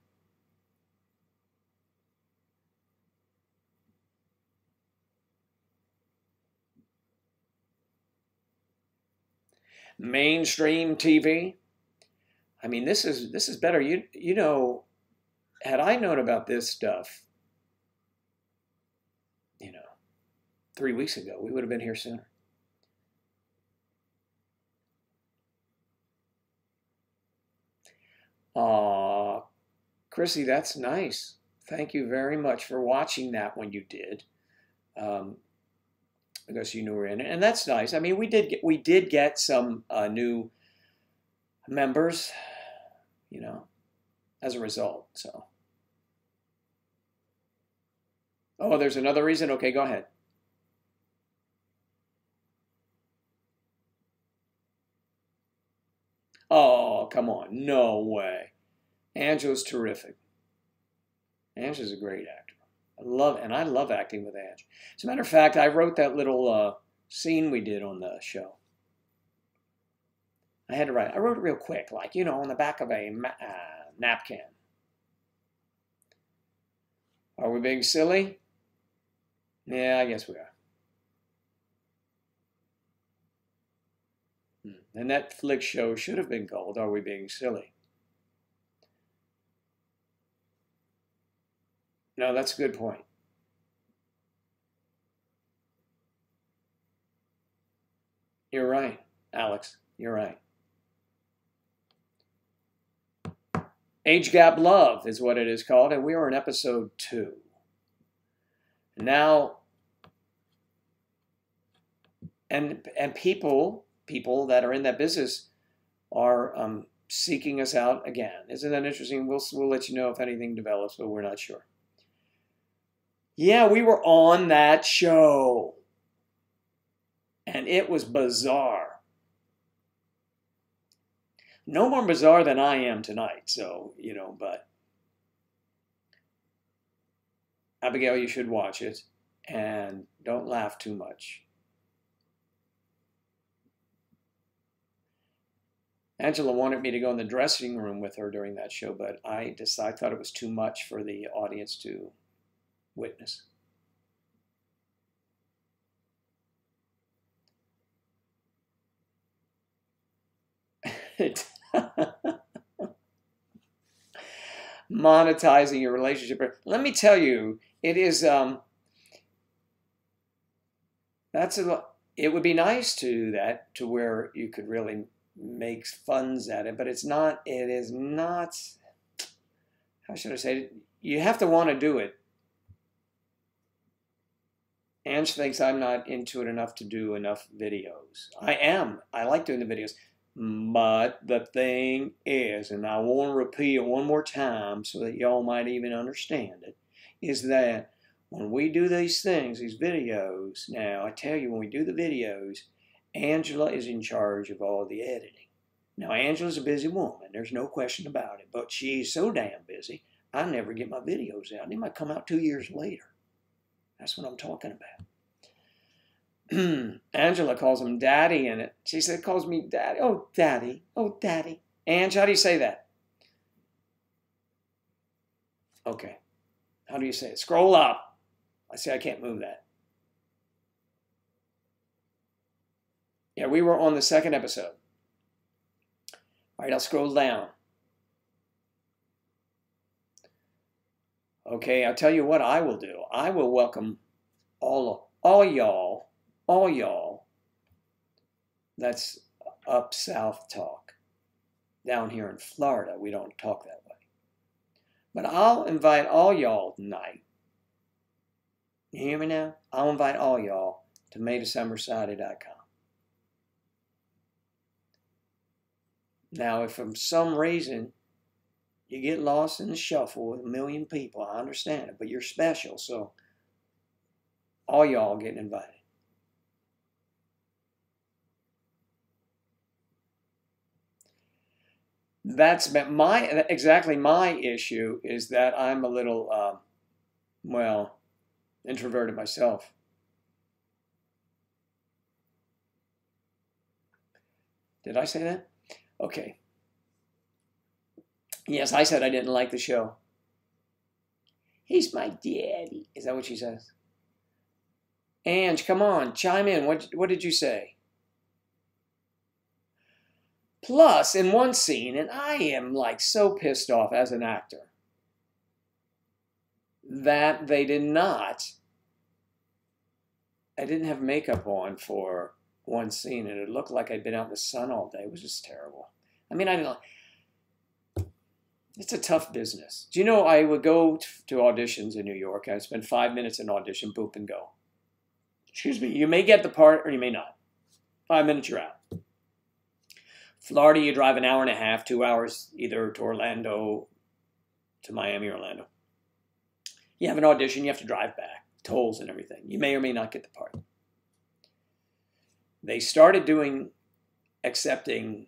Mainstream TV. I mean, this is better. You know, had I known about this stuff, 3 weeks ago, we would have been here sooner. Aw, Chrissy, that's nice. Thank you very much for watching that when you did, because you knew we were in it, and that's nice. I mean, we did get some new members, as a result. So, oh, there's another reason. Okay, go ahead. Oh, come on. No way. Angela's terrific. Angela's a great actor. I love acting with Ange. As a matter of fact, I wrote that little scene we did on the show. I wrote it real quick, like, on the back of a napkin. Are we being silly? Yeah, I guess we are. The Netflix show should have been called Are We Being Silly? No, that's a good point. You're right, Alex. You're right. Age Gap Love is what it is called, and we are in episode 2. Now, and people that are in that business are seeking us out again. Isn't that interesting? We'll let you know if anything develops, but we're not sure. Yeah, we were on that show, and it was bizarre. No more bizarre than I am tonight, so, but Abigail, you should watch it, and don't laugh too much. Angela wanted me to go in the dressing room with her during that show, but I thought it was too much for the audience to witness. Monetizing your relationship. Let me tell you, it is it would be nice to do that, to where you could really make funds at it, but it is not, how should I say it? You have to want to do it. Ange thinks I'm not into it enough to do enough videos. I am. I like doing the videos. But the thing is, and I want to repeat it one more time so that y'all might even understand it, is that when we do these things, these videos, now I tell you, when we do the videos, Angela is in charge of all the editing. Now, Angela's a busy woman. There's no question about it. But she's so damn busy, I never get my videos out. They might come out 2 years later. That's what I'm talking about. Angela calls him Daddy in it. She said, calls me Daddy. Oh, Daddy. Oh, Daddy. Ange, how do you say that? Okay. How do you say it? Scroll up. I say I can't move that. Yeah, we were on the second episode. All right, I'll scroll down. Okay, I'll tell you what I will do. I will welcome all y'all that's up south talk. Down here in Florida, we don't talk that way. But I'll invite all y'all tonight. You hear me now? I'll invite all y'all to MayDecemberSociety.com. Now, if for some reason you get lost in the shuffle with a million people, I understand it, but you're special, so all y'all getting invited. That's exactly my issue, is that I'm a little, well, introverted myself. Did I say that? Okay. Yes, I said I didn't like the show. He's my daddy. Is that what she says? Ange, come on, chime in. What did you say? Plus, in one scene, and I am like so pissed off as an actor, that they did not, I didn't have makeup on for one scene, and it looked like I'd been out in the sun all day. It was just terrible. I mean, I didn't. It's a tough business. Do you know I would go to auditions in New York? I'd spend 5 minutes in audition, boop, and go. Excuse me, you may get the part or you may not. 5 minutes, you're out. Florida, you drive an hour and a half, 2 hours, either to Orlando, to Miami, Orlando. You have an audition, you have to drive back, tolls and everything. You may or may not get the part. They started accepting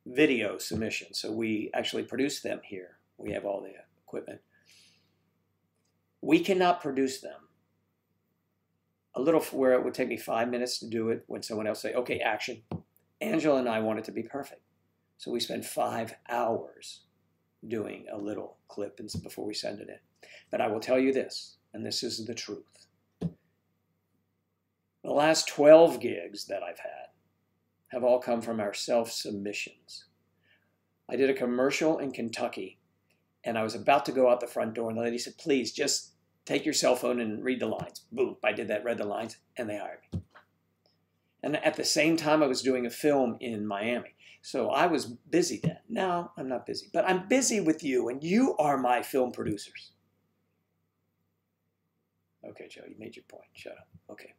video submissions, so we actually produce them here. We have all the equipment. We cannot produce them. A little where it would take me 5 minutes to do it when someone else say, okay, action. Angela and I want it to be perfect. So we spend 5 hours doing a little clip before we send it in. But I will tell you this, and this is the truth. The last 12 gigs that I've had have all come from our self-submissions. I did a commercial in Kentucky, and I was about to go out the front door, and the lady said, please, just take your cell phone and read the lines. Boom, I did that, read the lines, and they hired me. And at the same time, I was doing a film in Miami. So I was busy then. Now, I'm not busy, but I'm busy with you, and you are my film producers. Okay, Joe, you made your point. Shut up. Okay.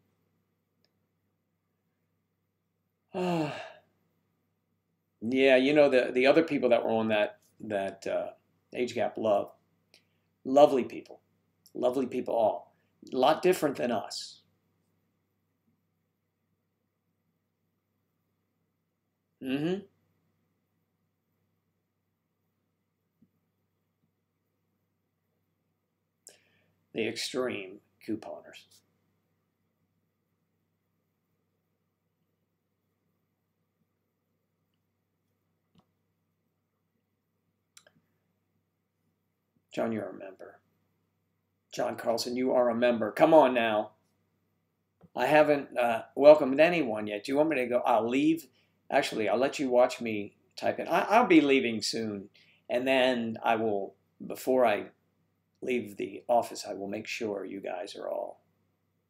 Yeah, you know, the other people that were on that age gap, lovely people all, a lot different than us. The extreme couponers. John, you're a member. John Carlson, you are a member. Come on now. I haven't welcomed anyone yet. Do you want me to go? I'll leave. Actually, I'll let you watch me type in. I'll be leaving soon. And then I will, before I leave the office, I will make sure you guys are all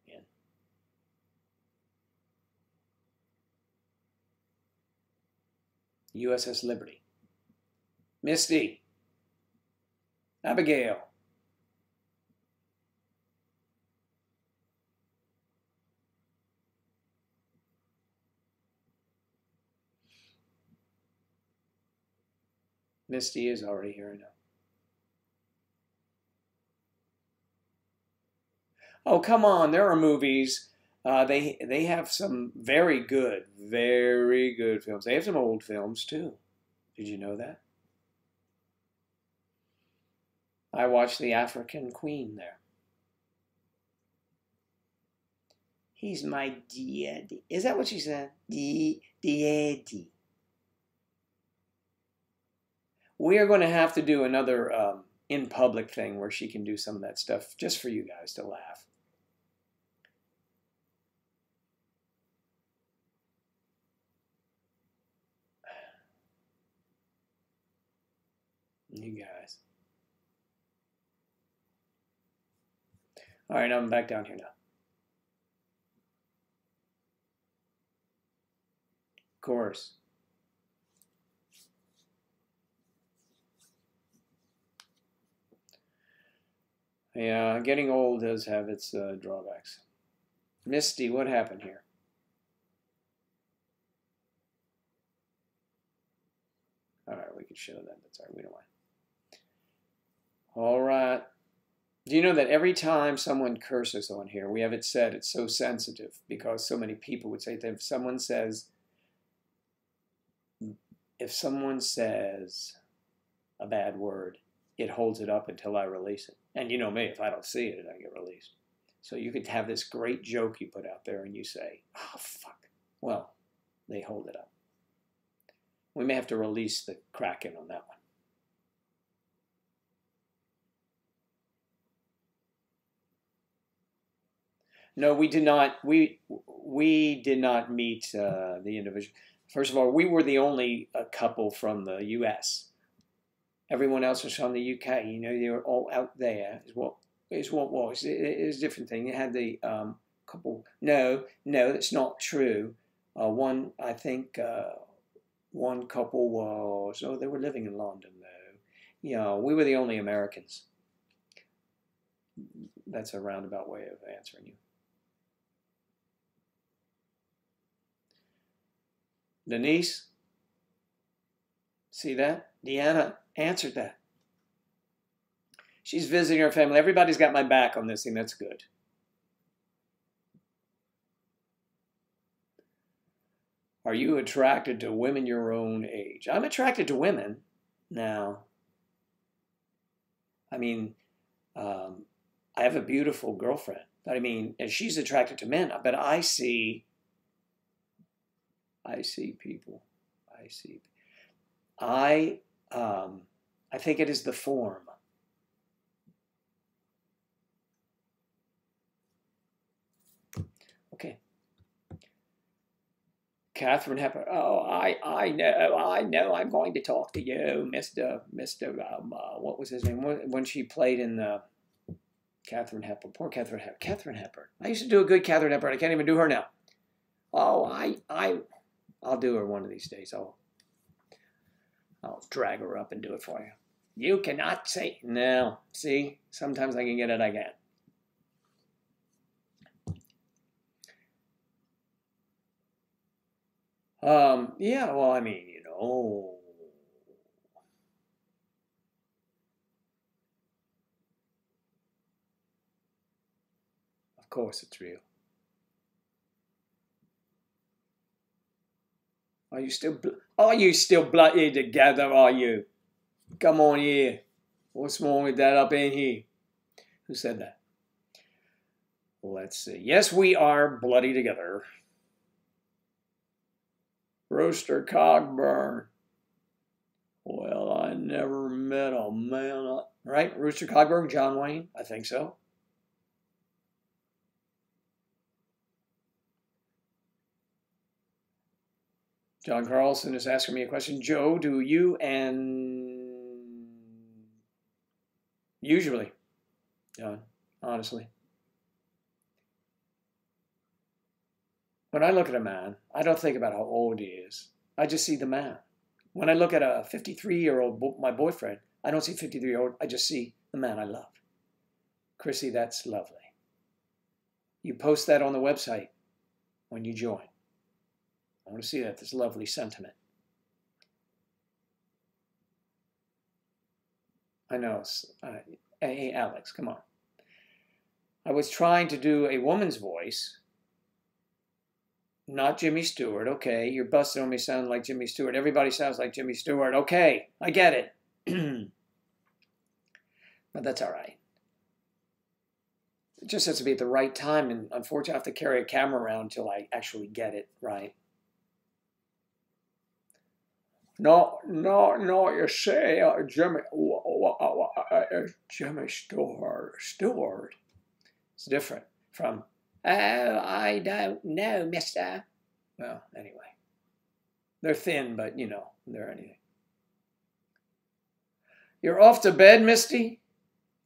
in. USS Liberty. Misty. Abigail. Misty is already here now. Oh, come on. There are movies. They have some very good films. They have some old films, too. Did you know that? I watched The African Queen there. He's my daddy. Is that what she said? Daddy. We are going to have to do another in public thing where she can do some of that stuff just for you guys to laugh. You guys. All right, I'm back down here now. Of course. Yeah, getting old does have its drawbacks. Misty, what happened here? All right, we could show that. That's all right. We don't mind. All right. Do you know that every time someone curses on here, we have it said it's so sensitive because so many people would say that if someone says a bad word, it holds it up until I release it. And you know me, if I don't see it, I get released. So you could have this great joke you put out there and you say, oh, fuck. Well, they hold it up. We may have to release the Kraken on that one. No, we did not. We did not meet the individual. First of all, we were the only couple from the U.S. Everyone else was from the U.K. You know, they were all out there. Is what was. It is a different thing. You had the couple. No, that's not true. One, I think, one couple was. Oh, they were living in London though. Yeah, we were the only Americans. That's a roundabout way of answering you. Denise, see that? Deanna answered that. She's visiting her family. Everybody's got my back on this thing. That's good. Are you attracted to women your own age? I'm attracted to women now. I mean, I have a beautiful girlfriend. But I mean, and she's attracted to men. But I see people. I think it is the form. Okay. Catherine Hepburn. Oh, I know. I'm going to talk to you, Mr. What was his name? When she played in the Catherine Hepburn. Poor Catherine Hepburn. Catherine Hepburn. I used to do a good Catherine Hepburn. I can't even do her now. Oh, I'll do her one of these days. I'll drag her up and do it for you. You cannot say no. See, sometimes I can get it. I can't. Yeah. Well, I mean, you know. Of course, it's real. Are you still bloody together, are you? Come on here. What's wrong with that up in here? Who said that? Let's see. Yes, we are bloody together. Rooster Cogburn. Well, I never met a man. Right? Rooster Cogburn, John Wayne? I think so. John Carlson is asking me a question. Joe, do you and usually, John, honestly, when I look at a man, I don't think about how old he is. I just see the man. When I look at a 53-year-old, my boyfriend, I don't see 53-year-old. I just see the man I love. Chrissy, that's lovely. You post that on the website when you join. I want to see that, this lovely sentiment. I know. Hey, Alex, come on. I was trying to do a woman's voice, not Jimmy Stewart. Okay, you're busting on me sounding like Jimmy Stewart. Everybody sounds like Jimmy Stewart. Okay, I get it. But that's all right. It just has to be at the right time, and unfortunately I have to carry a camera around until I actually get it right. No, you see, Jimmy Stewart. It's different from, oh, I don't know, mister. Well, anyway. They're thin, but, they're anything. You're off to bed, Misty?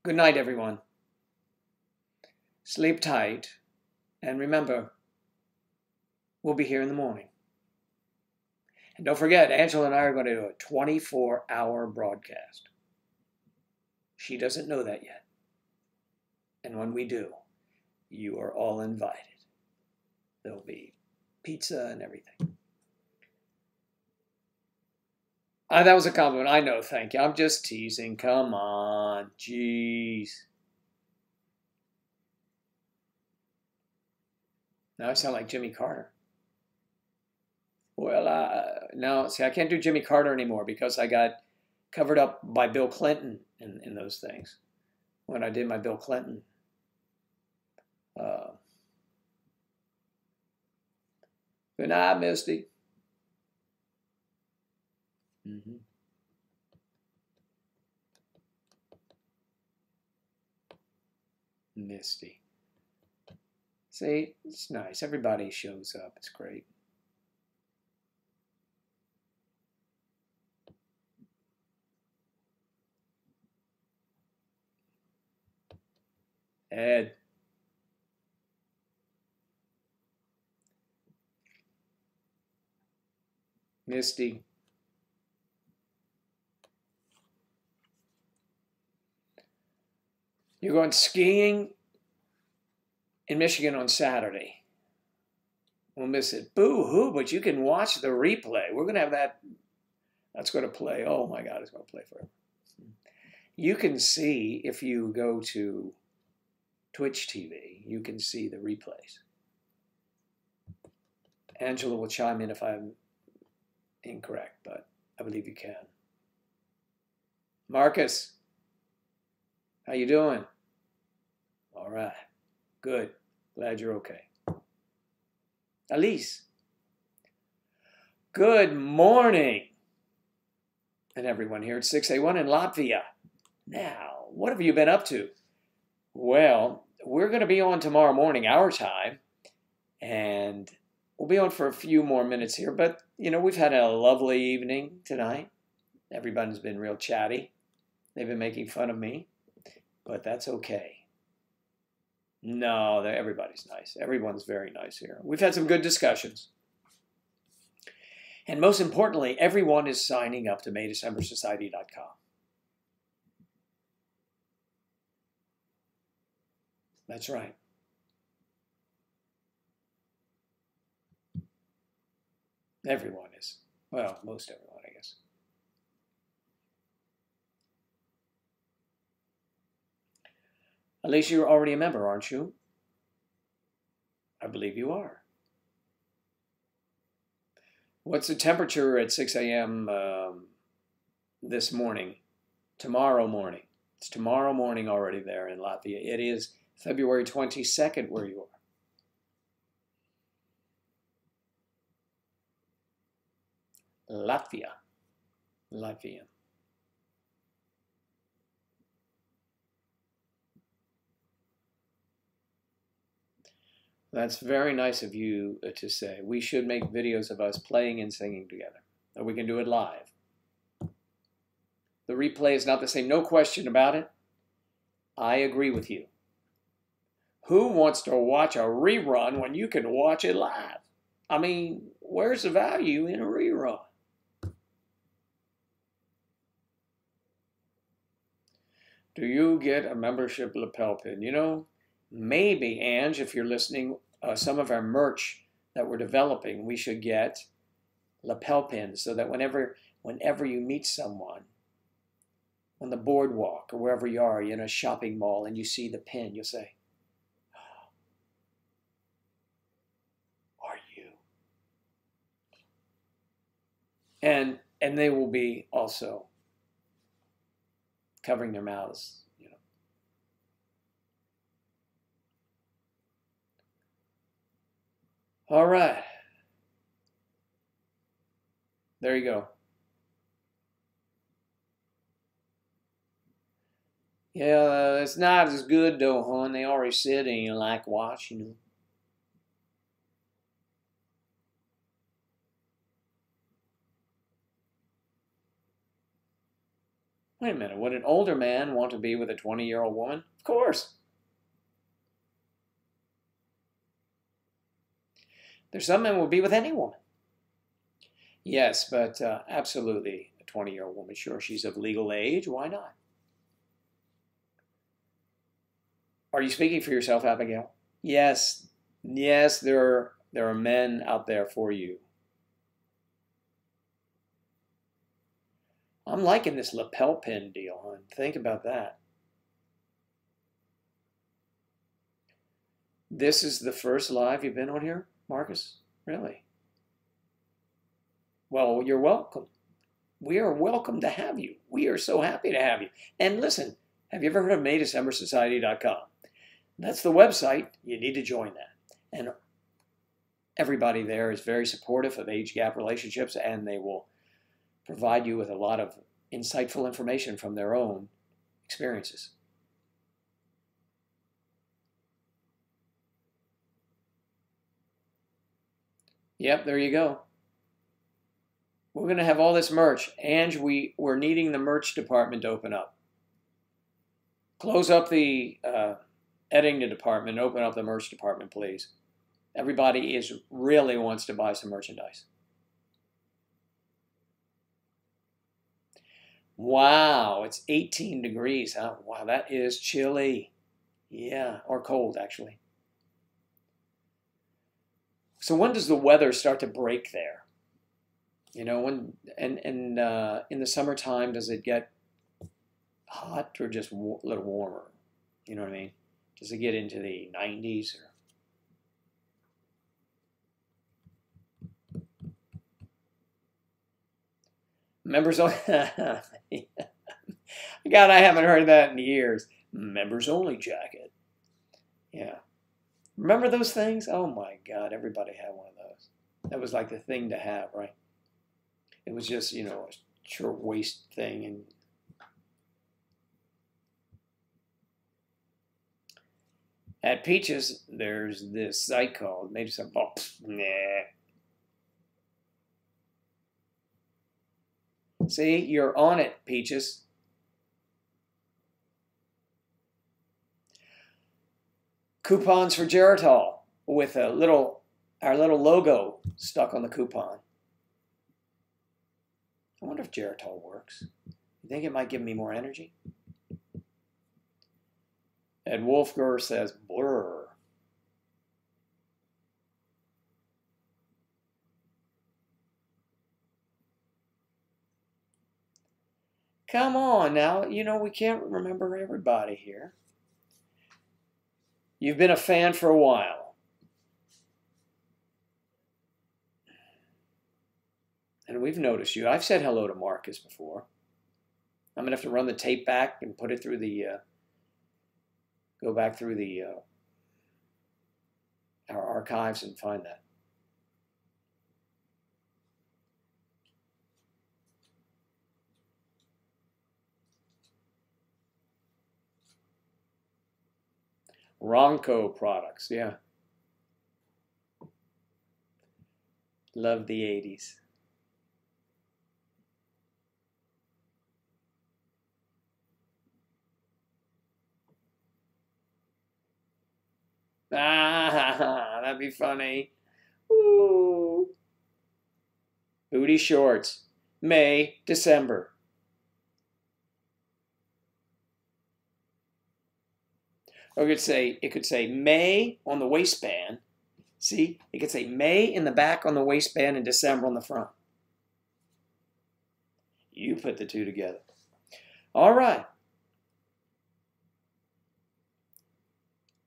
Good night, everyone. Sleep tight. And remember, we'll be here in the morning. And don't forget, Angela and I are going to do a 24-hour broadcast. She doesn't know that yet. And when we do, you are all invited. There'll be pizza and everything. That was a compliment. I know, thank you. I'm just teasing. Come on. Jeez. Now I sound like Jimmy Carter. Well, no, see, I can't do Jimmy Carter anymore because I got covered up by Bill Clinton in those things when I did my Bill Clinton. Good night, Misty. Misty. See, it's nice. Everybody shows up. It's great. Ed. Misty. You're going skiing in Michigan on Saturday. We'll miss it. Boo-hoo, but you can watch the replay. We're going to have that. That's going to play. Oh, my God, it's going to play forever. You can see, if you go to Twitch TV, you can see the replays. Angela will chime in if I'm incorrect, but I believe you can. Marcus, how you doing? All right. Good. Glad you're okay. Elise. Good morning. And everyone here at 6A1 in Latvia. Now, what have you been up to? Well, we're going to be on tomorrow morning, our time, and we'll be on for a few more minutes here. But, we've had a lovely evening tonight. Everybody's been real chatty. They've been making fun of me, but that's okay. No, everybody's nice. Everyone's very nice here. We've had some good discussions. And most importantly, everyone is signing up to MayDecemberSociety.com. That's right. Everyone is. Well, most everyone, I guess. At least you're already a member, aren't you? I believe you are. What's the temperature at 6 a.m. This morning? Tomorrow morning. It's tomorrow morning already there in Latvia. It is February 22nd where you are. Latvia. That's very nice of you to say. We should make videos of us playing and singing together. Or we can do it live. The replay is not the same. No question about it. I agree with you. Who wants to watch a rerun when you can watch it live? I mean, where's the value in a rerun? Do you get a membership lapel pin? Maybe, Ange, if you're listening, some of our merch that we're developing, we should get lapel pins so that whenever you meet someone on the boardwalk or wherever you are, in a shopping mall, and you see the pin, you'll say, "Are you?" And they will be also covering their mouths. All right. There you go. Yeah, it's not as good though, hon. They already said they ain't like watching them. Wait a minute. Would an older man want to be with a 20-year-old woman? Of course. There's some men will be with any woman. Yes, but absolutely a 20-year-old woman. Sure, she's of legal age. Why not? Are you speaking for yourself, Abigail? Yes, yes, there are men out there for you. I'm liking this lapel pin deal, hon. Think about that. This is the first live you've been on here, Marcus? Really? Well, you're welcome. We are welcome to have you. We are so happy to have you. And listen, have you ever heard of MayDecemberSociety.com? That's the website. You need to join that. And everybody there is very supportive of age gap relationships, and they will provide you with a lot of insightful information from their own experiences. Yep, there you go. We're going to have all this merch. Ange, we're needing the merch department to open up. Close up the editing department, open up the merch department, please. Everybody really wants to buy some merchandise. Wow, it's 18 degrees, huh? Wow, that is chilly. Yeah, or cold, actually. So when does the weather start to break there? You know, when and in the summertime, does it get hot or just a little warmer? You know what I mean? Does it get into the 90s? Or... Members only. God, I haven't heard that in years. Members only jacket. Yeah. Remember those things? Oh my God, everybody had one of those. That was like the thing to have, right? It was just, you know, a short waist thing. And at Peaches, there's this site called, maybe some, oh, nah. See, you're on it, Peaches. Coupons for Geritol with our little logo stuck on the coupon. I wonder if Geritol works. You think it might give me more energy? Ed Wolfger says, blur. Come on now, you know, we can't remember everybody here. You've been a fan for a while. And we've noticed you. I've said hello to Marcus before. I'm going to have to run the tape back and put it through the, go back through the, our archives and find that. Ronco products, yeah. Love the 80s. Ah, that'd be funny. Ooh. Booty shorts. May, December. Or it could say May on the waistband. See, it could say May in the back on the waistband and December on the front. You put the two together. All right.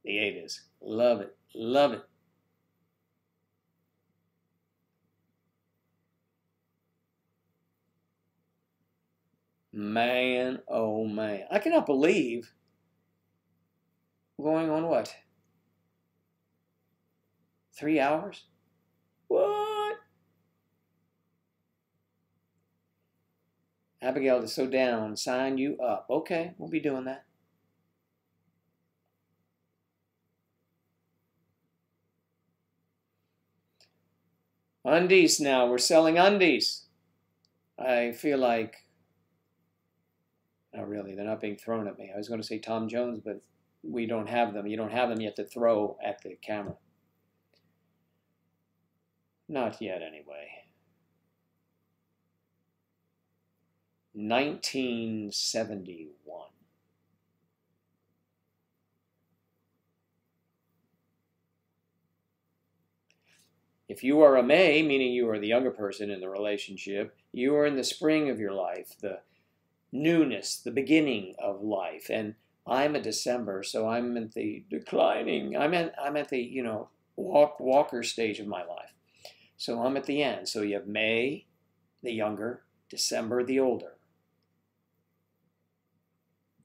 The 80s. Love it. Love it. Man, oh man. I cannot believe going on what? 3 hours? What? Abigail is so down. Sign you up. Okay, we'll be doing that. Undies now. We're selling undies. I feel like, not really, they're not being thrown at me. I was going to say Tom Jones, but we don't have them. You don't have them yet to throw at the camera. Not yet, anyway. 1971. If you are a May, meaning you are the younger person in the relationship, you are in the spring of your life, the newness, the beginning of life. And I'm a December, so I'm at the declining. I'm at the walker stage of my life. So I'm at the end. So you have May, the younger, December, the older.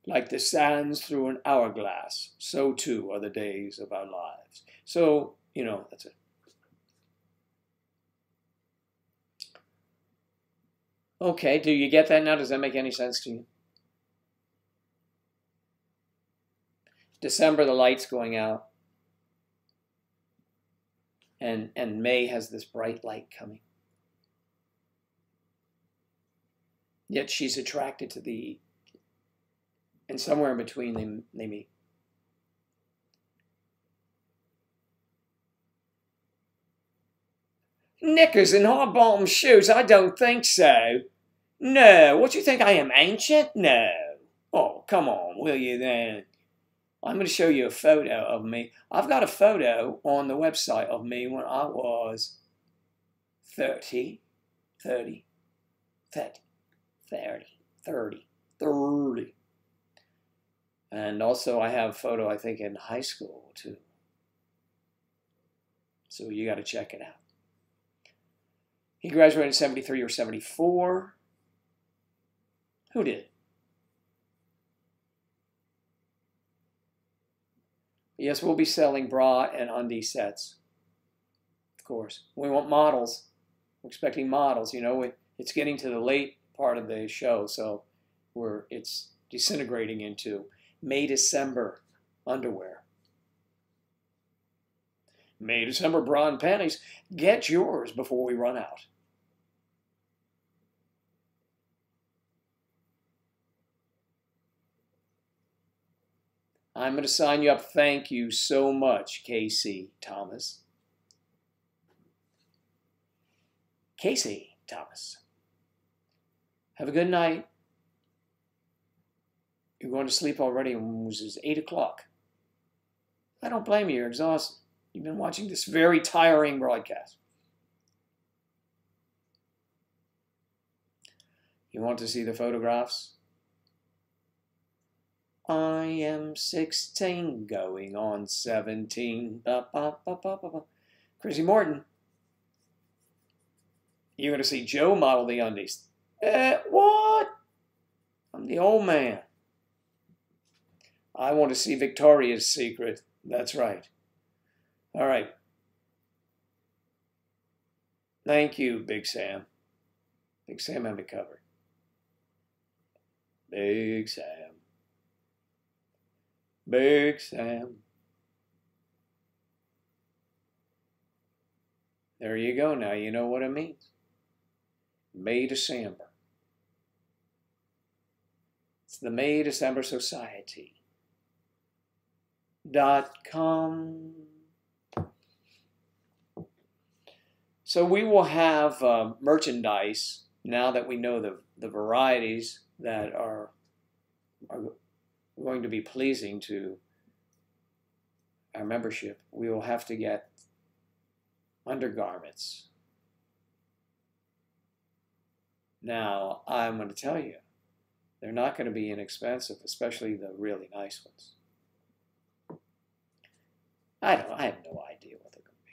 Like the sands through an hourglass, so too are the days of our lives. So, that's it. Okay, do you get that now? Does that make any sense to you? December, the light's going out. And May has this bright light coming. Yet she's attracted to the, and somewhere in between they meet. Knickers and high-bottom shoes? I don't think so. No, what do you think I am, ancient? No. Oh, come on, will you then? I'm going to show you a photo of me. I've got a photo on the website of me when I was 30. And also I have a photo, I think, in high school, too. So you got to check it out. He graduated in 73 or 74. Who did? Yes, we'll be selling bra and undie sets. Of course. We want models. We're expecting models. It's getting to the late part of the show, so it's disintegrating into May, December underwear. May, December bra and panties. Get yours before we run out. I'm going to sign you up. Thank you so much, Casey Thomas. Casey Thomas. Have a good night. You're going to sleep already. It was 8 o'clock. I don't blame you. You're exhausted. You've been watching this very tiring broadcast. You want to see the photographs? I am 16, going on 17. Ba, ba, ba, ba, ba, ba. Chrissy Morton. You're going to see Joe model the undies. What? I'm the old man. I want to see Victoria's Secret. That's right. All right. Thank you, Big Sam. Big Sam had me covered. Big Sam. Big Sam. There you go. Now you know what it means. May, December. It's the May, December Society.com. So we will have merchandise now that we know the varieties that are going to be pleasing to our membership. We will have to get undergarments. Now, I'm going to tell you, they're not going to be inexpensive, especially the really nice ones. I have no idea what they're going to be.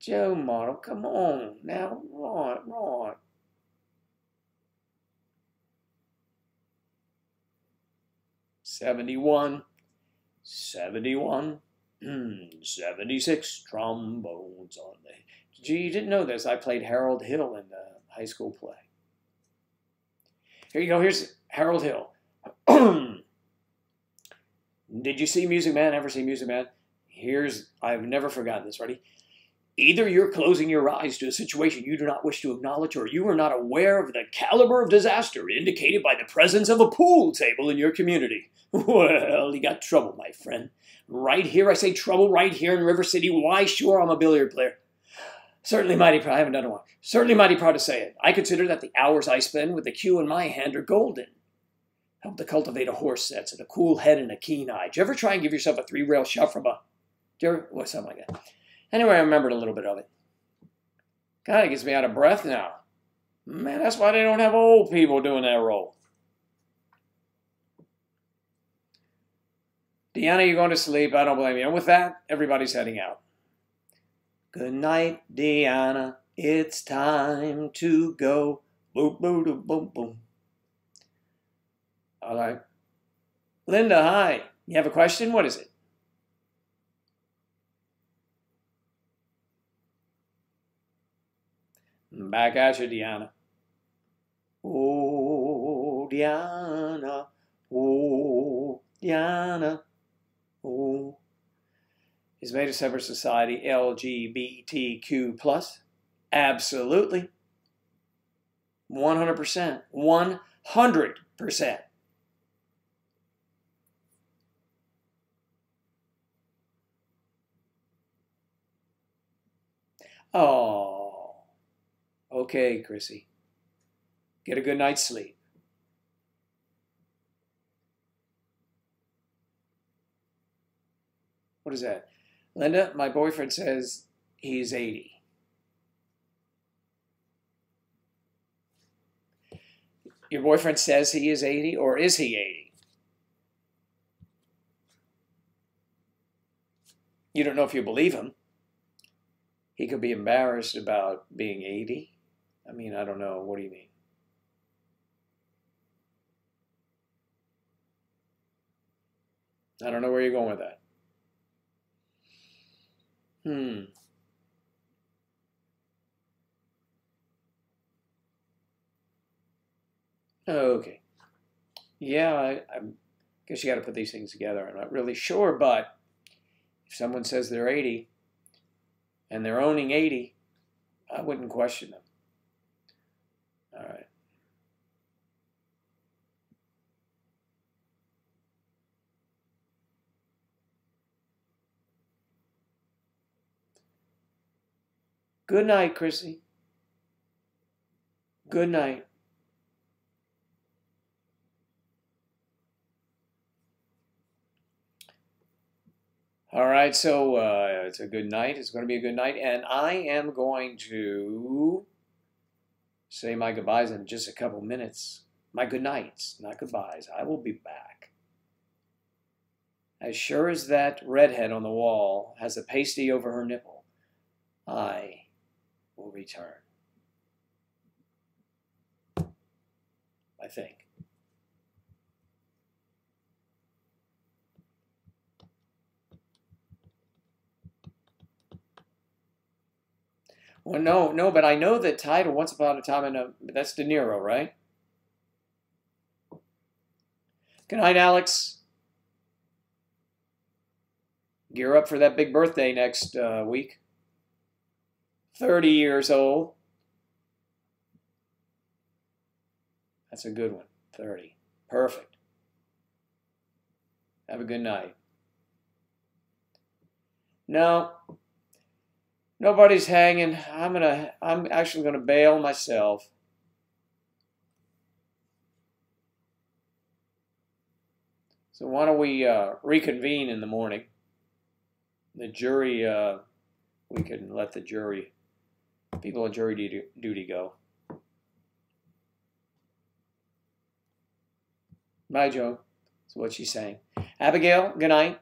Joe model, come on now, right. 71, 76 trombones on the... Gee, you didn't know this. I played Harold Hill in the high school play. Here you go. Here's Harold Hill. Did you see Music Man? Ever see Music Man? I've never forgotten this. Ready? Either you're closing your eyes to a situation you do not wish to acknowledge, or you are not aware of the caliber of disaster indicated by the presence of a pool table in your community. Well, you got trouble, my friend. Right here, I say trouble right here in River City. Why, sure, I'm a billiard player. Certainly mighty proud. I haven't done it one. Certainly mighty proud to say it. I consider that the hours I spend with the cue in my hand are golden. Help to cultivate a horse sense and a cool head and a keen eye. Did you ever try and give yourself a 3-rail shot from a... What's something like that? Anyway, I remembered a little bit of it. God, it gets me out of breath now. Man, that's why they don't have old people doing that role. Deanna, you're going to sleep. I don't blame you. And with that, everybody's heading out. Good night, Deanna. It's time to go. Boom, boom, boom, boom, boom. All right. Linda, hi. You have a question? What is it? Back at you, Deanna. Oh, Deanna. Oh, Deanna. Oh. Is made a separate society LGBTQ+? Absolutely. 100%. 100%. Oh. Okay, Chrissy. Get a good night's sleep. What is that? Linda, my boyfriend says he's 80. Your boyfriend says he is 80, or is he 80? You don't know if you believe him. He could be embarrassed about being 80. I mean, I don't know. What do you mean? I don't know where you're going with that. Okay. Yeah, I guess you got to put these things together. I'm not really sure, but if someone says they're 80 and they're owning 80, I wouldn't question them. All right. Good night, Chrissy. Good night. All right, so it's a good night. It's going to be a good night, and I am going to say my goodbyes in just a couple minutes. My good nights, not goodbyes. I will be back. As sure as that redhead on the wall has a pasty over her nipple, I will return. I think. Well, no, but I know that title, Once Upon a Time in a... That's De Niro, right? Good night, Alex. Gear up for that big birthday next week. 30 years old. That's a good one. 30. Perfect. Have a good night. No. Nobody's hanging. I'm actually gonna bail myself. So why don't we reconvene in the morning? The jury, we can let the jury, people on jury duty go. Bye, Joe. That's what she's saying. Abigail, good night.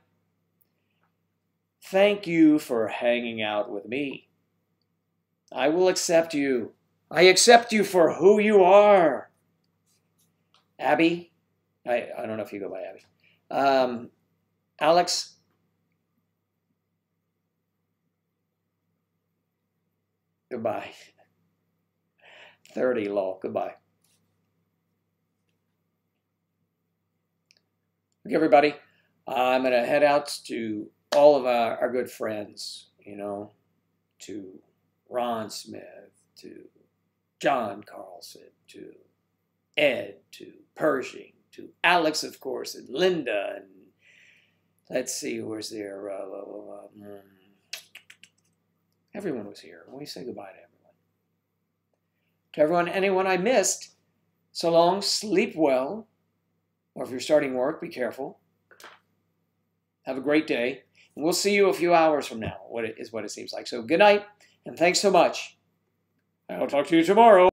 Thank you for hanging out with me. I will accept you. I accept you for who you are. Abby, I don't know if you go by Abby. Alex, goodbye. 30, lol, goodbye. Okay, everybody. I'm going to head out to all of our good friends, to Ron Smith, to John Carlson, to Ed, to Pershing, to Alex, of course, and Linda, and let's see, who was there? Everyone was here. We say goodbye to everyone. To everyone, anyone I missed, so long, sleep well, or if you're starting work, be careful. Have a great day, and we'll see you a few hours from now, what it seems like. So good night, and thanks so much. I'll talk to you tomorrow.